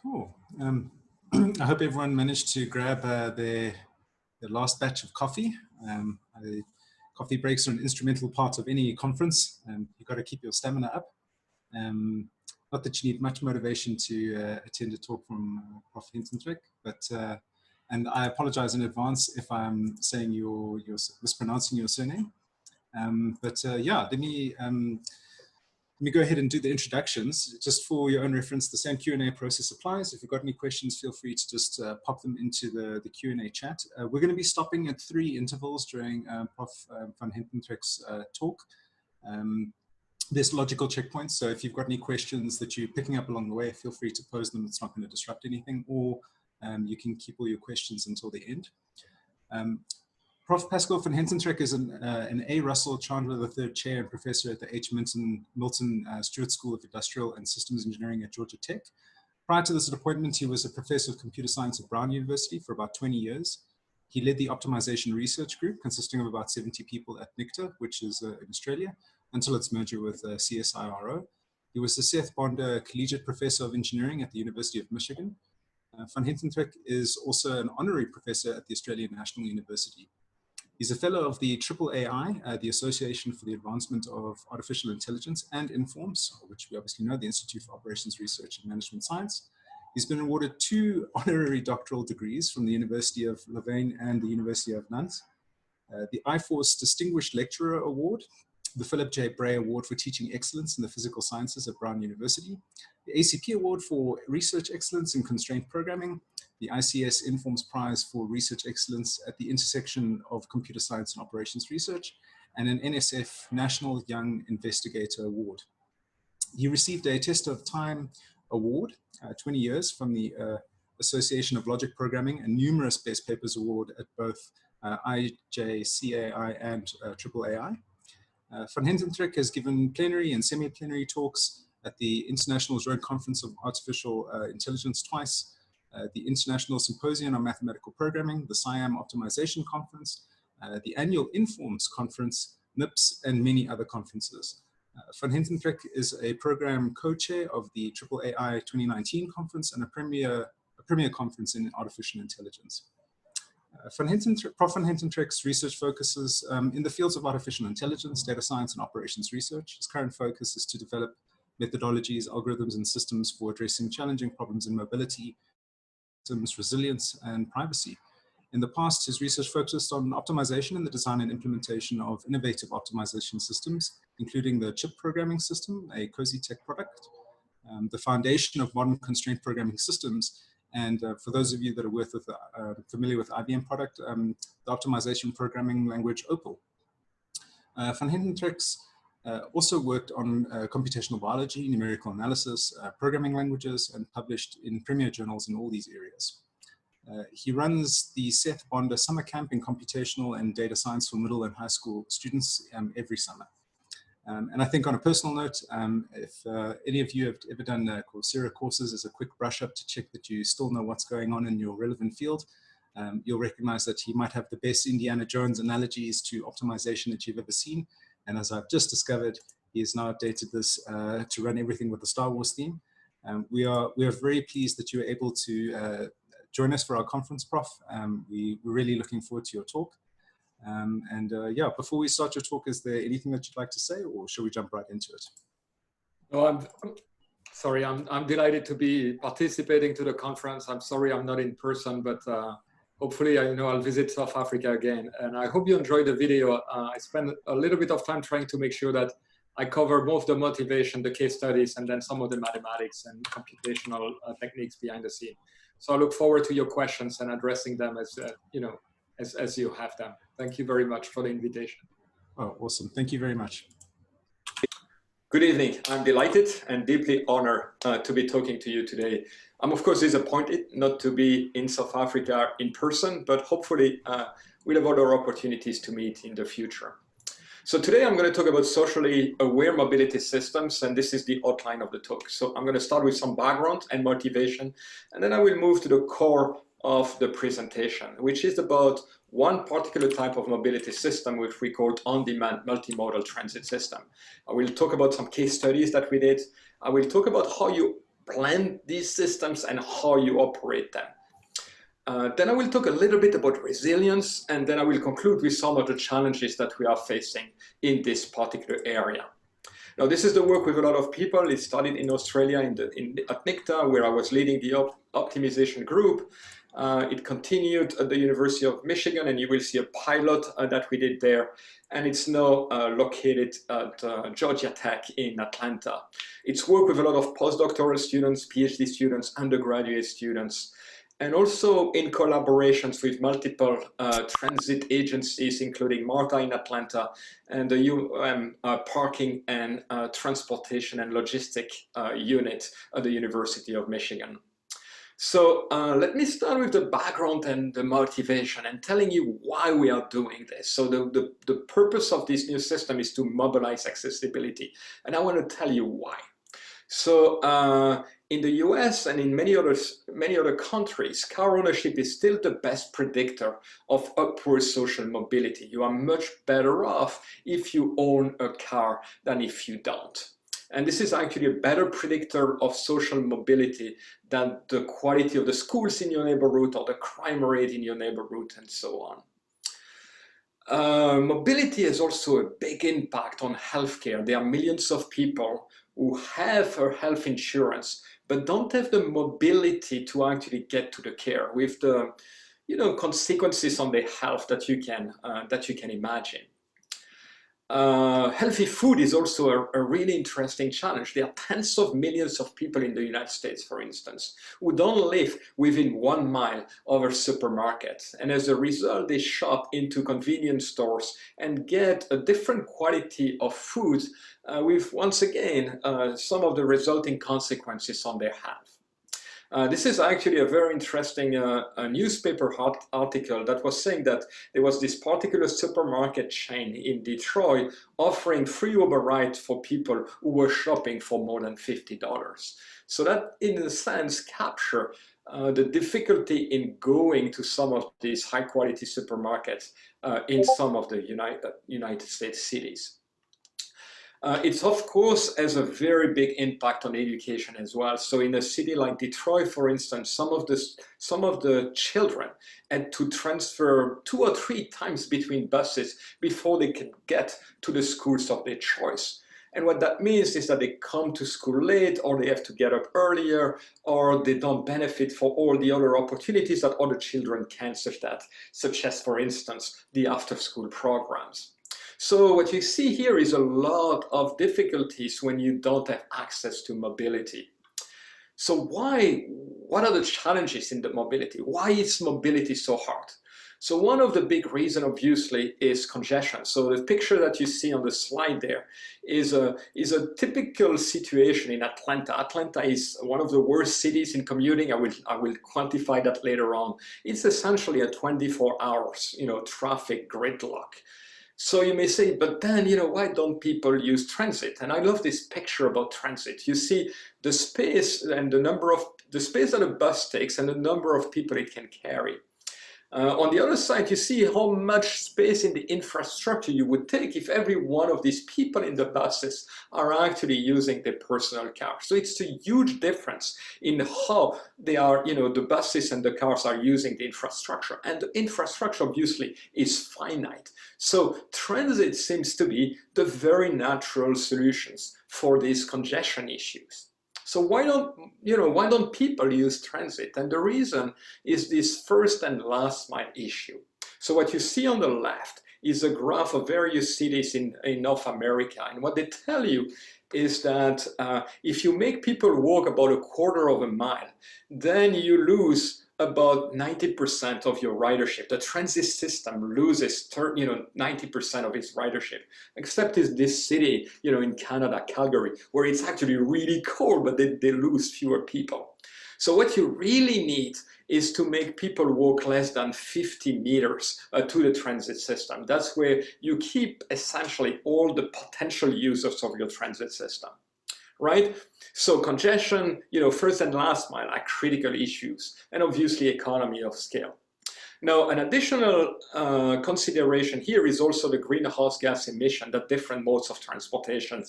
Cool. I hope everyone managed to grab their last batch of coffee. Coffee breaks are an instrumental part of any conference. You've got to keep your stamina up. Not that you need much motivation to attend a talk from Prof. Hententreck, but and I apologize in advance if I'm saying mispronouncing your surname. Yeah, let me go ahead and do the introductions. Just for your own reference, the same Q&A process applies. If you've got any questions, feel free to just pop them into the Q&A chat. We're going to be stopping at 3 intervals during Prof. van Hententreck's talk. There's logical checkpoints, so if you've got any questions that you're picking up along the way, feel free to pose them. It's not going to disrupt anything, or you can keep all your questions until the end. Prof. Pascal van Hententreck is an A. Russell Chandler III Chair and Professor at the H. Milton Stewart School of Industrial and Systems Engineering at Georgia Tech. Prior to this appointment, he was a Professor of Computer Science at Brown University for about 20 years. He led the Optimization Research Group, consisting of about 70 people at NICTA, which is in Australia, until its merger with CSIRO. He was the Seth Bonder Collegiate Professor of Engineering at the University of Michigan. Van Hententreck is also an honorary professor at the Australian National University. He's a fellow of the AAAI, the Association for the Advancement of Artificial Intelligence, and INFORMS, which we obviously know, the Institute for Operations Research and Management Science. He's been awarded 2 honorary doctoral degrees from the University of Louvain and the University of Nantes. The IFORS Distinguished Lecturer Award, the Philip J. Bray Award for Teaching Excellence in the Physical Sciences at Brown University, the ACP Award for Research Excellence in Constraint Programming, the ICS Informs Prize for Research Excellence at the intersection of Computer Science and Operations Research, and an NSF National Young Investigator Award. He received a Test of Time Award, 20 years, from the Association of Logic Programming, and numerous Best Papers Award at both IJCAI and AAAI. Van Hententreck has given plenary and semi-plenary talks at the International Joint Conference of Artificial Intelligence twice, the International Symposium on Mathematical Programming, the SIAM Optimization Conference, the annual Informs Conference, NIPS, and many other conferences. Van Hententreck is a program co-chair of the AAAI 2019 conference and a premier conference in artificial intelligence. Prof. Van Hententreck's research focuses in the fields of artificial intelligence, data science, and operations research. His current focus is to develop methodologies, algorithms, and systems for addressing challenging problems in mobility, systems, resilience, and privacy. In the past, his research focused on optimization and the design and implementation of innovative optimization systems, including the chip programming system, a cozy tech product, the foundation of modern constraint programming systems. And for those of you that are familiar with IBM product, the optimization programming language Opal. Van Hententreck's also worked on computational biology, numerical analysis, programming languages, and published in premier journals in all these areas. He runs the Seth Bonder Summer Camp in Computational and Data Science for middle and high school students every summer. And I think on a personal note, if any of you have ever done Coursera courses as a quick brush up to check that you still know what's going on in your relevant field, you'll recognize that he might have the best Indiana Jones analogies to optimization that you've ever seen. And as I've just discovered, he has now updated this to run everything with the Star Wars theme. We are very pleased that you were able to join us for our conference, Prof. We're really looking forward to your talk. Yeah, before we start your talk, is there anything that you'd like to say, or should we jump right into it? No, I'm sorry. I'm delighted to be participating to the conference. I'm sorry I'm not in person, but hopefully I'll visit South Africa again. And I hope you enjoyed the video. I spent a little bit of time trying to make sure that I cover both the motivation, the case studies, and then some of the mathematics and computational techniques behind the scene. So I look forward to your questions and addressing them as as you have them. Thank you very much for the invitation. Oh, awesome. Thank you very much. Good evening. I'm delighted and deeply honored to be talking to you today. I'm of course disappointed not to be in South Africa in person, but hopefully we'll have other opportunities to meet in the future. So today I'm going to talk about socially aware mobility systems, and this is the outline of the talk. So I'm going to start with some background and motivation, and then I will move to the core of the presentation, which is about one particular type of mobility system, which we call on-demand multimodal transit system. I will talk about some case studies that we did. I will talk about how you blend these systems and how you operate them. Then I will talk a little bit about resilience, and then I will conclude with some of the challenges that we are facing in this particular area. Now, this is the work with a lot of people. It started in Australia at NICTA, where I was leading the optimization group. It continued at the University of Michigan, and you will see a pilot that we did there. And it's now located at Georgia Tech in Atlanta. It's work with a lot of postdoctoral students, PhD students, undergraduate students, and also in collaborations with multiple transit agencies, including MARTA in Atlanta and the Parking and Transportation and Logistic Unit at the University of Michigan. So let me start with the background and the motivation and telling you why we are doing this. So the purpose of this new system is to mobilize accessibility, and I want to tell you why. So in the US and in many other countries, car ownership is still the best predictor of upward social mobility. You are much better off if you own a car than if you don't. And this is actually a better predictor of social mobility than the quality of the schools in your neighborhood or the crime rate in your neighborhood and so on. Mobility has also a big impact on healthcare. There are millions of people who have a health insurance but don't have the mobility to actually get to the care, with the consequences on their health that you can imagine. Healthy food is also a really interesting challenge. There are tens of millions of people in the United States, for instance, who don't live within 1 mile of a supermarket. And as a result, they shop into convenience stores and get a different quality of food with, once again, some of the resulting consequences on their health. This is actually a very interesting newspaper article that was saying that there was this particular supermarket chain in Detroit offering free Uber rides for people who were shopping for more than $50. So that, in a sense, capture the difficulty in going to some of these high-quality supermarkets in some of the United States cities. It, of course, has a very big impact on education as well. So in a city like Detroit, for instance, some of the children had to transfer 2 or 3 times between buses before they can get to the schools of their choice. And what that means is that they come to school late, or they have to get up earlier, or they don't benefit for all the other opportunities that other children can, such as, for instance, the after-school programs. So what you see here is a lot of difficulties when you don't have access to mobility. So what are the challenges in the mobility? Why is mobility so hard? So one of the big reasons, obviously, is congestion. So the picture that you see on the slide there is a typical situation in Atlanta. Atlanta is one of the worst cities in commuting. I will quantify that later on. It's essentially a 24 hours, traffic gridlock. So you may say, but then, why don't people use transit? And I love this picture about transit. You see the space and the space that a bus takes and the number of people it can carry. On the other side, you see how much space in the infrastructure you would take if every one of these people in the buses are actually using their personal car. So it's a huge difference in how they are, the buses and the cars are using the infrastructure. And the infrastructure, obviously, is finite. So transit seems to be the very natural solutions for these congestion issues. So why don't people use transit? And the reason is this first and last mile issue. So what you see on the left is a graph of various cities in North America. And what they tell you is that if you make people walk about 1/4 mile, then you lose about 90% of your ridership. The transit system loses 90% of its ridership, except in this city, in Canada, Calgary, where it's actually really cold, but they lose fewer people. So what you really need is to make people walk less than 50 meters to the transit system. That's where you keep essentially all the potential users of your transit system. Right? So congestion, first and last mile are critical issues, and obviously economy of scale. Now, an additional consideration here is also the greenhouse gas emission that different modes of transportation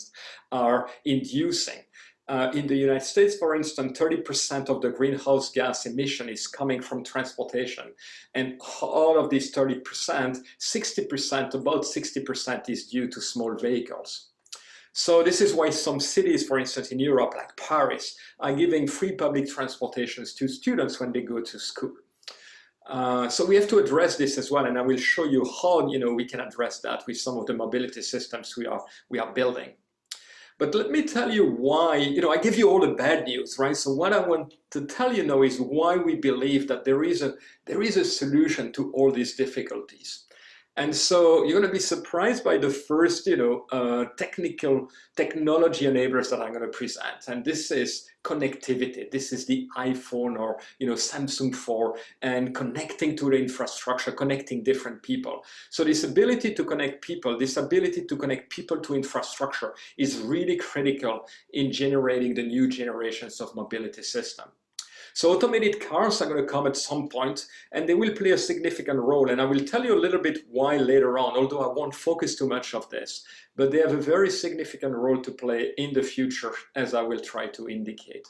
are inducing. In the United States, for instance, 30% of the greenhouse gas emission is coming from transportation. And all of these 30%, 60%, about 60% is due to small vehicles. So this is why some cities, for instance, in Europe, like Paris, are giving free public transportations to students when they go to school. So we have to address this as well, and I will show you how we can address that with some of the mobility systems we are building. But let me tell you why, I give you all the bad news, right? So what I want to tell you now is why we believe that there is a solution to all these difficulties. And so you're going to be surprised by the first, technology enablers that I'm going to present. And this is connectivity. This is the iPhone or, Samsung 4 and connecting to the infrastructure, connecting different people. So this ability to connect people, to infrastructure is really critical in generating the new generations of mobility system. So automated cars are going to come at some point, and they will play a significant role. And I will tell you a little bit why later on, although I won't focus too much of this. But they have a very significant role to play in the future, as I will try to indicate.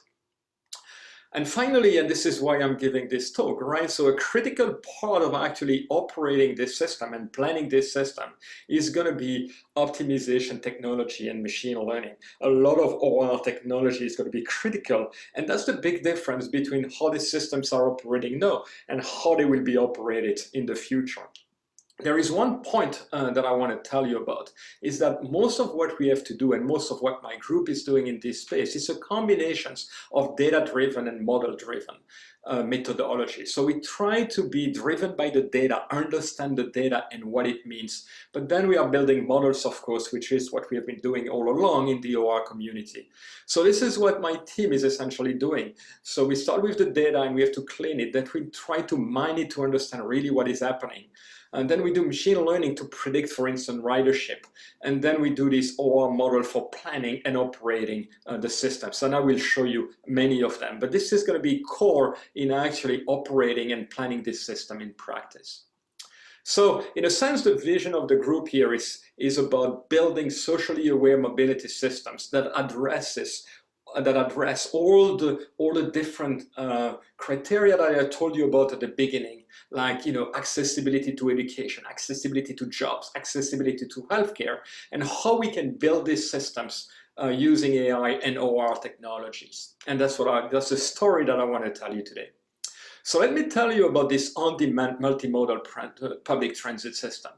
And finally, and this is why I'm giving this talk, right? So a critical part of actually operating this system and planning this system is going to be optimization technology and machine learning. A lot of OR technology is going to be critical. And that's the big difference between how the systems are operating now and how they will be operated in the future. There is one point that I want to tell you about, is that most of what we have to do and most of what my group is doing in this space is a combination of data-driven and model-driven methodology. So we try to be driven by the data, understand the data and what it means. But then we are building models, of course, which is what we have been doing all along in the OR community. So this is what my team is essentially doing. So we start with the data and we have to clean it. Then we try to mine it to understand really what is happening. And then we do machine learning to predict, for instance, ridership. And then we do this OR model for planning and operating the systems. And I will show you many of them. But this is going to be core in actually operating and planning this system in practice. So in a sense, the vision of the group here is about building socially aware mobility systems that address all the different criteria that I told you about at the beginning, like accessibility to education, accessibility to jobs, accessibility to healthcare, and how we can build these systems using AI and OR technologies. And that's the story that I want to tell you today. So let me tell you about this on-demand multimodal public transit system.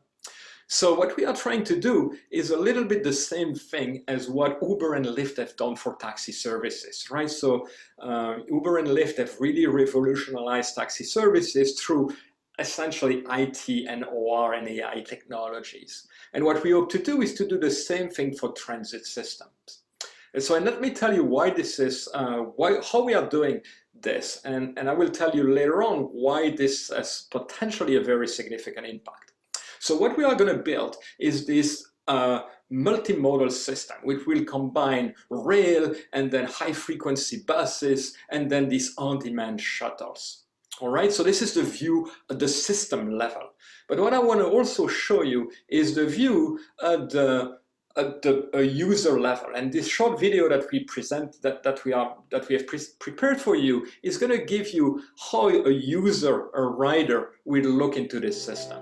So what we are trying to do is a little bit the same thing as what Uber and Lyft have done for taxi services, right? So Uber and Lyft have really revolutionized taxi services through essentially IT and OR and AI technologies. And what we hope to do is to do the same thing for transit systems. And so let me tell you why this is, how we are doing this. And I will tell you later on why this has potentially a very significant impact. So what we are going to build is this multimodal system, which will combine rail and then high-frequency buses and then these on-demand shuttles. All right, so this is the view at the system level. But what I want to also show you is the view at the user level. And this short video that we present, that we have prepared for you, is going to give you how a user, a rider, will look into this system.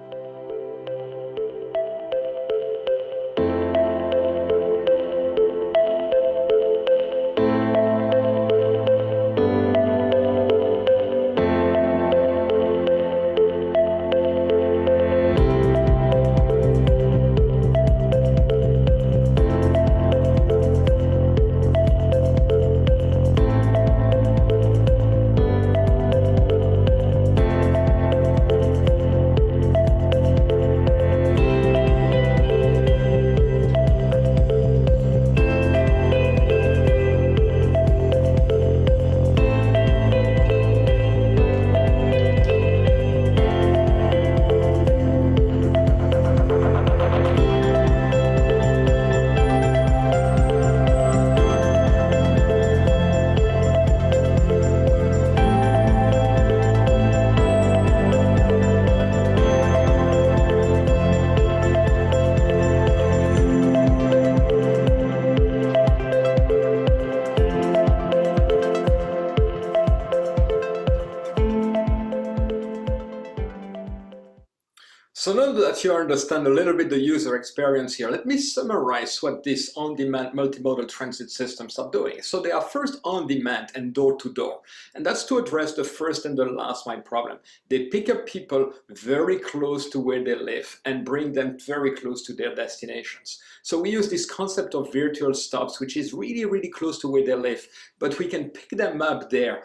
So now that you understand a little bit the user experience here, let me summarize what these on-demand multimodal transit systems are doing. So they are first on-demand and door-to-door, and that's to address the first and the last mile problem. They pick up people very close to where they live and bring them very close to their destinations. So we use this concept of virtual stops, which is really, really close to where they live, but we can pick them up there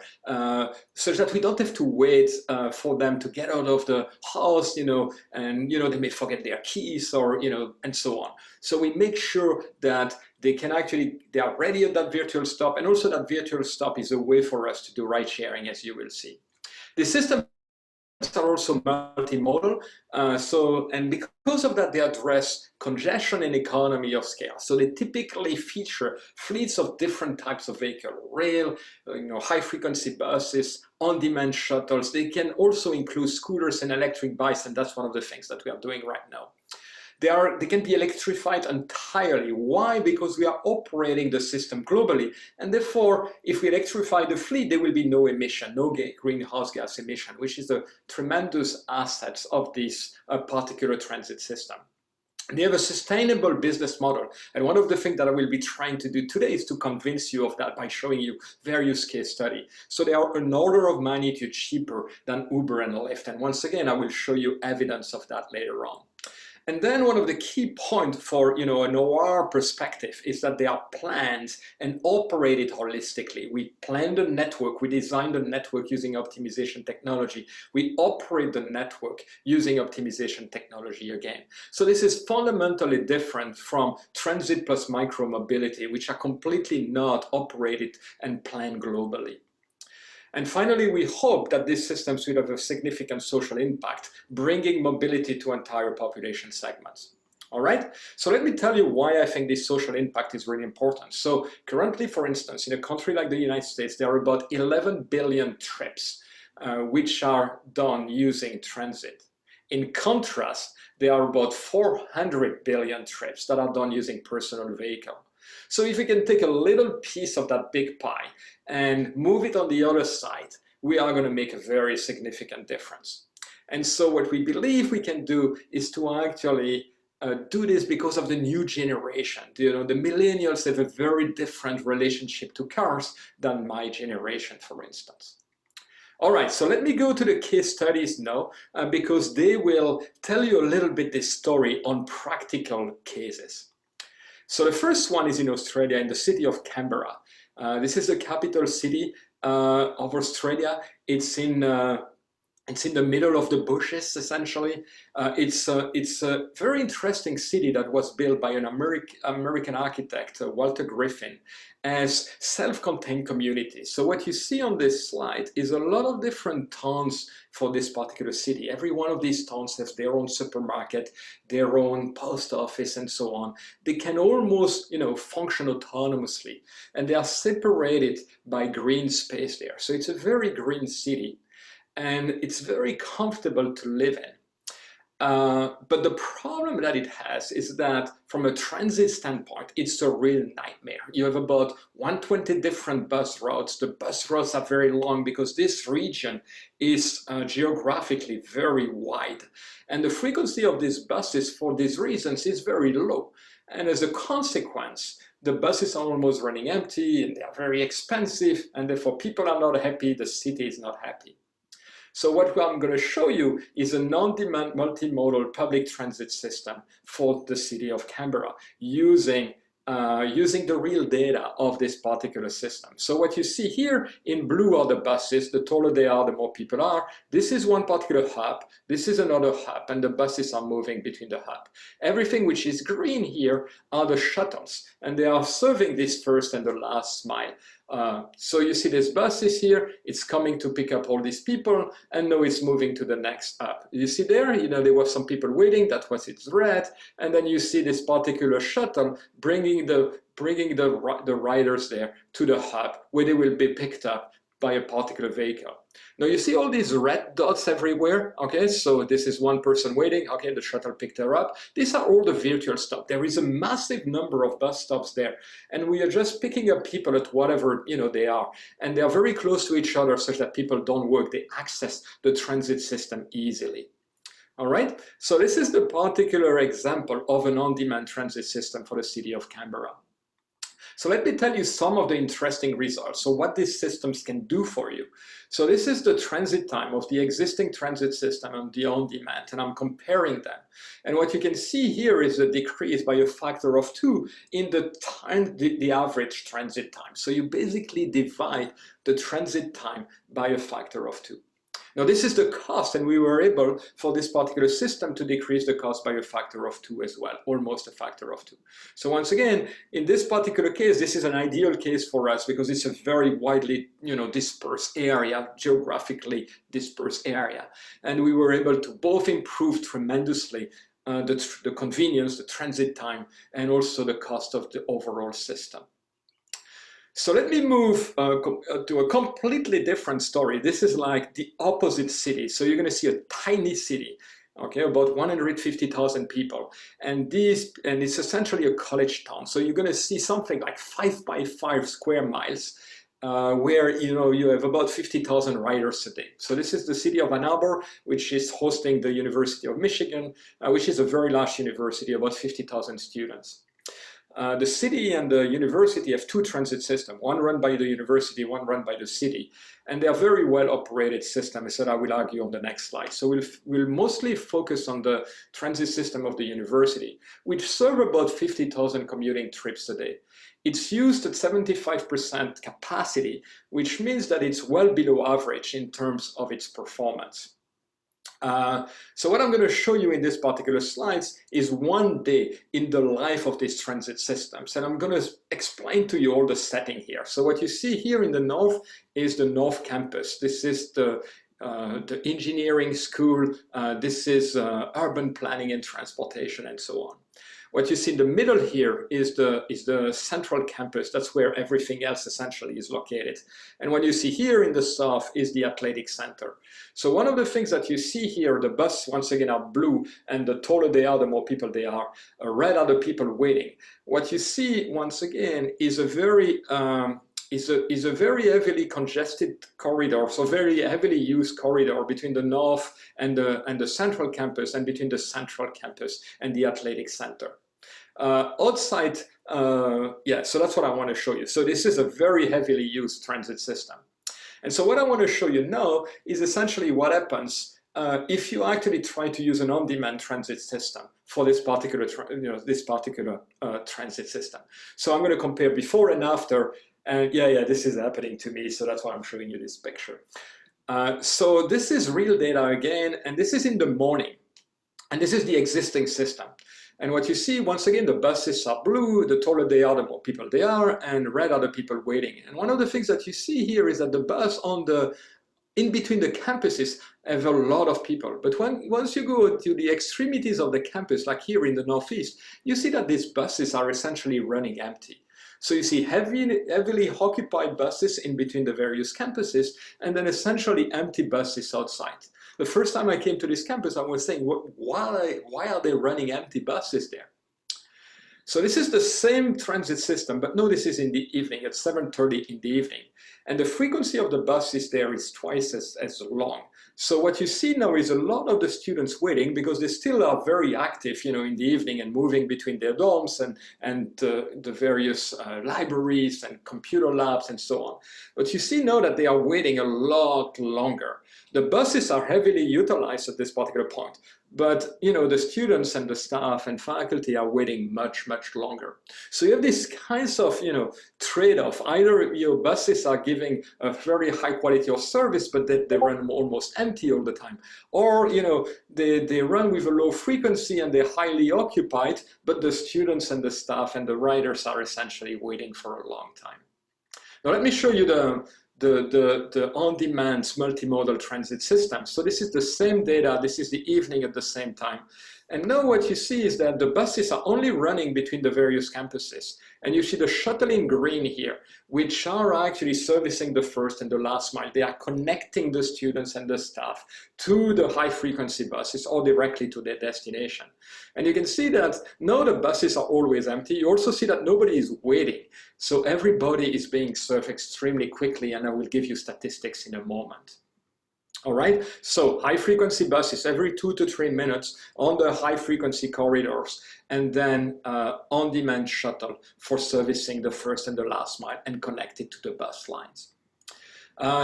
such that we don't have to wait for them to get out of the house, and they may forget their keys or and so on. So we make sure that they are ready at that virtual stop, and also that virtual stop is a way for us to do ride sharing, as you will see. The system are also multimodal, and because of that, they address congestion and economy of scale. So they typically feature fleets of different types of vehicle, rail, high-frequency buses, on-demand shuttles. They can also include scooters and electric bikes, and that's one of the things that we are doing right now. They can be electrified entirely. Why? Because we are operating the system globally, and therefore, if we electrify the fleet, there will be no emission, no greenhouse gas emission, which is the tremendous assets of this particular transit system. They have a sustainable business model, and one of the things that I will be trying to do today is to convince you of that by showing you various case studies. So they are an order of magnitude cheaper than Uber and Lyft, and once again, I will show you evidence of that later on. And then one of the key points for an OR perspective is that they are planned and operated holistically. We plan the network, we design the network using optimization technology. We operate the network using optimization technology again. So this is fundamentally different from transit plus micromobility, which are completely not operated and planned globally. And finally, we hope that these systems will have a significant social impact, bringing mobility to entire population segments. All right, so let me tell you why I think this social impact is really important. So currently, for instance, in a country like the United States, there are about 11 billion trips which are done using transit. In contrast, there are about 400 billion trips that are done using personal vehicle. So if we can take a little piece of that big pie and move it on the other side, we are going to make a very significant difference. And so what we believe we can do is to actually do this because of the new generation. The millennials have a very different relationship to cars than my generation, for instance. All right, so let me go to the case studies now, because they will tell you a little bit this story on practical cases. So the first one is in Australia, in the city of Canberra. This is the capital city of Australia. It's in the middle of the bushes, essentially. It's a very interesting city that was built by an American architect, Walter Griffin, as self-contained communities. So what you see on this slide is a lot of different towns for this particular city. Every one of these towns has their own supermarket, their own post office, and so on. They can almost, function autonomously, and they are separated by green space there. So it's a very green city, and it's very comfortable to live in. But the problem that it has is that from a transit standpoint, it's a real nightmare. You have about 120 different bus routes. The bus routes are very long because this region is geographically very wide. And the frequency of these buses for these reasons is very low. And as a consequence, the buses are almost running empty and they are very expensive, and therefore people are not happy, the city is not happy. So what I'm going to show you is a on-demand multimodal public transit system for the city of Canberra using the real data of this particular system. So what you see here in blue are the buses. The taller they are, the more people are. This is one particular hub. This is another hub, and the buses are moving between the hub. Everything which is green here are the shuttles, and they are serving this first and the last mile. So you see this bus is here, it's coming to pick up all these people, and now it's moving to the next hub. You see there, there were some people waiting, that was its red, and then you see this particular shuttle bringing the riders there to the hub, where they will be picked up by a particular vehicle. Now you see all these red dots everywhere, okay? So this is one person waiting, okay, the shuttle picked her up. These are all the virtual stops. There is a massive number of bus stops there, and we are just picking up people at whatever, they are. And they are very close to each other such that people don't work. They access the transit system easily. All right, so this is the particular example of an on-demand transit system for the city of Canberra. So let me tell you some of the interesting results. So what these systems can do for you. So this is the transit time of the existing transit system and the on-demand, and I'm comparing them. And what you can see here is a decrease by a factor of 2 in the time, the average transit time. So you basically divide the transit time by a factor of 2. Now this is the cost, and we were able for this particular system to decrease the cost by a factor of 2 as well, almost a factor of 2. So once again, in this particular case, this is an ideal case for us because it's a very widely, dispersed area, geographically dispersed area. And we were able to both improve tremendously the convenience, the transit time, and also the cost of the overall system. So let me move to a completely different story. This is like the opposite city. So you're going to see a tiny city, okay, about 150,000 people. And it's essentially a college town. So you're going to see something like 5 by 5 square miles where you have about 50,000 riders a day. So this is the city of Ann Arbor, which is hosting the University of Michigan, which is a very large university, about 50,000 students. The city and the university have 2 transit systems, one run by the university, one run by the city. And they are very well operated systems that I will argue on the next slide. So we'll mostly focus on the transit system of the university, which serve about 50,000 commuting trips a day. It's used at 75% capacity, which means that it's well below average in terms of its performance. So what I'm going to show you in this particular slides is one day in the life of these transit systems. And I'm going to explain to you all the setting here. So what you see here in the north is the North Campus. This is the engineering school. This is urban planning and transportation and so on. What you see in the middle here is the central campus. That's where everything else essentially is located. And what you see here in the south is the athletic center. So one of the things that you see here, the bus once again are blue, and the taller they are, the more people they are. Red are the people waiting. What you see once again is a very heavily congested corridor, so very heavily used corridor between the north and the central campus, and between the central campus and the athletic center. Outside, so that's what I want to show you. So this is a very heavily used transit system. And so what I want to show you now is essentially what happens if you actually try to use an on-demand transit system for this particular, transit system. So I'm going to compare before and after. And this is happening to me, so that's why I'm showing you this picture. So this is real data again, and this is in the morning. And this is the existing system. And what you see, once again, the buses are blue, the taller they are, the more people they are, and red are the people waiting. And one of the things that you see here is that the bus in between the campuses have a lot of people. But once you go to the extremities of the campus, like here in the northeast, you see that these buses are essentially running empty. So you see heavily occupied buses in between the various campuses, and then essentially empty buses outside. The first time I came to this campus, I was saying, why are they running empty buses there? So this is the same transit system, but no, this is in the evening, at 7:30 in the evening. And the frequency of the buses there is twice as long. So what you see now is a lot of the students waiting because they still are very active, in the evening and moving between their dorms and the various libraries and computer labs and so on. But you see now that they are waiting a lot longer. The buses are heavily utilized at this particular point, but the students and the staff and faculty are waiting much, much longer. So you have these kinds of trade-off. Either your buses are giving a very high quality of service, but they run almost empty all the time, or they run with a low frequency and they're highly occupied, but the students and the staff and the riders are essentially waiting for a long time. Now let me show you the on-demand multimodal transit system. So this is the same data. This is the evening at the same time. And now what you see is that the buses are only running between the various campuses. And you see the shuttle in green here, which are actually servicing the first and the last mile. They are connecting the students and the staff to the high-frequency buses or directly to their destination. And you can see that now the buses are always empty. You also see that nobody is waiting. So everybody is being served extremely quickly, and I will give you statistics in a moment. All right, so high frequency buses every 2 to 3 minutes on the high frequency corridors, and then on-demand shuttle for servicing the first and the last mile and connected to the bus lines.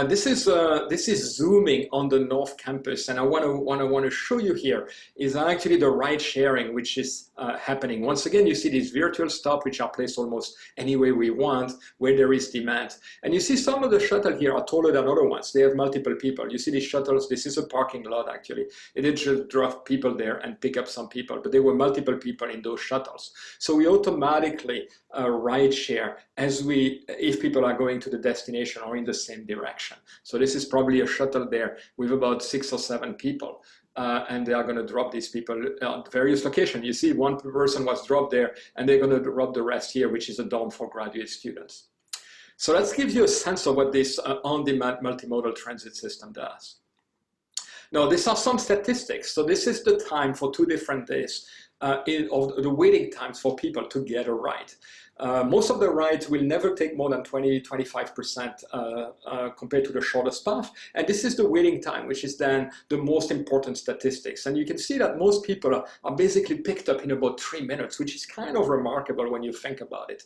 This is zooming on the North Campus, and I want to show you here is actually the ride sharing which is happening. Once again, you see these virtual stops which are placed almost anywhere we want, where there is demand. And you see some of the shuttles here are taller than other ones. They have multiple people. You see these shuttles. This is a parking lot actually. It did just drop people there and pick up some people, but there were multiple people in those shuttles. So we automatically ride share if people are going to the destination or in the same direction. So this is probably a shuttle there with about 6 or 7 people. And they are going to drop these people at various locations. You see one person was dropped there, and they're going to drop the rest here, which is a dorm for graduate students. So that gives you a sense of what this on-demand multimodal transit system does. Now, these are some statistics. So this is the time for 2 different days of the waiting times for people to get a ride. Most of the rides will never take more than 20–25% compared to the shortest path. And this is the waiting time, which is then the most important statistics. And you can see that most people are basically picked up in about 3 minutes, which is kind of remarkable when you think about it.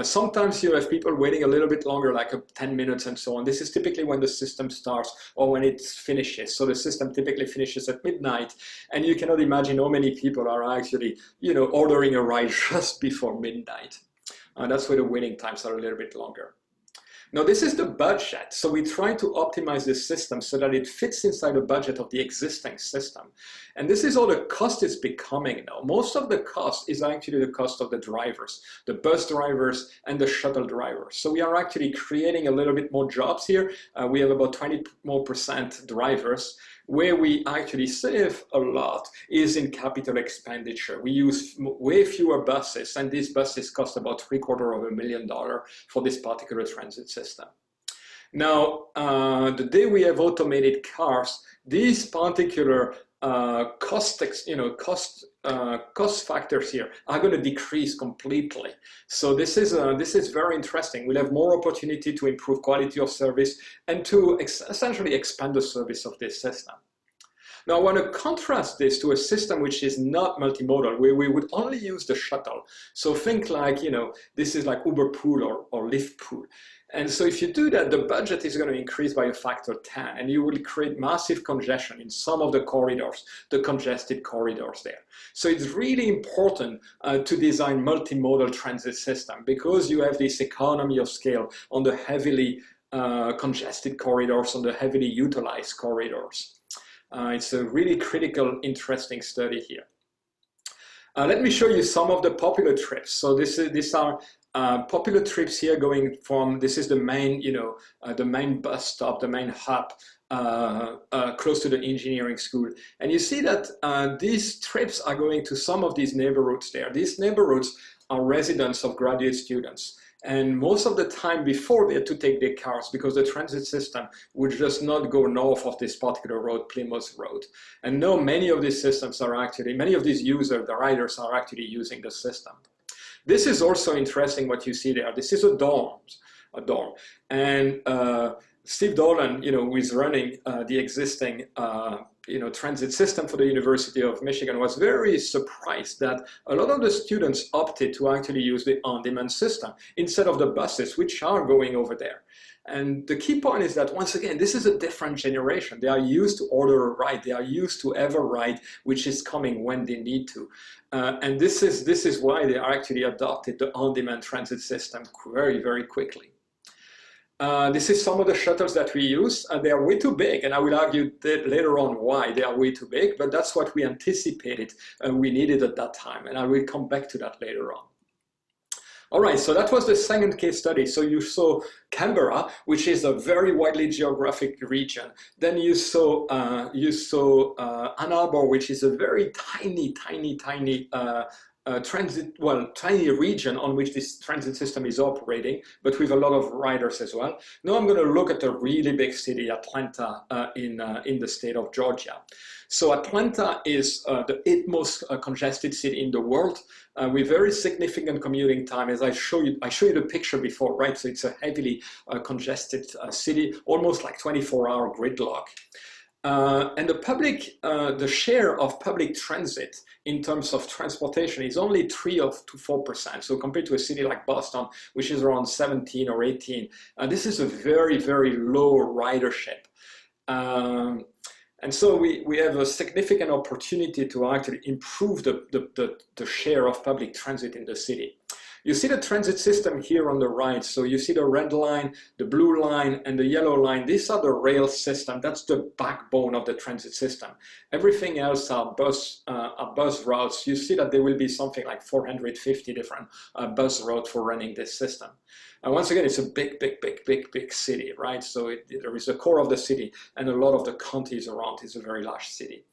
Sometimes you have people waiting a little bit longer, like 10 minutes and so on. This is typically when the system starts or when it finishes. So the system typically finishes at midnight. And you cannot imagine how many people are actually, ordering a ride just before midnight. That's where the waiting times are a little bit longer. Now, this is the budget. So we try to optimize this system so that it fits inside the budget of the existing system. And this is all the cost is becoming now. Most of the cost is actually the cost of the drivers, the bus drivers and the shuttle drivers. So we are actually creating a little bit more jobs here. We have about 20% more drivers. Where we actually save a lot is in capital expenditure. We use way fewer buses, and these buses cost about $750,000 for this particular transit system. Now, the day we have automated cars, these particular cost factors here are going to decrease completely. So this is very interesting. We'll have more opportunity to improve quality of service and to essentially expand the service of this system. Now, I want to contrast this to a system which is not multimodal, where we would only use the shuttle. So think like, this is like Uber Pool or Lyft Pool. And so if you do that, the budget is going to increase by a factor 10, and you will create massive congestion in some of the corridors, the congested corridors there. So it's really important to design multimodal transit system, because you have this economy of scale on the heavily congested corridors, on the heavily utilized corridors. It's a really critical, interesting study here. Let me show you some of the popular trips. So these are popular trips here going from, this is the main, the main bus stop, the main hub close to the engineering school. And you see that these trips are going to some of these neighborhoods there. These neighborhoods are residents of graduate students. And most of the time before, they had to take their cars because the transit system would just not go north of this particular road, Plymouth Road. And now many of these systems are actually, many of these users, the riders, are actually using the system. This is also interesting what you see there. This is a dorm. And Steve Dolan, who is running the existing transit system for the University of Michigan, was very surprised that a lot of the students opted to actually use the on-demand system instead of the buses, which are going over there. And the key point is that, once again, this is a different generation. They are used to order a ride. They are used to have a ride which is coming when they need to. And this is why they are actually adopted the on-demand transit system very, very quickly. This is some of the shuttles that we use. They are way too big, and I will argue that later on why they are way too big, but that's what we anticipated we needed at that time, and I will come back to that later on. All right, so that was the second case study. So you saw Canberra, which is a very widely geographic region. Then you saw Ann Arbor, which is a very tiny tiny region on which this transit system is operating, but with a lot of riders as well. Now I'm going to look at a really big city, Atlanta, in the state of Georgia. So Atlanta is the 8th most congested city in the world, with very significant commuting time. As I show you the picture before, right? So it's a heavily congested city, almost like 24-hour gridlock. And the share of public transit in terms of transportation is only 3 to 4%. So compared to a city like Boston, which is around 17 or 18, this is a very, very low ridership. And so we have a significant opportunity to actually improve the share of public transit in the city. You see the transit system here on the right. So you see the red line, the blue line, and the yellow line. These are the rail system. That's the backbone of the transit system. Everything else are bus routes. You see that there will be something like 450 different bus routes for running this system. And once again, it's a big city, right? So there is a core of the city, and a lot of the counties around is a very large city.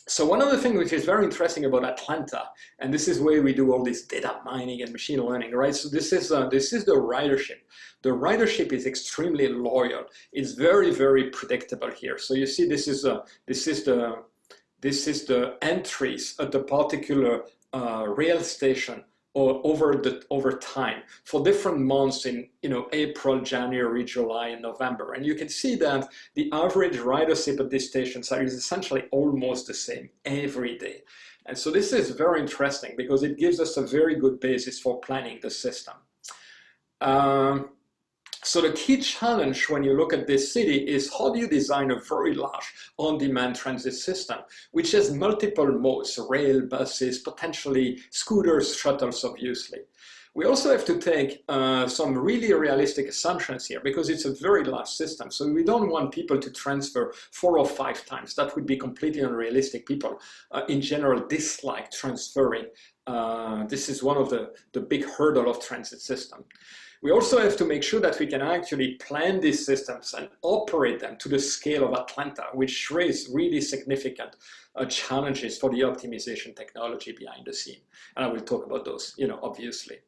So one other thing which is very interesting about Atlanta, and this is where we do all this data mining and machine learning, right? So this is the ridership. The ridership is extremely loyal. It's very, very predictable here. So you see, this is the entries at the particular rail station or over time for different months in April, January, July, and November. And you can see that the average ridership at these stations is essentially almost the same every day. And so this is very interesting because it gives us a very good basis for planning the system. So the key challenge when you look at this city is how do you design a very large on-demand transit system, which has multiple modes, rail, buses, potentially scooters, shuttles, obviously. We also have to take some really realistic assumptions here because it's a very large system. So we don't want people to transfer 4 or 5 times. That would be completely unrealistic. People in general dislike transferring. This is one of the big hurdle of transit system. We also have to make sure that we can actually plan these systems and operate them to the scale of Atlanta, which raise really significant challenges for the optimization technology behind the scene. And I will talk about those, obviously.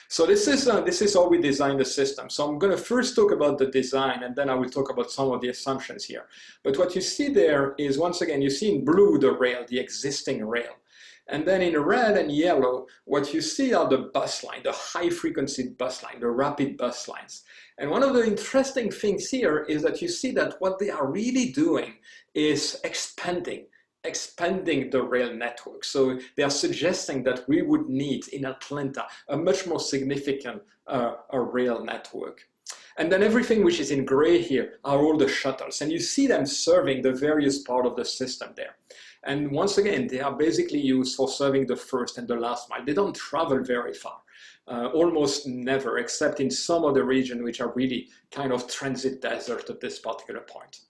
So this is how we design the system. So I'm going to first talk about the design, and then I will talk about some of the assumptions here. But what you see there is, once again, you see in blue the rail, the existing rail. And then in red and yellow, what you see are the bus line, the high frequency bus line, the rapid bus lines. And one of the interesting things here is that you see that what they are really doing is expanding the rail network. So they are suggesting that we would need in Atlanta a much more significant rail network. And then everything which is in gray here are all the shuttles. And you see them serving the various part of the system there. And once again, they are basically used for serving the first and the last mile. They don't travel very far, almost never, except in some of the regions which are really kind of transit desert at this particular point.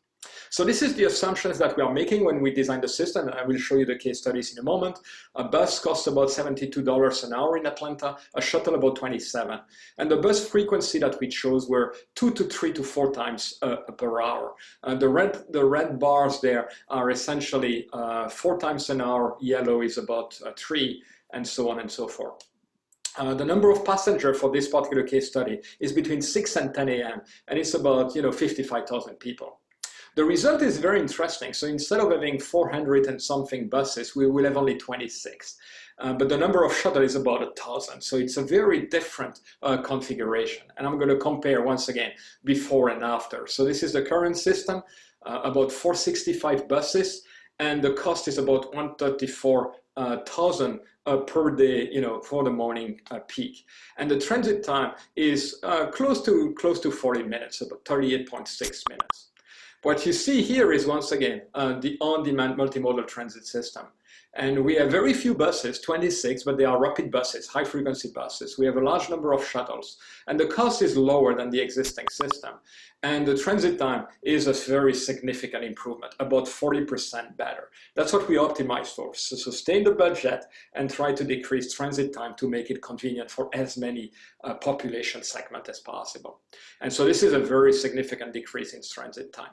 So this is the assumptions that we are making when we design the system, and I will show you the case studies in a moment. A bus costs about $72 an hour in Atlanta, a shuttle about 27. And the bus frequency that we chose were 2 to 3 to 4 times per hour. The red bars there are essentially 4 times an hour, yellow is about 3, and so on and so forth. The number of passengers for this particular case study is between 6 and 10 a.m. and it's about 55,000 people. The result is very interesting. So instead of having 400 and something buses, we will have only 26. But the number of shuttles is about 1,000. So it's a very different configuration. And I'm going to compare once again before and after. So this is the current system, about 465 buses, and the cost is about 134,000 per day, for the morning peak. And the transit time is close to 40 minutes, about 38.6 minutes. What you see here is, once again, the on-demand multimodal transit system. And we have very few buses, 26, but they are rapid buses, high-frequency buses. We have a large number of shuttles, and the cost is lower than the existing system. And the transit time is a very significant improvement, about 40% better. That's what we optimize for, so sustain the budget and try to decrease transit time to make it convenient for as many population segments as possible. And so this is a very significant decrease in transit time.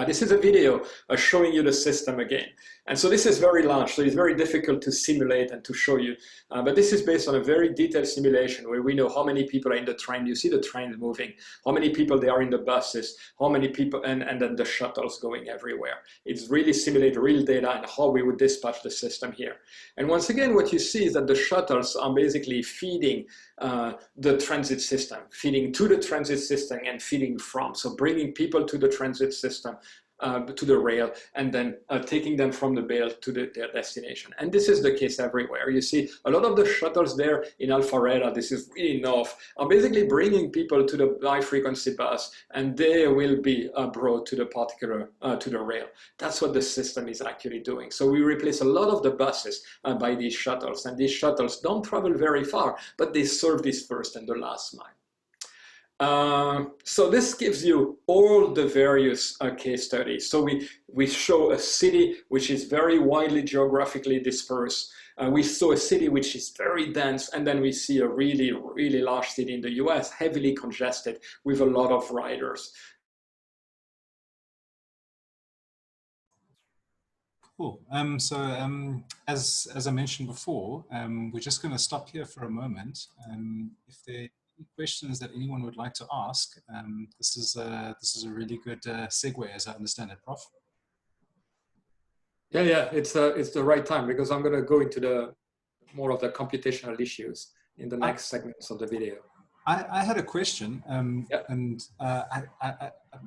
This is a video showing you the system again. And so this is very large, so it's very difficult to simulate and to show you. But this is based on a very detailed simulation where we know how many people are in the train. You see the train moving, how many people there are in the buses, how many people, and then the shuttles going everywhere. It's really simulate real data and how we would dispatch the system here. And once again, what you see is that the shuttles are basically feeding the transit system, feeding to the transit system and feeding from. So bringing people to the transit system, to the rail, and then taking them from the rail to their destination. And this is the case everywhere. You see a lot of the shuttles there in Alpharetta, this is really north, are basically bringing people to the high frequency bus, and they will be brought to the particular, to the rail. That's what the system is actually doing. So we replace a lot of the buses by these shuttles, and these shuttles don't travel very far, but they serve this first and the last mile. So this gives you all the various case studies. So we show a city which is very widely geographically dispersed. We saw a city which is very dense, and then we see a really, really large city in the US, heavily congested with a lot of riders. Cool. As I mentioned before, we're just going to stop here for a moment. If there are any questions that anyone would like to ask, this is a really good segue, as I understand it, Prof. Yeah, it's the right time, because I'm going to go into the more of the computational issues in the next segments of the video. I had a question, and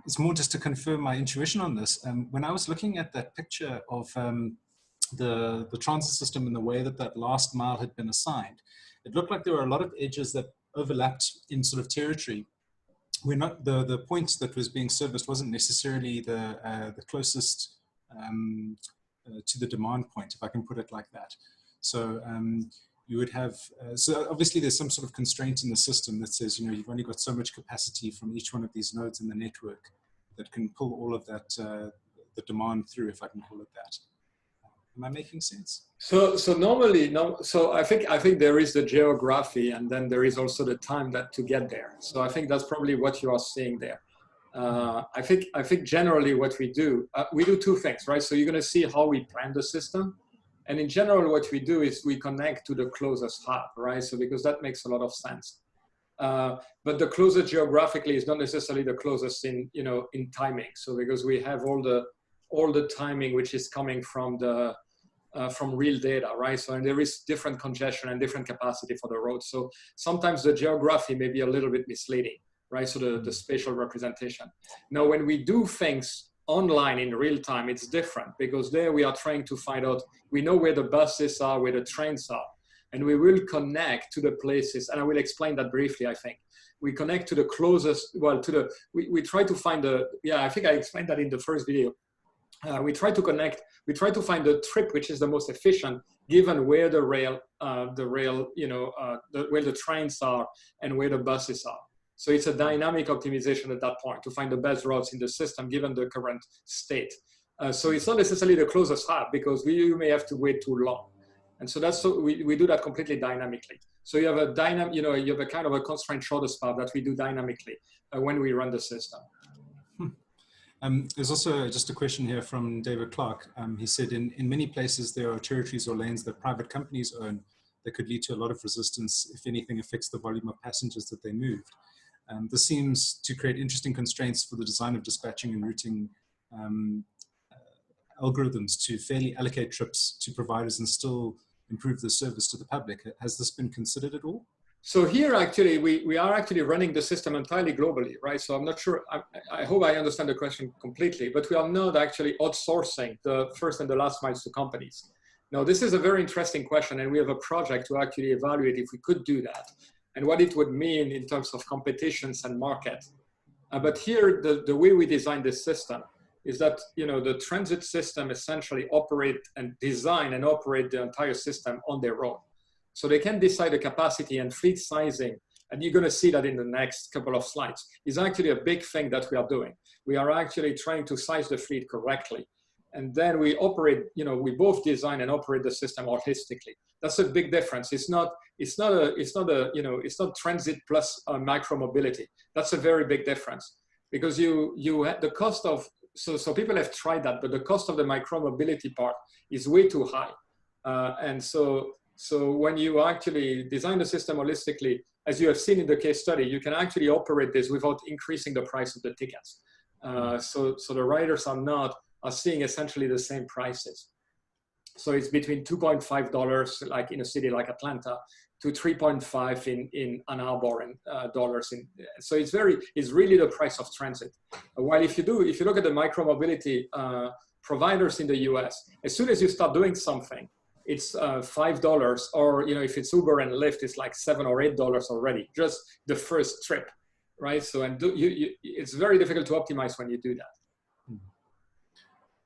it's more just to confirm my intuition on this. When I was looking at that picture of the transit system and the way that last mile had been assigned, it looked like there were a lot of edges that overlapped in sort of territory. We're not the point that was being serviced wasn't necessarily the closest to the demand point, if I can put it like that. So you would have, so obviously there's some sort of constraint in the system that says, you've only got so much capacity from each one of these nodes in the network that can pull all of that, the demand through, if I can call it that. Am I making sense? So normally, no. So I think there is the geography, and then there is also the time to get there. So I think that's probably what you are seeing there. I think generally what we do two things, right? So you're going to see how we plan the system. And in general, what we do is we connect to the closest hub, right? So because that makes a lot of sense. But the closest geographically is not necessarily the closest in timing. So because we have all the timing which is coming from from real data, right? So and there is different congestion and different capacity for the road. So sometimes the geography may be a little bit misleading, right? So the spatial representation. Now, when we do things online in real time, it's different, because there we are trying to find out, we know where the buses are, where the trains are, and we will connect to the places, and I will explain that briefly, I think. We connect to the closest, well, we try to find I think I explained that in the first video. We try to find the trip which is the most efficient, given where the rail, where the trains are and where the buses are. So it's a dynamic optimization at that point to find the best routes in the system given the current state. So it's not necessarily the closest hub, because you may have to wait too long. And so that's we do that completely dynamically. So you have a you have a kind of a constraint shortest path that we do dynamically when we run the system. There's also just a question here from David Clark. He said, in many places there are territories or lanes that private companies own that could lead to a lot of resistance if anything affects the volume of passengers that they moved. This seems to create interesting constraints for the design of dispatching and routing algorithms to fairly allocate trips to providers and still improve the service to the public. Has this been considered at all? So here, actually, we are actually running the system entirely globally, right? So I'm not sure, I hope I understand the question completely, but we are not actually outsourcing the first and the last miles to companies. Now, this is a very interesting question, and we have a project to actually evaluate if we could do that, and what it would mean in terms of competitions and market. But here, the way we design this system is that the transit system essentially design and operate the entire system on their own. So they can decide the capacity and fleet sizing, and you're going to see that in the next couple of slides. Is actually a big thing that we are doing. We are actually trying to size the fleet correctly, and then we operate. We both design and operate the system artistically. That's a big difference. It's not transit plus micro mobility. That's a very big difference, because you have the cost of so people have tried that, but the cost of the micro mobility part is way too high, and so when you actually design the system holistically, as you have seen in the case study, you can actually operate this without increasing the price of the tickets. So the riders are seeing essentially the same prices. So it's between $2.5, like in a city like Atlanta, to 3.5 in Ann Arbor and dollars. So it's really the price of transit. While if you look at the micromobility providers in the US, as soon as you start doing something, it's $5, or if it's Uber and Lyft, it's like $7 or $8 already, just the first trip, right? So it's very difficult to optimize when you do that.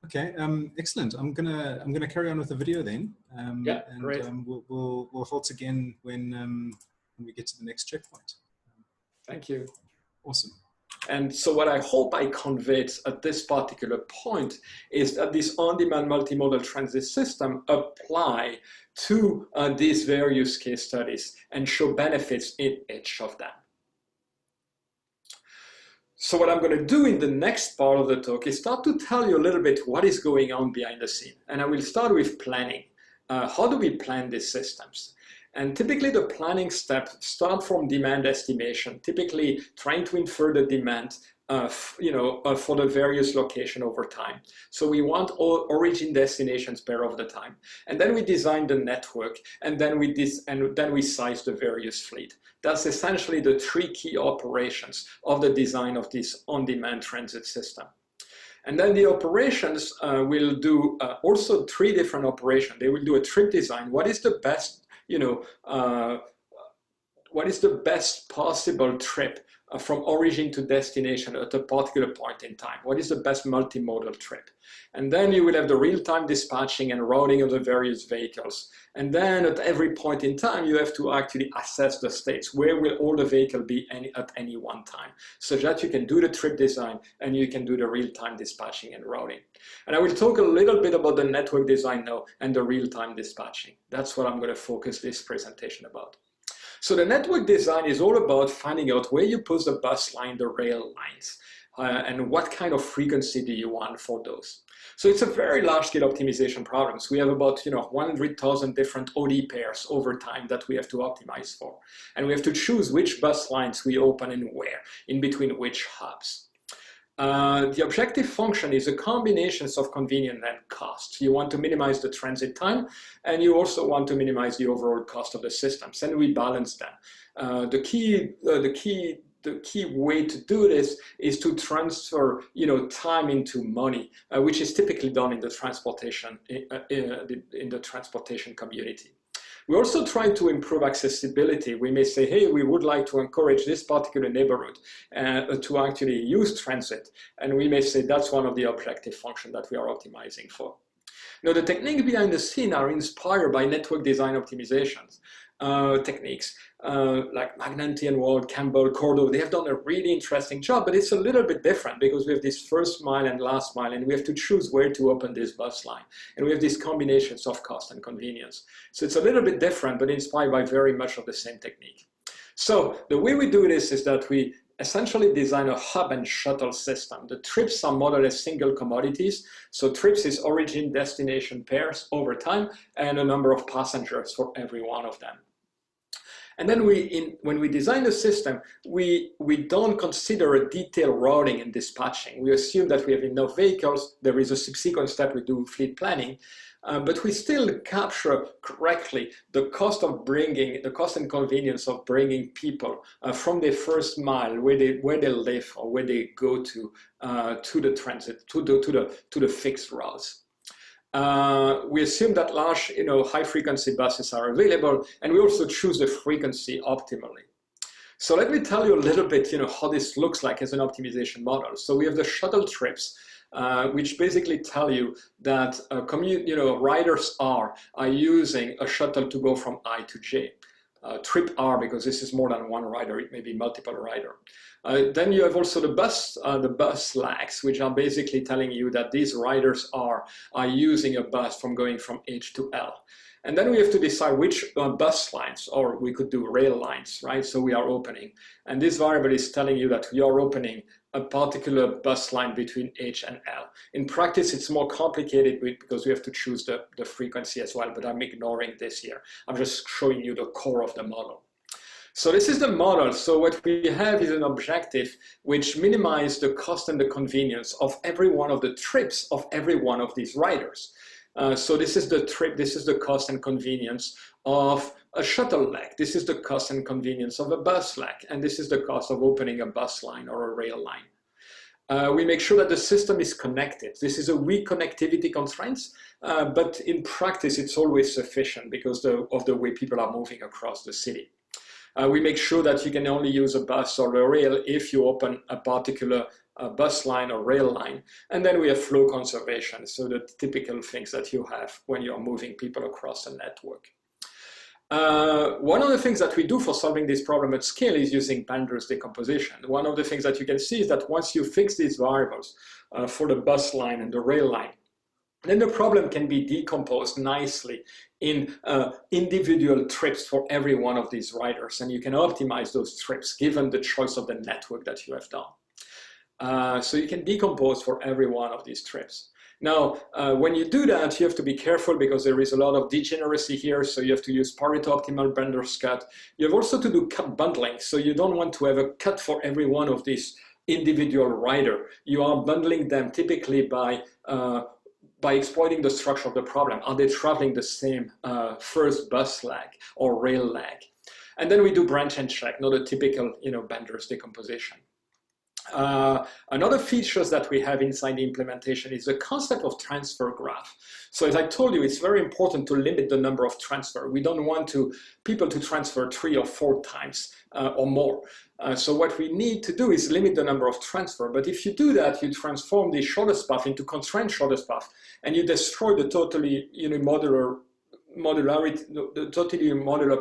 Okay, excellent. I'm gonna carry on with the video then. Yeah, and great. We'll halt again when we get to the next checkpoint. Thank you. Awesome. And so what I hope I conveyed at this particular point is that this on-demand multimodal transit system apply to these various case studies and show benefits in each of them. So what I'm going to do in the next part of the talk is start to tell you a little bit what is going on behind the scene. And I will start with planning. How do we plan these systems? And typically the planning steps start from demand estimation, typically trying to infer the demand for the various location over time. So we want origin destinations pair of the time. And then we design the network, and then we size the various fleet. That's essentially the three key operations of the design of this on-demand transit system. And then the operations will do also three different operations. They will do a trip design. What is the best, what is the best possible trip from origin to destination at a particular point in time? What is the best multimodal trip? And then you will have the real-time dispatching and routing of the various vehicles. And then at every point in time, you have to actually assess the states. Where will all the vehicle be at any one time? So that you can do the trip design and you can do the real-time dispatching and routing. And I will talk a little bit about the network design now and the real-time dispatching. That's what I'm going to focus this presentation about. So the network design is all about finding out where you put the bus line, the rail lines, and what kind of frequency do you want for those. So it's a very large-scale optimization problem. So we have about 100,000 different OD pairs over time that we have to optimize for. And we have to choose which bus lines we open and where, in between which hubs. The objective function is a combination of convenience and cost. You want to minimize the transit time, and you also want to minimize the overall cost of the systems, and we balance them. The key way to do this is to transfer time into money, which is typically done in the transportation in the transportation community. We also try to improve accessibility. We may say, hey, we would like to encourage this particular neighborhood to actually use transit. And we may say that's one of the objective functions that we are optimizing for. Now, the techniques behind the scene are inspired by network design optimizations techniques like Magnanti and Wald, Campbell, Cordo. They have done a really interesting job, but it's a little bit different because we have this first mile and last mile, and we have to choose where to open this bus line. And we have these combinations of cost and convenience. So it's a little bit different, but inspired by very much of the same technique. So the way we do this is that we essentially design a hub and shuttle system. The trips are modeled as single commodities. So trips is origin destination pairs over time and a number of passengers for every one of them. And then when we design the system, we don't consider a detailed routing and dispatching. We assume that we have enough vehicles. There is a subsequent step we do fleet planning, but we still capture correctly the cost and convenience of bringing people from their first mile where they live or where they go to the transit, to the fixed routes. We assume that large, high frequency buses are available, and we also choose the frequency optimally. So let me tell you a little bit, how this looks like as an optimization model. So we have the shuttle trips, which basically tell you that riders are using a shuttle to go from I to J. Trip R, because this is more than one rider, it may be multiple rider. Then you have also the bus lags, which are basically telling you that these riders are using a bus from going from H to L. And then we have to decide which bus lines, or we could do rail lines, right? So we are opening. And this variable is telling you that we are opening a particular bus line between H and L. In practice, it's more complicated because we have to choose the frequency as well, but I'm ignoring this here. I'm just showing you the core of the model. So this is the model. So what we have is an objective which minimizes the cost and the convenience of every one of the trips of every one of these riders. So this is the trip, this is the cost and convenience of a shuttle leg. This is the cost and convenience of a bus leg. And this is the cost of opening a bus line or a rail line. We make sure that the system is connected. This is a weak connectivity constraints, but in practice, it's always sufficient because of the way people are moving across the city. We make sure that you can only use a bus or a rail if you open a particular bus line or rail line. And then we have flow conservation, so the typical things that you have when you're moving people across a network. One of the things that we do for solving this problem at scale is using bandwidth decomposition. One of the things that you can see is that once you fix these variables for the bus line and the rail line, then the problem can be decomposed nicely in individual trips for every one of these riders. And you can optimize those trips given the choice of the network that you have done. So you can decompose for every one of these trips. Now, when you do that, you have to be careful because there is a lot of degeneracy here. So you have to use Pareto optimal bandwidth cut. You have also to do cut bundling. So you don't want to have a cut for every one of these individual rider. You are bundling them typically by exploiting the structure of the problem. Are they traveling the same first bus leg or rail leg? And then we do branch and check, not a typical bandwidth decomposition. Another features that we have inside the implementation is the concept of transfer graph. So as I told you, it's very important to limit the number of transfer. We don't want people to transfer 3 or 4 times or more. So what we need to do is limit the number of transfer. But if you do that, you transform the shortest path into constrained shortest path, and you destroy the totally modular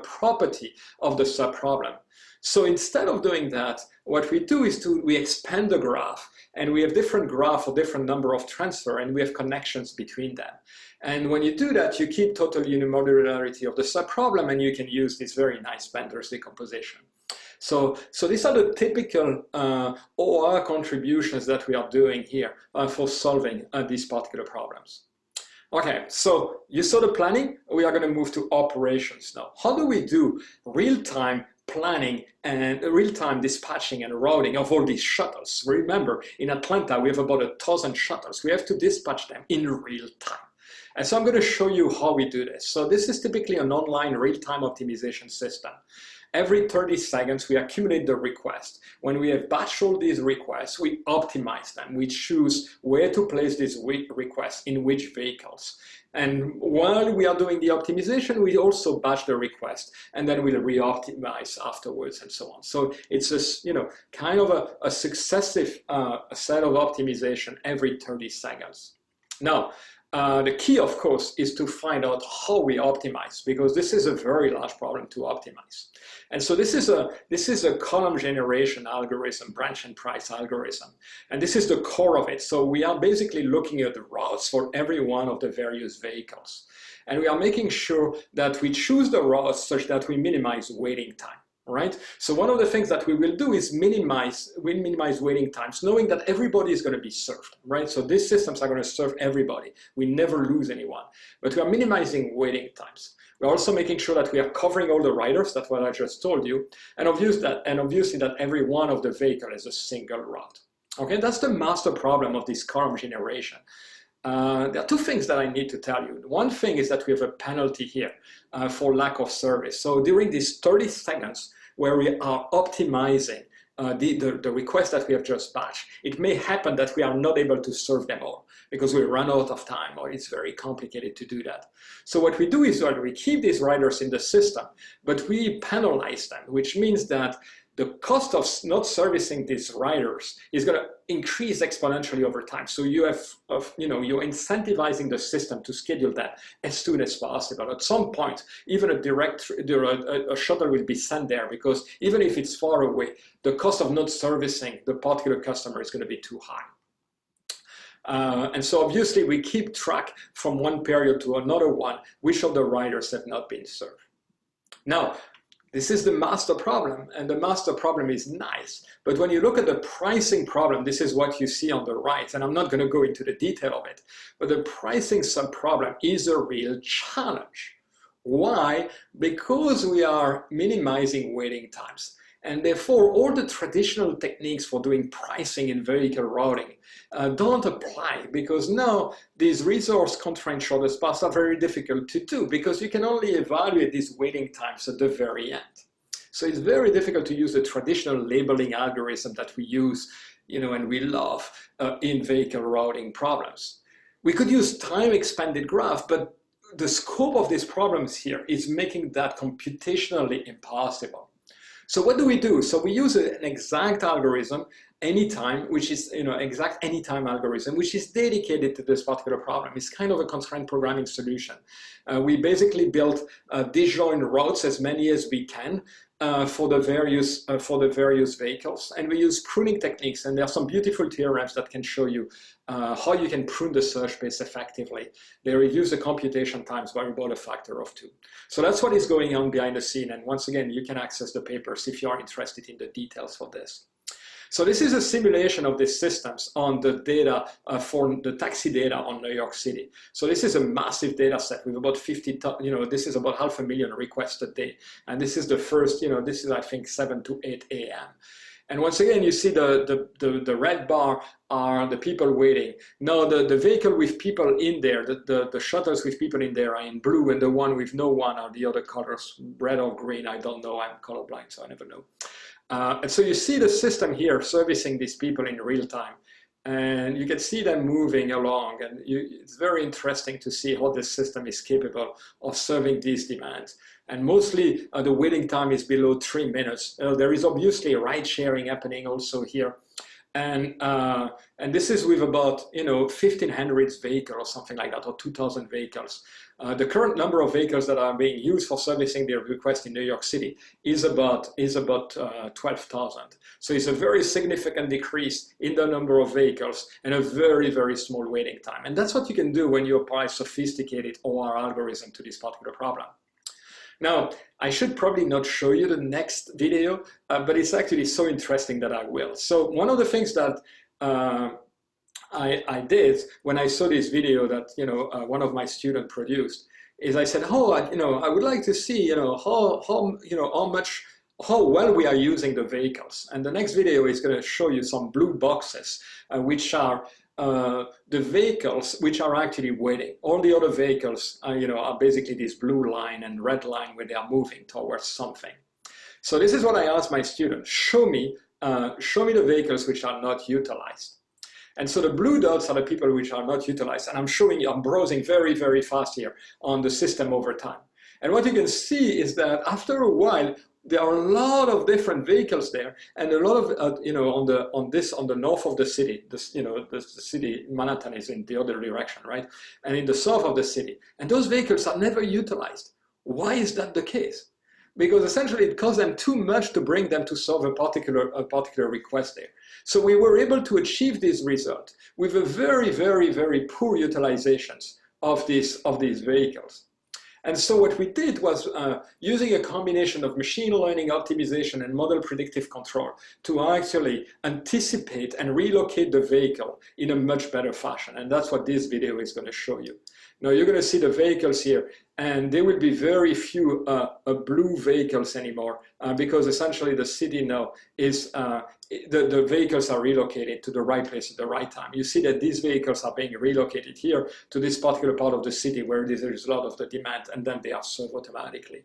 property of the subproblem. So instead of doing that, what we do is we expand the graph, and we have different graph for different number of transfer, and we have connections between them. And when you do that, you keep total unimodularity of the subproblem, and you can use this very nice bandwidth decomposition. So these are the typical OR contributions that we are doing here for solving these particular problems. Okay, so you saw the planning. We are going to move to operations now. How do we do real-time planning and real-time dispatching and routing of all these shuttles? Remember, in Atlanta, we have about 1,000 shuttles. We have to dispatch them in real time. And so I'm going to show you how we do this. So this is typically an online real-time optimization system. Every 30 seconds, we accumulate the request. When we have batched all these requests, we optimize them. We choose where to place these requests, in which vehicles. And while we are doing the optimization, we also batch the request, and then we'll re-optimize afterwards and so on. So it's this, kind of a successive set of optimization every 30 seconds. Now, the key, of course, is to find out how we optimize, because this is a very large problem to optimize. And so this is a column generation algorithm, branch and price algorithm. And this is the core of it. So we are basically looking at the routes for every one of the various vehicles. And we are making sure that we choose the routes such that we minimize waiting time. Right? So one of the things that we will do is minimize waiting times, knowing that everybody is going to be served, right? So these systems are going to serve everybody. We never lose anyone, but we are minimizing waiting times. We're also making sure that we are covering all the riders, that's what I just told you, and obviously that every one of the vehicle is a single route. Okay, that's the master problem of this column generation. There are 2 things that I need to tell you. One thing is that we have a penalty here for lack of service. So during these 30 seconds where we are optimizing the request that we have just batched, it may happen that we are not able to serve them all because we run out of time, or it's very complicated to do that. So what we do is that we keep these riders in the system, but we penalize them, which means that the cost of not servicing these riders is going to increase exponentially over time. So you're incentivizing the system to schedule that as soon as possible. At some point, even a shuttle will be sent there, because even if it's far away, the cost of not servicing the particular customer is going to be too high. And so obviously we keep track from one period to another one, which of the riders have not been served. Now, this is the master problem, and the master problem is nice. But when you look at the pricing problem, this is what you see on the right, and I'm not going to go into the detail of it, but the pricing sub-problem is a real challenge. Why? Because we are minimizing waiting times. And therefore, all the traditional techniques for doing pricing in vehicle routing don't apply, because now these resource-constrained shortest paths are very difficult to do, because you can only evaluate these waiting times at the very end. So it's very difficult to use the traditional labeling algorithm that we use, and we love in vehicle routing problems. We could use time-expanded graph, but the scope of these problems here is making that computationally impossible. So what do we do? So we use an exact algorithm anytime, which is exact anytime algorithm, which is dedicated to this particular problem. It's kind of a constraint programming solution. We basically built disjoint routes, as many as we can, for the various vehicles, and we use pruning techniques. And there are some beautiful theorems that can show you how you can prune the search space effectively. They reduce the computation times by about a factor of 2. So that's what is going on behind the scene. And once again, you can access the papers if you are interested in the details for this. So this is a simulation of these systems on the data for the taxi data on New York City. So this is a massive data set with about 50, this is about 500,000 requests a day. And this is the first, this is, I think, 7 to 8 a.m. And once again, you see the red bar are the people waiting. Now the vehicle with people in there, the shuttles with people in there are in blue, and the one with no one are the other colors, red or green. I don't know, I'm colorblind, so I never know. And so you see the system here servicing these people in real time. And you can see them moving along. And it's very interesting to see how this system is capable of serving these demands. And mostly the waiting time is below 3 minutes. There is obviously ride sharing happening also here. And this is with about 1,500 vehicles or something like that, or 2,000 vehicles. The current number of vehicles that are being used for servicing their request in New York City is about 12,000. So it's a very significant decrease in the number of vehicles and a very, very small waiting time. And that's what you can do when you apply sophisticated OR algorithm to this particular problem. Now, I should probably not show you the next video, but it's actually so interesting that I will. So one of the things that I did when I saw this video that one of my students produced is I said, I would like to see how well we are using the vehicles. And the next video is going to show you some blue boxes, which are the vehicles which are actually waiting. All the other vehicles, are basically this blue line and red line where they are moving towards something. So this is what I asked my students: show me the vehicles which are not utilized. And so the blue dots are the people which are not utilized. And I'm browsing very, very fast here on the system over time. And what you can see is that after a while, there are a lot of different vehicles there, and a lot of on the north of the city. The city Manhattan is in the other direction, right? And in the south of the city, and those vehicles are never utilized. Why is that the case? Because essentially it costs them too much to bring them to solve a particular request there. So we were able to achieve this result with a very, very, very poor utilizations of these vehicles. And so what we did was using a combination of machine learning optimization and model predictive control to actually anticipate and relocate the vehicle in a much better fashion. And that's what this video is going to show you. Now you're going to see the vehicles here, and there will be very few blue vehicles anymore because essentially the city now is, the vehicles are relocated to the right place at the right time. You see that these vehicles are being relocated here to this particular part of the city where there is a lot of the demand, and then they are served automatically.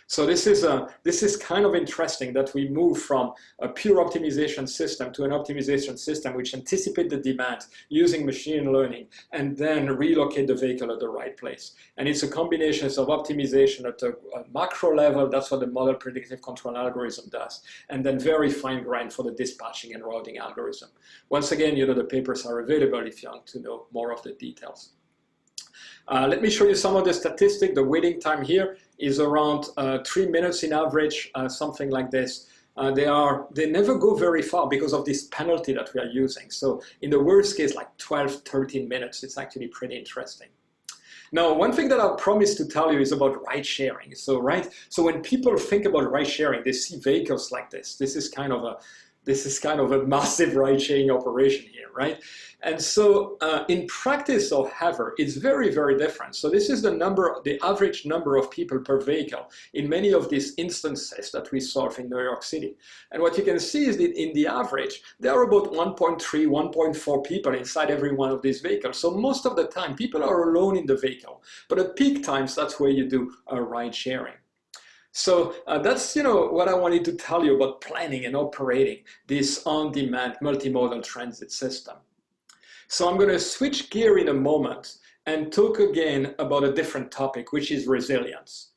So this is kind of interesting that we move from a pure optimization system to an optimization system which anticipates the demand using machine learning and then relocate the vehicle at the right place. And it's a combination of optimization at a macro level. That's what the model predictive control algorithm does. And then very fine grained for the dispatching and routing algorithm. Once again, the papers are available if you want to know more of the details. Let me show you some of the statistics. The waiting time here is around 3 minutes in average, something like this. They never go very far because of this penalty that we are using. So in the worst case, like 12, 13 minutes, it's actually pretty interesting. Now, one thing that I promised to tell you is about ride sharing. So when people think about ride sharing, they see vehicles like this. This is kind of this is kind of a massive ride-sharing operation here, right? And so in practice, however, it's very, very different. So this is the average number of people per vehicle in many of these instances that we solve in New York City. And what you can see is that in the average, there are about 1.3, 1.4 people inside every one of these vehicles. So most of the time, people are alone in the vehicle. But at peak times, that's where you do ride sharing. So that's what I wanted to tell you about planning and operating this on-demand multimodal transit system. So I'm going to switch gear in a moment and talk again about a different topic, which is resilience.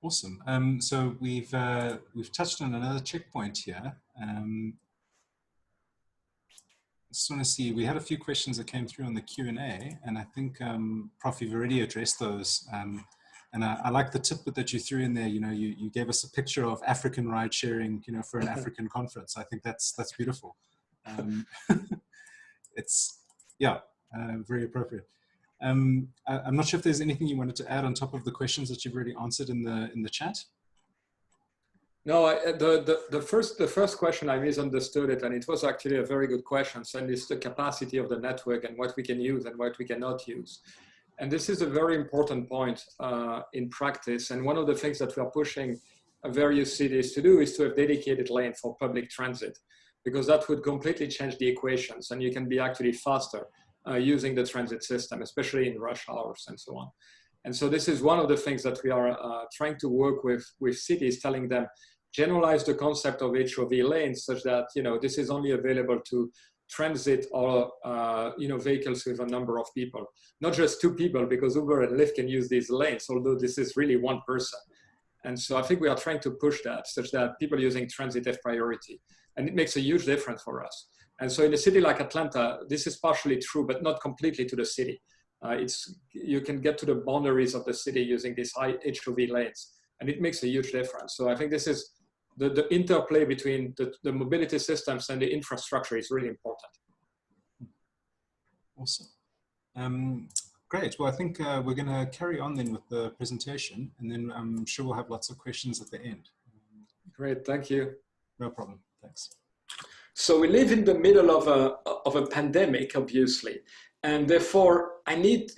Awesome. So we've touched on another checkpoint here. I just want to see, we had a few questions that came through on the Q&A, and I think, Prof, you've already addressed those. And I like the tip that you threw in there. You gave us a picture of African ride sharing, for an African conference. I think that's beautiful. It's, yeah, very appropriate. I'm not sure if there's anything you wanted to add on top of the questions that you've already answered in the chat. No, the first question, I misunderstood it, and it was actually a very good question. So it's the capacity of the network and what we can use and what we cannot use. And this is a very important point in practice. And one of the things that we are pushing various cities to do is to have dedicated lane for public transit, because that would completely change the equations, and you can be actually faster using the transit system, especially in rush hours and so on. And so this is one of the things that we are trying to work with cities, telling them, generalize the concept of HOV lanes such that, this is only available to transit or, vehicles with a number of people, not just 2 people, because Uber and Lyft can use these lanes, although this is really 1 person. And so I think we are trying to push that such that people using transit have priority, and it makes a huge difference for us. And so in a city like Atlanta, this is partially true, but not completely to the city. You can get to the boundaries of the city using these high HOV lanes, and it makes a huge difference. So I think this is the interplay between the mobility systems and the infrastructure is really important. Awesome. Great. Well, I think we're going to carry on then with the presentation, and then I'm sure we'll have lots of questions at the end. Great. Thank you. No problem. Thanks. So we live in the middle of a pandemic, obviously. And therefore, I need,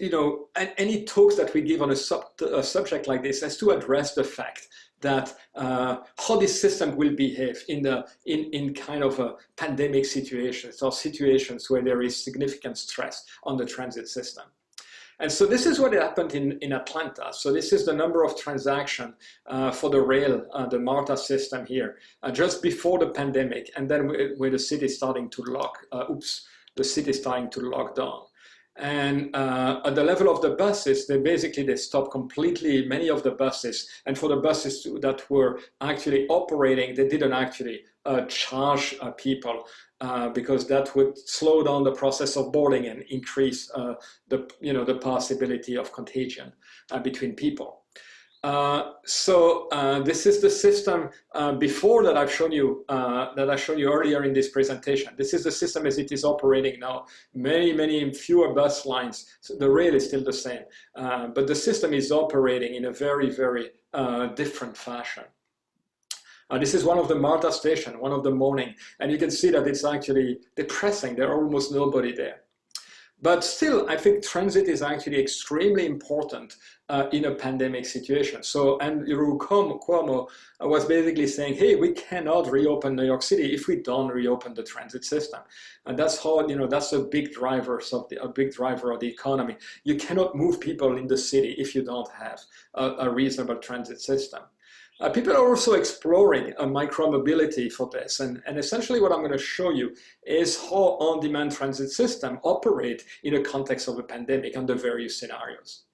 any talks that we give on a subject like this has to address the fact that how this system will behave in kind of a pandemic situations or situations where there is significant stress on the transit system. And so this is what happened in Atlanta. So this is the number of transactions for the rail, the MARTA system here, just before the pandemic, and then where the city is starting to the city is starting to lock down. And at the level of the buses, they stop completely many of the buses. And for the buses that were actually operating, they didn't actually charge people because that would slow down the process of boarding and increase the possibility of contagion between people. So this is the system before that I've shown you earlier in this presentation. This is the system as it is operating now. Many fewer bus lines. So the rail is still the same, but the system is operating in a very, very different fashion. This is one of the MARTA station, one of the morning, and you can see that it's actually depressing. There are almost nobody there. But still, I think transit is actually extremely important in a pandemic situation. So Andrew Cuomo was basically saying, hey, we cannot reopen New York City if we don't reopen the transit system. And that's how, that's a big driver of the economy. You cannot move people in the city if you don't have a reasonable transit system. People are also exploring micromobility for this. And essentially what I'm going to show you is how on-demand transit systems operate in the context of a pandemic under various scenarios.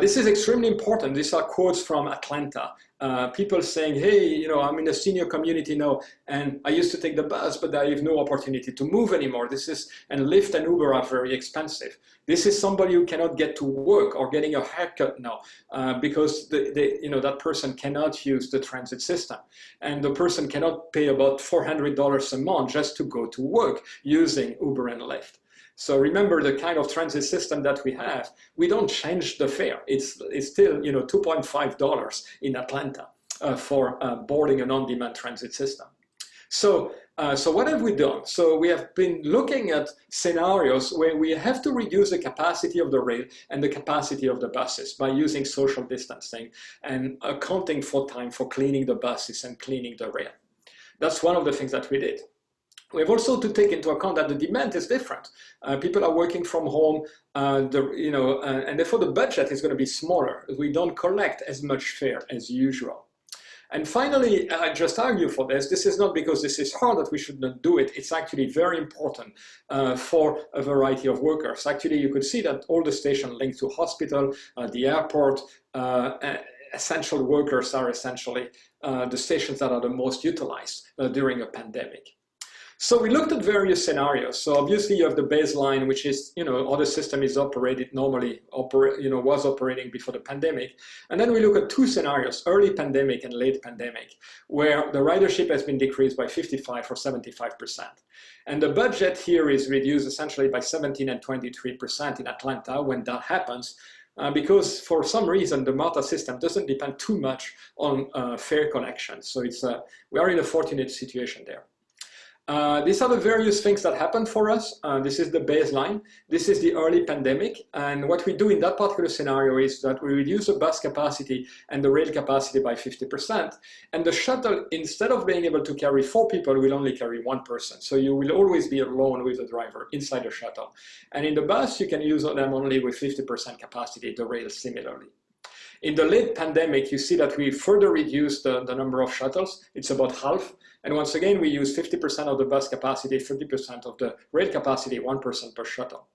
This is extremely important. These are quotes from Atlanta. People saying, hey, I'm in a senior community now, and I used to take the bus, but I have no opportunity to move anymore. And Lyft and Uber are very expensive. This is somebody who cannot get to work or getting a haircut now because that person cannot use the transit system. And the person cannot pay about $400 a month just to go to work using Uber and Lyft. So remember the kind of transit system that we have, we don't change the fare. It's still, you know, $2.5 in Atlanta for boarding an on-demand transit system. So what have we done? So we have been looking at scenarios where we have to reduce the capacity of the rail and the capacity of the buses by using social distancing and accounting for time for cleaning the buses and cleaning the rail. That's one of the things that we did. We have also to take into account that the demand is different. People are working from home, and therefore the budget is going to be smaller. We don't collect as much fare as usual. And finally, I just argue for this. This is not because this is hard that we should not do it. It's actually very important for a variety of workers. Actually, you could see that all the stations linked to hospital, the airport, essential workers are essentially the stations that are the most utilized during a pandemic. So we looked at various scenarios. So obviously you have the baseline, which is, you know, how the system is operated normally, was operating before the pandemic. And then we look at two scenarios, early pandemic and late pandemic, where the ridership has been decreased by 55 or 75%. And the budget here is reduced essentially by 17 and 23% in Atlanta when that happens. Because for some reason, the MARTA system doesn't depend too much on fare connections. So we are in a fortunate situation there. These are the various things that happened for us. This is the baseline. This is the early pandemic. And what we do in that particular scenario is that we reduce the bus capacity and the rail capacity by 50%. And the shuttle, instead of being able to carry 4 people, will only carry 1 person. So you will always be alone with the driver inside the shuttle. And in the bus, you can use them only with 50% capacity, the rail similarly. In the late pandemic, you see that we further reduced the number of shuttles. It's about half. And once again, we use 50% of the bus capacity, 50% of the rail capacity, 1 person per shuttle.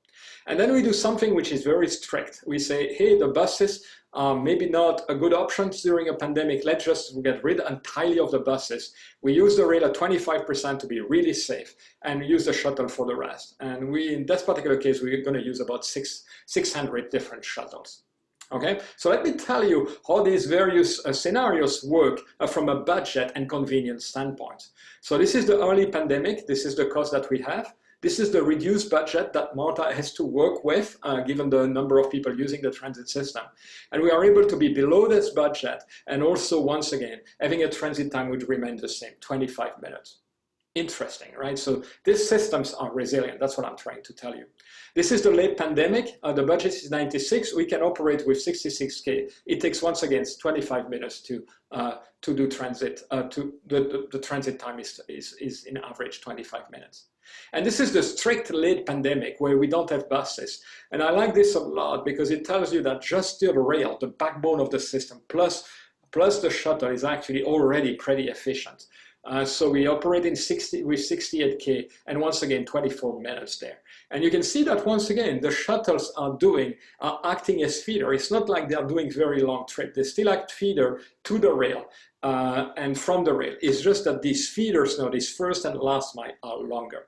And then we do something which is very strict. We say, hey, the buses are maybe not a good option during a pandemic. Let's just get rid entirely of the buses. We use the rail at 25% to be really safe and use the shuttle for the rest. And in this particular case, we're going to use about 600 different shuttles. Okay, so let me tell you how these various scenarios work from a budget and convenience standpoint. So this is the early pandemic. This is the cost that we have. This is the reduced budget that MARTA has to work with, given the number of people using the transit system. And we are able to be below this budget. And also, once again, having a transit time would remain the same, 25 minutes. Interesting, right? So these systems are resilient. That's what I'm trying to tell you. This is the late pandemic. The budget is 96. We can operate with 66K. It takes, once again, 25 minutes to do transit. The transit time is in average 25 minutes. And this is the strict late pandemic where we don't have buses. And I like this a lot because it tells you that just the rail, the backbone of the system, plus the shuttle is actually already pretty efficient. So we operate with 68K and once again 24 minutes there. And you can see that once again the shuttles are acting as feeder. It's not like they are doing very long trip. They still act feeder to the rail and from the rail. It's just that these feeders now, these first and last mile, are longer.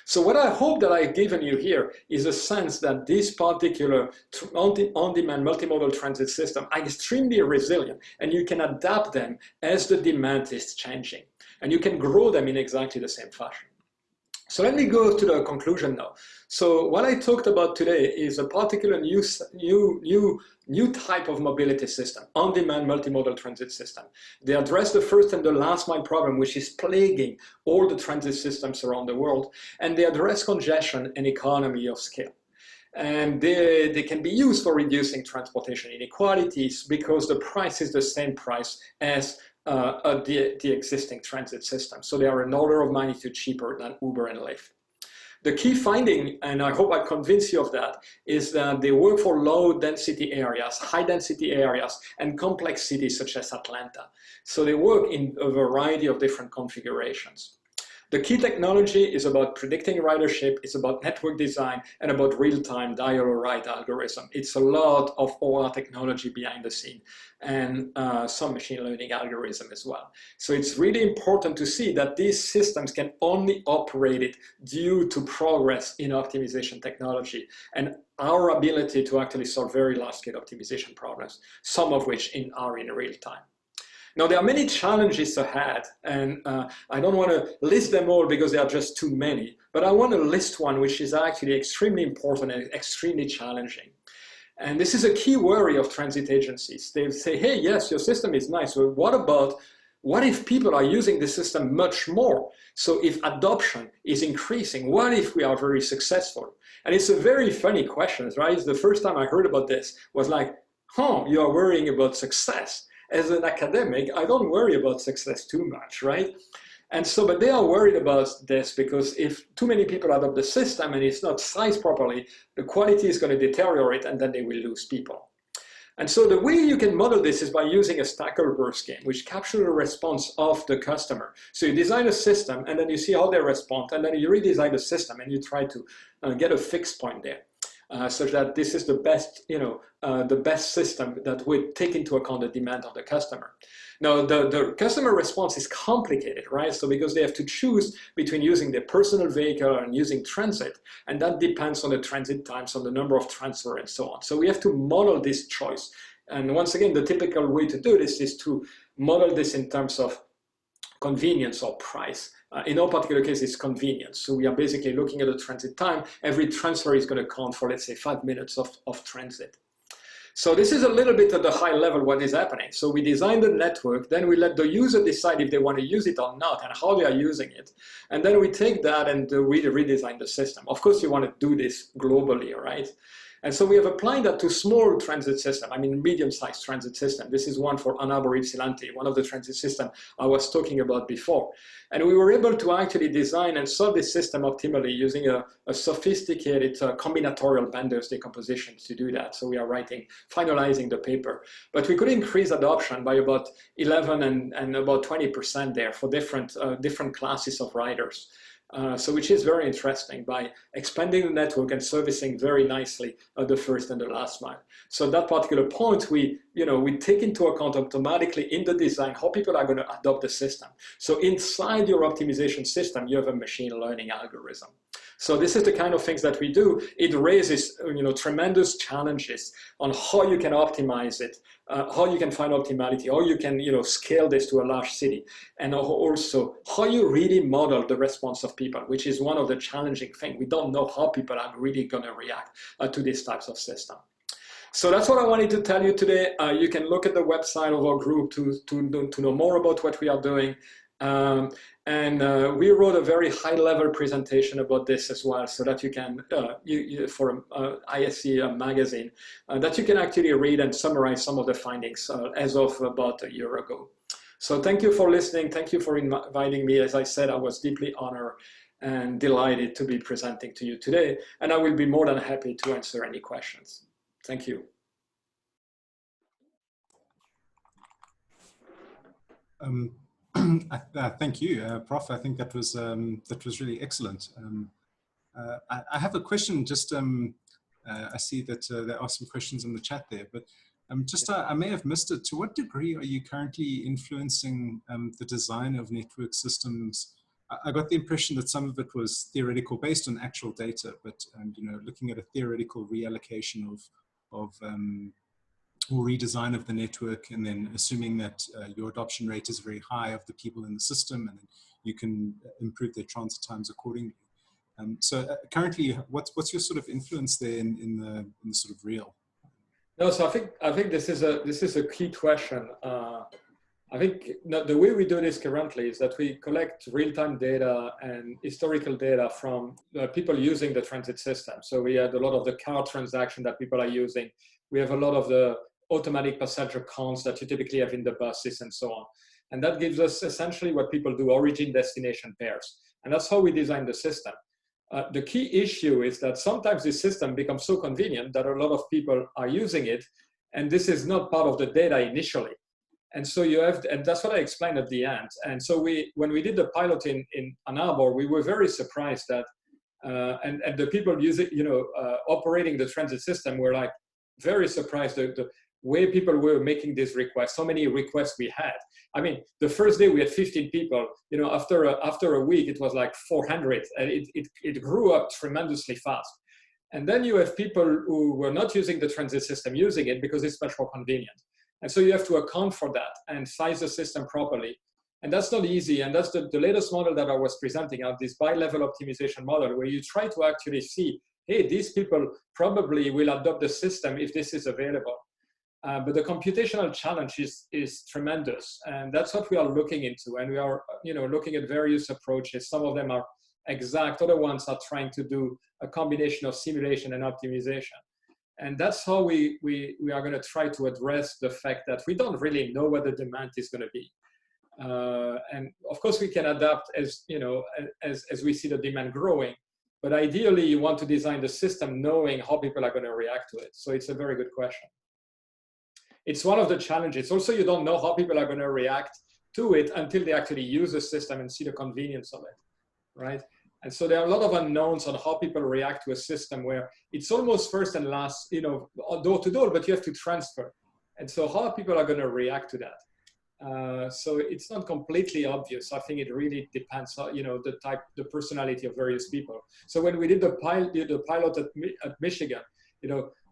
So what I hope that I've given you here is a sense that this particular on-demand multimodal transit system are extremely resilient, and you can adapt them as the demand is changing. And you can grow them in exactly the same fashion. So let me go to the conclusion now. So what I talked about today is a particular new type of mobility system, on-demand multimodal transit system. They address the first and the last mile problem, which is plaguing all the transit systems around the world, and they address congestion and economy of scale. And they can be used for reducing transportation inequalities because the price is the same price as the existing transit system. So they are an order of magnitude cheaper than Uber and Lyft. The key finding, and I hope I convince you of that, is that they work for low density areas, high density areas, and complex cities such as Atlanta. So they work in a variety of different configurations. The key technology is about predicting ridership, it's about network design, and about real-time dial-or-ride algorithm. It's a lot of OR technology behind the scene, and some machine learning algorithm as well. So it's really important to see that these systems can only operate it due to progress in optimization technology and our ability to actually solve very large-scale optimization problems, some of which are in real time. Now, there are many challenges ahead, and I don't want to list them all because there are just too many, but I want to list one which is actually extremely important and extremely challenging. And this is a key worry of transit agencies. They say, hey, yes, your system is nice, but what if people are using the system much more? So if adoption is increasing, what if we are very successful? And it's a very funny question, right? The first time I heard about this was like, you are worrying about success. As an academic, I don't worry about success too much, right? And so, but they are worried about this because if too many people adopt the system and it's not sized properly, the quality is going to deteriorate and then they will lose people. And so the way you can model this is by using a stacker burst game, which captures the response of the customer. So you design a system and then you see how they respond, and then you redesign the system and you try to get a fixed point there. Such that this is the best, the best system that would take into account the demand of the customer. Now, the customer response is complicated, right? So because they have to choose between using their personal vehicle and using transit, and that depends on the transit times, on the number of transfer and so on. So we have to model this choice. And once again, the typical way to do this is to model this in terms of convenience or price. In our particular case, it's convenience. So we are basically looking at the transit time. Every transfer is going to count for, let's say, 5 minutes of transit. So this is a little bit at the high level what is happening. So we design the network, then we let the user decide if they want to use it or not and how they are using it. And then we take that and redesign the system. Of course, you want to do this globally, right? And so we have applied that to small transit system, medium-sized transit system. This is one for Ann Arbor Ypsilanti, one of the transit systems I was talking about before. And we were able to actually design and solve this system optimally using a sophisticated combinatorial Benders decomposition to do that. So we are finalizing the paper. But we could increase adoption by about 11 and about 20% there for different classes of riders. So which is very interesting by expanding the network and servicing very nicely the first and the last mile. So at that particular point, we take into account automatically in the design how people are going to adopt the system. So inside your optimization system, you have a machine learning algorithm. So this is the kind of things that we do. It raises tremendous challenges on how you can optimize it, how you can find optimality, how you can scale this to a large city, and also how you really model the response of people, which is one of the challenging things. We don't know how people are really going to react to these types of systems. So that's what I wanted to tell you today. You can look at the website of our group to know more about what we are doing. We wrote a very high-level presentation about this as well, so that you can, for ISC magazine, that you can actually read and summarize some of the findings as of about a year ago. So thank you for listening. Thank you for inviting me. As I said, I was deeply honored and delighted to be presenting to you today, and I will be more than happy to answer any questions. Thank you. Thank you, Prof. I think that was really excellent. I have a question. Just I see that there are some questions in the chat there, but I may have missed it. To what degree are you currently influencing the design of network systems? I got the impression that some of it was theoretical, based on actual data, but looking at a theoretical reallocation of or redesign of the network, and then assuming that your adoption rate is very high of the people in the system, and then you can improve their transit times accordingly. So currently, what's your sort of influence there in the sort of real? No, so I think this is a key question. I think the way we do this currently is that we collect real-time data and historical data from people using the transit system. So we had a lot of the car transaction that people are using. We have a lot of the automatic passenger counts that you typically have in the buses and so on. And that gives us essentially what people do, origin-destination pairs. And that's how we design the system. The key issue is that sometimes this system becomes so convenient that a lot of people are using it, and this is not part of the data initially. And so and that's what I explained at the end. And so when we did the pilot in Ann Arbor, we were very surprised that, and the people using, operating the transit system were like very surprised the way people were making these requests, so many requests we had. I mean, the first day we had 15 people, after a week, it was like 400, and it grew up tremendously fast. And then you have people who were not using the transit system using it because it's much more convenient. And so you have to account for that and size the system properly. And that's not easy. And that's the latest model that I was presenting out, this bi-level optimization model, where you try to actually see, hey, these people probably will adopt the system if this is available. But the computational challenge is tremendous. And that's what we are looking into. And we are looking at various approaches. Some of them are exact. Other ones are trying to do a combination of simulation and optimization. And that's how we are going to try to address the fact that we don't really know what the demand is going to be. And of course, we can adapt as we see the demand growing. But ideally, you want to design the system knowing how people are going to react to it. So it's a very good question. It's one of the challenges. Also, you don't know how people are going to react to it until they actually use the system and see the convenience of it, right? And so there are a lot of unknowns on how people react to a system where it's almost first and last, door to door, but you have to transfer. And so how people are going to react to that? So it's not completely obvious. I think it really depends on, the personality of various people. So when we did the pilot at Michigan,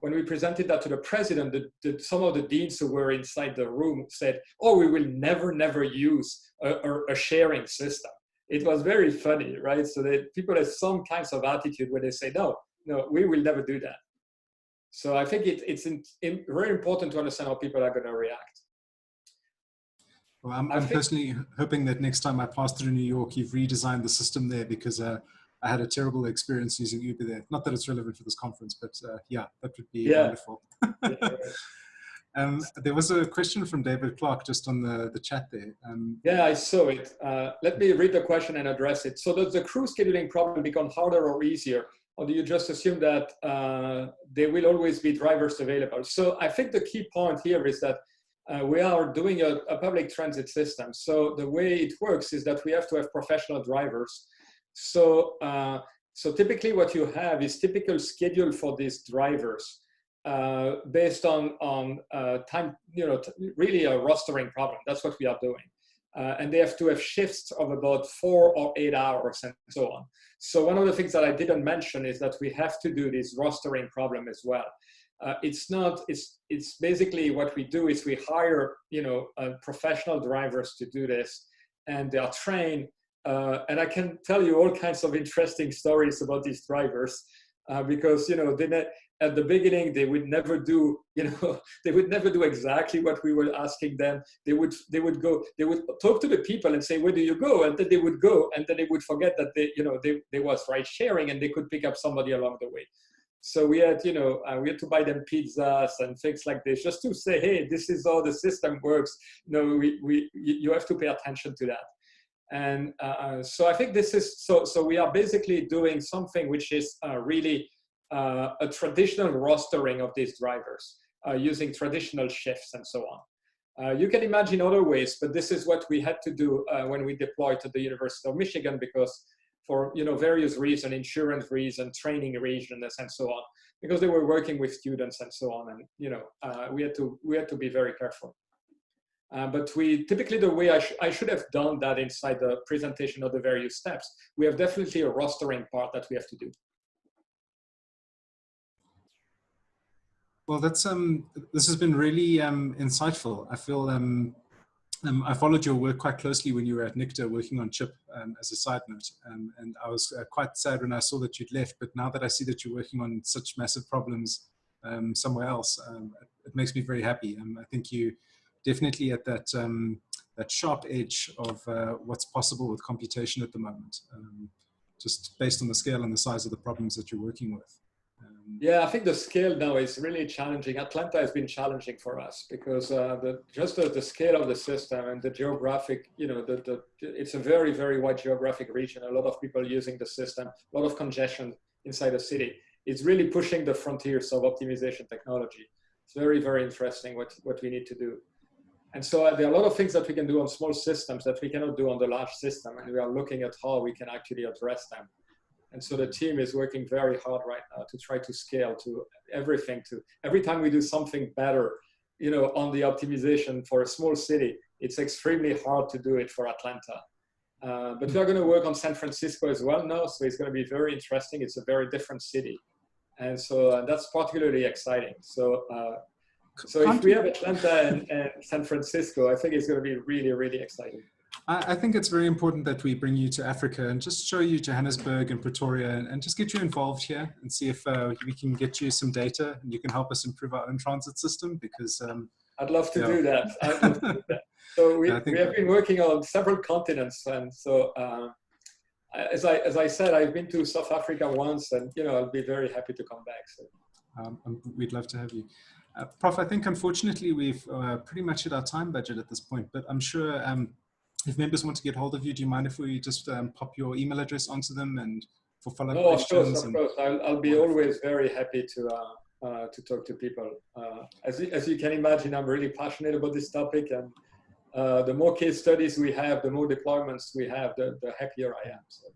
when we presented that to the president, some of the deans who were inside the room said, oh, we will never use a sharing system. It was very funny, right? So that people have some kinds of attitude where they say, no, we will never do that. So I think it's very important to understand how people are going to react. Well, I'm personally hoping that next time I pass through New York, you've redesigned the system there, because I had a terrible experience using Uber there. Not that it's relevant for this conference, but yeah, that would be wonderful. There was a question from David Clark just on the chat there. Yeah, I saw it. Let me read the question and address it. So does the crew scheduling problem become harder or easier? Or do you just assume that there will always be drivers available? So I think the key point here is that we are doing a public transit system. So the way it works is that we have to have professional drivers. So, so typically what you have is typical schedule for these drivers based on time, really a rostering problem. That's what we are doing. And they have to have shifts of about 4 or 8 hours and so on. So one of the things that I didn't mention is that we have to do this rostering problem as well. It's basically what we do is we hire, professional drivers to do this, and they are trained. And I can tell you all kinds of interesting stories about these drivers because, at the beginning, they would never do, they would never do exactly what we were asking them. They would talk to the people and say, where do you go? And then they would go, and then they would forget that they was ride sharing and they could pick up somebody along the way. So we had, we had to buy them pizzas and things like this, just to say, hey, this is how the system works. You have to pay attention to that. And so I think this is, so we are basically doing something which is really a traditional rostering of these drivers using traditional shifts and so on. You can imagine other ways, but this is what we had to do when we deployed to the University of Michigan, because for various reasons, insurance reasons, training reasons, and so on, because they were working with students and so on, and we had to be very careful. But typically the way I should have done that inside the presentation of the various steps, we have definitely a rostering part that we have to do. Well, that's this has been really insightful. I feel I followed your work quite closely when you were at NICTA working on CHIP as a side note, and I was quite sad when I saw that you'd left. But now that I see that you're working on such massive problems somewhere else, it makes me very happy. I think you definitely at that that sharp edge of what's possible with computation at the moment, just based on the scale and the size of the problems that you're working with. Yeah, I think the scale now is really challenging. Atlanta has been challenging for us because just the scale of the system and the geographic, it's a very, very wide geographic region. A lot of people using the system, a lot of congestion inside the city. It's really pushing the frontiers of optimization technology. It's very, very interesting what we need to do. And so there are a lot of things that we can do on small systems that we cannot do on the large system. And we are looking at how we can actually address them. And so the team is working very hard right now to try to scale to everything. Every time we do something better, on the optimization for a small city, it's extremely hard to do it for Atlanta. But we are going to work on San Francisco as well now. So it's going to be very interesting. It's a very different city. And so that's particularly exciting. So So if we have Atlanta and San Francisco, I think it's going to be really, really exciting. I think it's very important that we bring you to Africa and just show you Johannesburg and Pretoria and just get you involved here and see if we can get you some data and you can help us improve our own transit system, because I'd love to do that. I'd love to do that. So we have been working on several continents, and so as I said, I've been to South Africa once, and I'll be very happy to come back. So we'd love to have you. Prof, I think unfortunately we've pretty much hit our time budget at this point, but I'm sure if members want to get hold of you, do you mind if we just pop your email address onto them and for follow-up questions? Of course. I'll be always very happy to talk to people. As you can imagine, I'm really passionate about this topic, and the more case studies we have, the more deployments we have, the happier I am. So.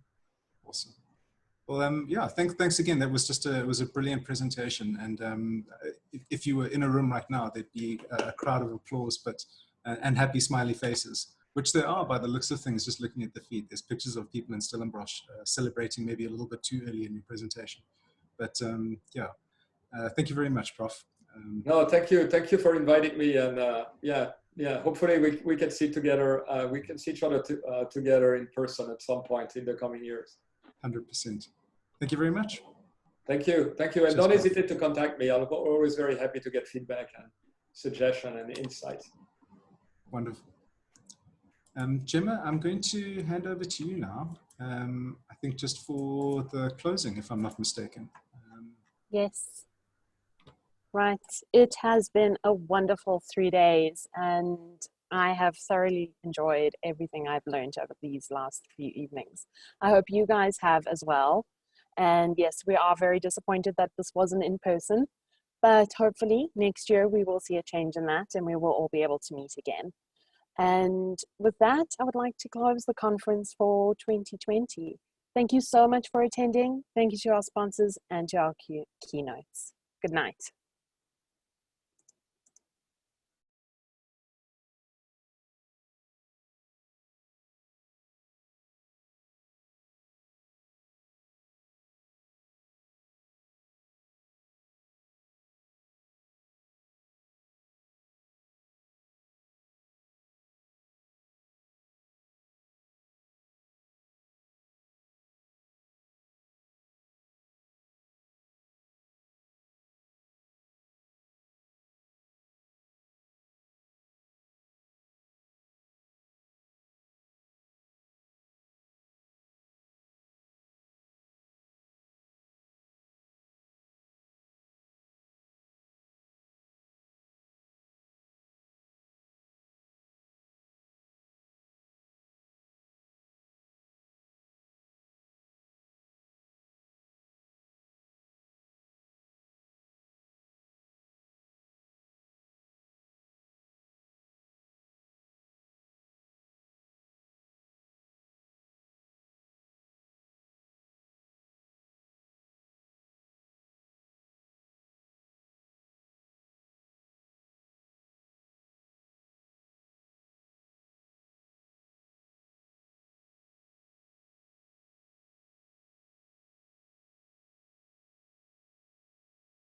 Awesome. Well, yeah, thanks again. That was just it was a brilliant presentation. And if you were in a room right now, there'd be a crowd of applause, and happy smiley faces, which there are by the looks of things, just looking at the feed. There's pictures of people in Stellenbosch celebrating maybe a little bit too early in your presentation. But yeah, thank you very much, Prof. No, thank you for inviting me. And yeah, hopefully we can see together. We can see each other together in person at some point in the coming years. 100%. Thank you very much. Thank you. And don't hesitate to contact me. I'm always very happy to get feedback and suggestion and insights. Wonderful. Gemma, I'm going to hand over to you now. I think just for the closing, if I'm not mistaken. Yes. Right. It has been a wonderful 3 days, and I have thoroughly enjoyed everything I've learned over these last few evenings. I hope you guys have as well. And yes, we are very disappointed that this wasn't in person, but hopefully next year we will see a change in that and we will all be able to meet again. And with that, I would like to close the conference for 2020. Thank you so much for attending. Thank you to our sponsors and to our keynotes. Good night.